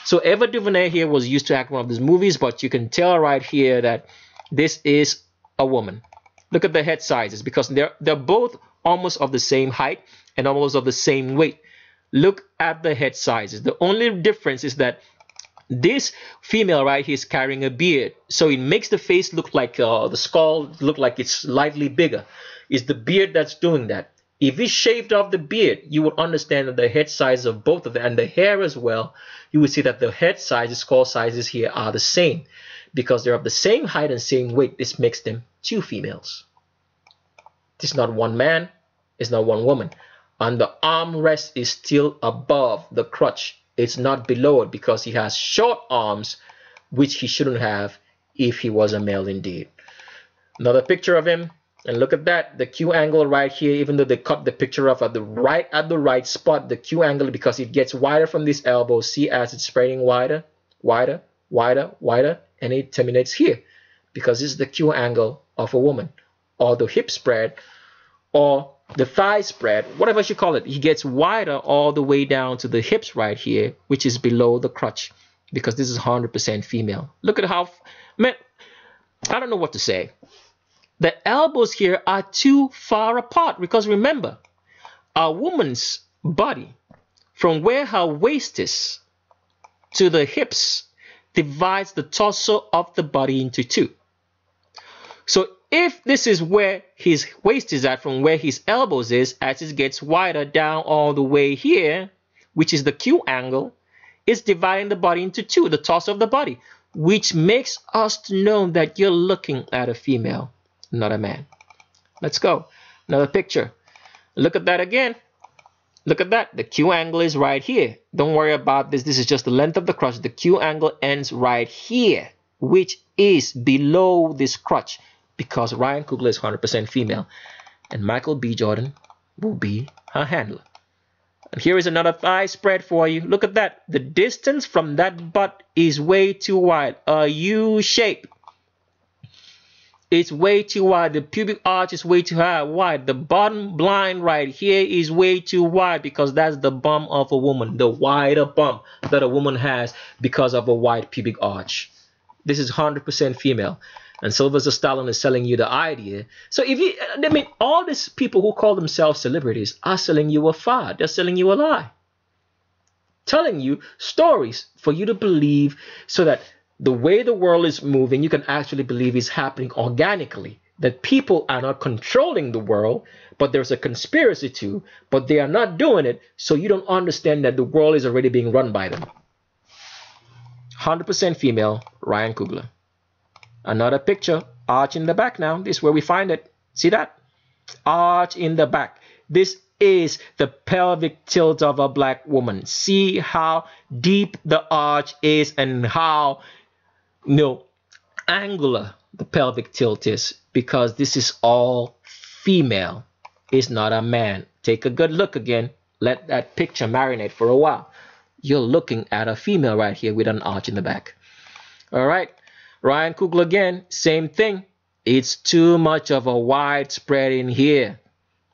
[SPEAKER 1] So Ava DuVernay here was used to act one of these movies, but you can tell right here that this is a woman. Look at the head sizes, because they're both almost of the same height and almost of the same weight. Look at the head sizes. The only difference is that this female right here is carrying a beard, so it makes the face look like the skull look like it's slightly bigger. It's the beard that's doing that. If he shaved off the beard, you would understand that the head size of both of them and the hair as well, you would see that the head sizes, skull sizes here are the same because they're of the same height and same weight. This makes them two females. This is not one man, it's not one woman. And the armrest is still above the crutch. It's not below it because he has short arms, which he shouldn't have if he was a male indeed. Another picture of him. And look at that, the Q angle right here, even though they cut the picture off at the right spot, the Q angle, because it gets wider from this elbow. See, as it's spreading wider, wider, wider, wider, and it terminates here because this is the Q angle of a woman, or the hip spread, or the thigh spread, whatever you call it. He gets wider all the way down to the hips right here, which is below the crotch, because this is 100% female. Look at how, man, I don't know what to say. The elbows here are too far apart because remember, a woman's body, from where her waist is to the hips, divides the torso of the body into two. So if this is where his waist is at, from where his elbows is, as it gets wider down all the way here, which is the Q angle, it's dividing the body into two, the torso of the body, which makes us to know that you're looking at a female, not a man. Let's go. Another picture. Look at that again. Look at that. The Q angle is right here. Don't worry about this. This is just the length of the crotch. The Q angle ends right here, which is below this crotch, because Ryan Coogler is 100% female, and Michael B. Jordan will be her handler. And here is another thigh spread for you. Look at that. The distance from that butt is way too wide. A U shape. It's way too wide. The pubic arch is way too wide. The bottom line right here is way too wide because that's the bum of a woman. The wider bum that a woman has because of a wide pubic arch. This is 100% female. And Sylvester Stallone is selling you the idea. So if you, I mean, all these people who call themselves celebrities are selling you a fad. They're selling you a lie. Telling you stories for you to believe so that the way the world is moving, you can actually believe is happening organically. That people are not controlling the world, but there's a conspiracy too, but they are not doing it, so you don't understand that the world is already being run by them. 100% female, Ryan Coogler. Another picture, arch in the back now. This is where we find it. See that? Arch in the back. This is the pelvic tilt of a black woman. See how deep the arch is and how angular the pelvic tilt is, because this is all female. It's not a man. Take a good look again. Let that picture marinate for a while. You're looking at a female right here with an arch in the back. All right. Ryan Coogler again, same thing. It's too much of a wide spread in here.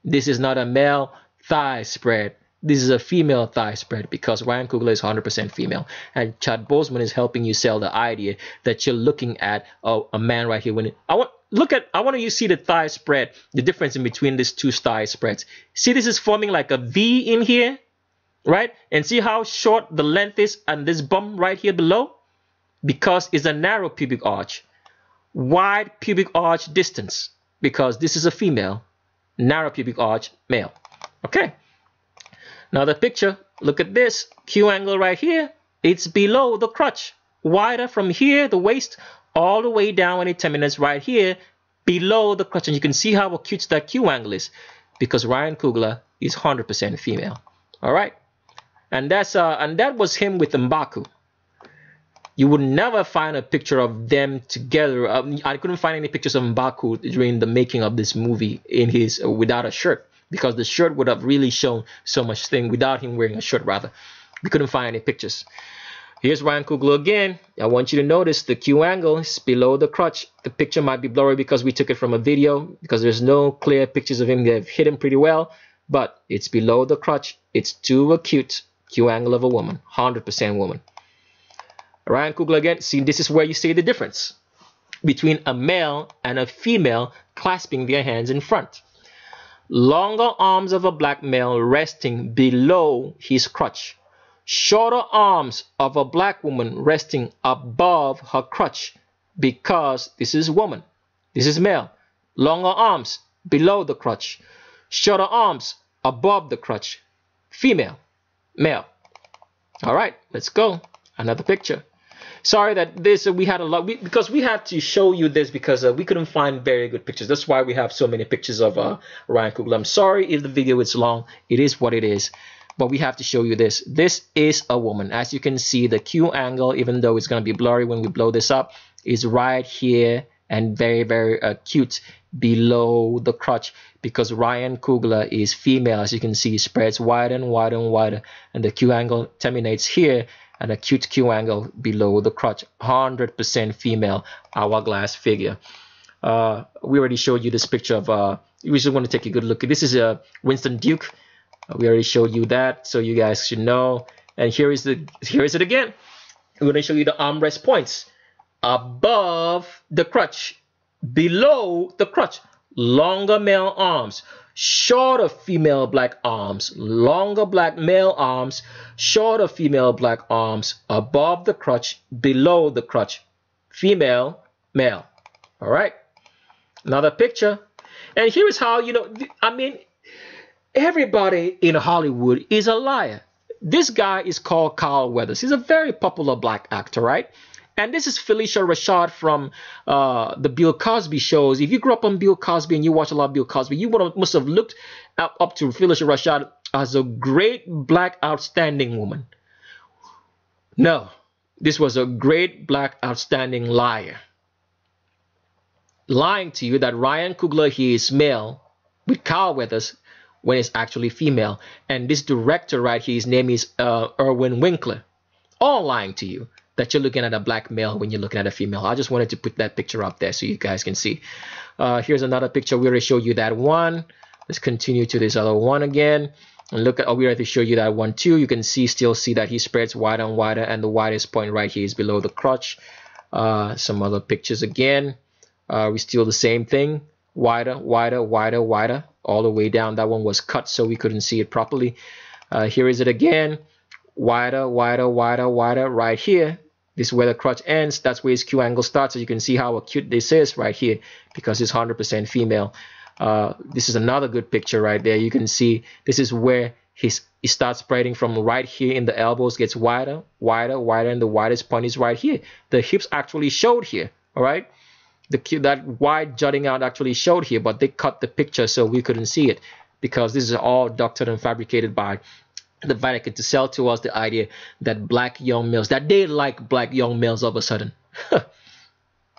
[SPEAKER 1] This is not a male thigh spread. this is a female thigh spread because Ryan Coogler is 100% female. And Chad Boseman is helping you sell the idea that you're looking at a man right here. I want you to see the thigh spread, the difference in between these two thigh spreads. See, this is forming like a V in here, right? And see how short the length is and this bump right here below? Because it's a narrow pubic arch. Wide pubic arch distance, because this is a female. Narrow pubic arch, male. Okay. Now the picture, look at this. Q angle right here. It's below the crotch. Wider from here, the waist, all the way down when it terminates right here, below the crotch. And you can see how acute that Q angle is, because Ryan Coogler is 100% female. All right. And that was him with M'Baku. You would never find a picture of them together. I couldn't find any pictures of M'Baku during the making of this movie in his without a shirt, because the shirt would have really shown so much thing without him wearing a shirt. Rather, we couldn't find any pictures. Here's Ryan Coogler again. I want you to notice the Q angle is below the crotch. The picture might be blurry because we took it from a video, because there's no clear pictures of him. They've hit him pretty well, but it's below the crotch. It's too acute. Q angle of a woman, 100% woman. Ryan Coogler again. See, this is where you see the difference between a male and a female clasping their hands in front. Longer arms of a black male resting below his crotch. Shorter arms of a black woman resting above her crotch, because this is woman. This is male. Longer arms below the crotch. Shorter arms above the crotch. Female. Male. All right, let's go. Another picture. Sorry that this we had a lot, because we had to show you this because we couldn't find very good pictures. That's why we have so many pictures of Ryan Coogler. I'm sorry if the video is long. It is what it is. But we have to show you this. This is a woman. As you can see, the Q angle, even though it's going to be blurry when we blow this up, is right here and very, very acute below the crotch, because Ryan Coogler is female. As you can see, spreads wider and wider and wider, and the Q angle terminates here. An acute Q angle below the crotch, 100% female hourglass figure. We already showed you this picture of. We just want to take a good look. This is Winston Duke. We already showed you that, so you guys should know. And here is it again. We're going to show you the armrest points above the crotch, below the crotch. Longer male arms, shorter female black arms, longer black male arms, shorter female black arms, above the crotch, below the crotch, female, male. All right, another picture. And here is how, I mean, everybody in Hollywood is a liar. This guy is called Carl Weathers. He's a very popular black actor, right? And this is Phylicia Rashad from the Bill Cosby shows. If you grew up on Bill Cosby and you watch a lot of Bill Cosby, you must have looked up to Phylicia Rashad as a great black outstanding woman. No, this was a great black outstanding liar. Lying to you that Ryan Coogler, he is male with Carl Weathers when it's actually female. And this director right here, his name is Irwin Winkler. All lying to you that you're looking at a black male when you're looking at a female. I just wanted to put that picture up there so you guys can see. Here's another picture. We already showed you that one. Let's continue to this other one again. And look at, we already showed you that one too. You can still see that he spreads wider and wider, and the widest point right here is below the crotch. Some other pictures again. We still the same thing. Wider, wider, wider, wider, all the way down. That one was cut so we couldn't see it properly. Here is it again. Wider, wider, wider, wider, right here. This is where the crotch ends. That's where his Q angle starts. So you can see how acute this is right here, because it's 100% female. This is another good picture right there. You can see this is where he starts spreading from right here in the elbows, gets wider, wider, wider, and the widest point is right here. The hips actually showed here, all right? That wide jutting out actually showed here, but they cut the picture so we couldn't see it, because this is all doctored and fabricated by the Vatican to sell to us the idea that black young males, that they like black young males all of a sudden.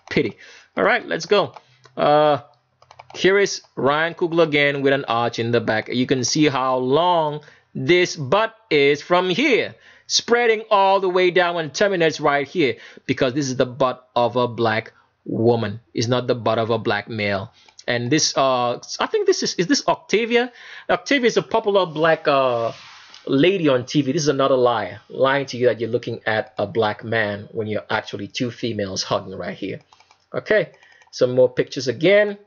[SPEAKER 1] Pity. All right, let's go. Here is Ryan Coogler again with an arch in the back. You can see how long this butt is from here, spreading all the way down and terminates right here, because this is the butt of a black woman. It's not the butt of a black male. And this, I think this is this Octavia? Octavia is a popular black lady on TV. This is another lie, lying to you that you're looking at a black man when you're actually two females hugging right here. Okay, some more pictures again.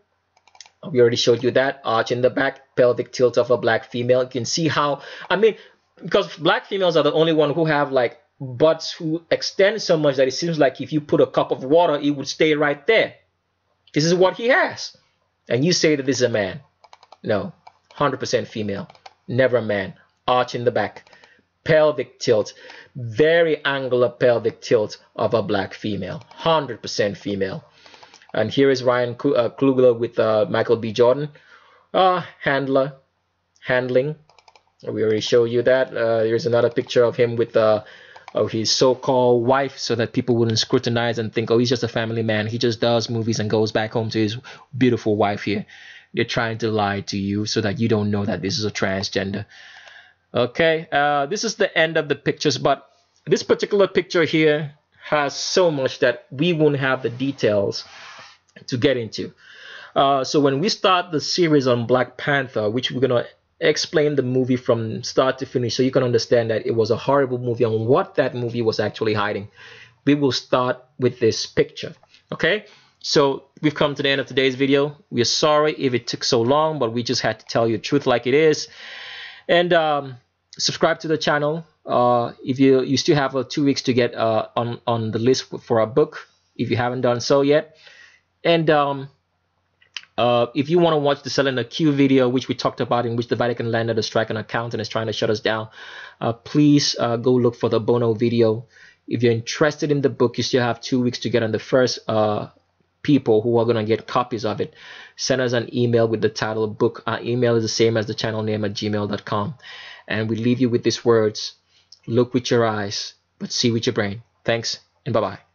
[SPEAKER 1] We already showed you that. Arch in the back, pelvic tilt of a black female. You can see how, I mean, because black females are the only one who have like butts who extend so much that it seems like if you put a cup of water, it would stay right there. This is what he has. And you say that this is a man. No, 100% female, never a man. Arch in the back, pelvic tilt, very angular pelvic tilt of a black female, 100% female. And here is Ryan Coogler with Michael B. Jordan. Handling. We already showed you that. Here's another picture of him with his so-called wife, so that people wouldn't scrutinize and think, oh, he's just a family man. He just does movies and goes back home to his beautiful wife here. They're trying to lie to you so that you don't know that this is a transgender. Okay, this is the end of the pictures, but this particular picture here has so much that we won't have the details to get into. So when we start the series on Black Panther, which we're going to explain the movie from start to finish so you can understand that it was a horrible movie and what that movie was actually hiding, we will start with this picture. Okay, so we've come to the end of today's video. We're sorry if it took so long, but we just had to tell you the truth like it is. And subscribe to the channel. If you still have 2 weeks to get on the list for our book, if you haven't done so yet. And if you want to watch the Selling a Q video, which we talked about, in which the Vatican landed a strike on an account and is trying to shut us down, please go look for the Bono video. If you're interested in the book, you still have 2 weeks to get on the first people who are going to get copies of it. Send us an email with the title of book. Our email is the same as the channel name at gmail.com. And we leave you with these words: look with your eyes, but see with your brain. Thanks, and bye-bye.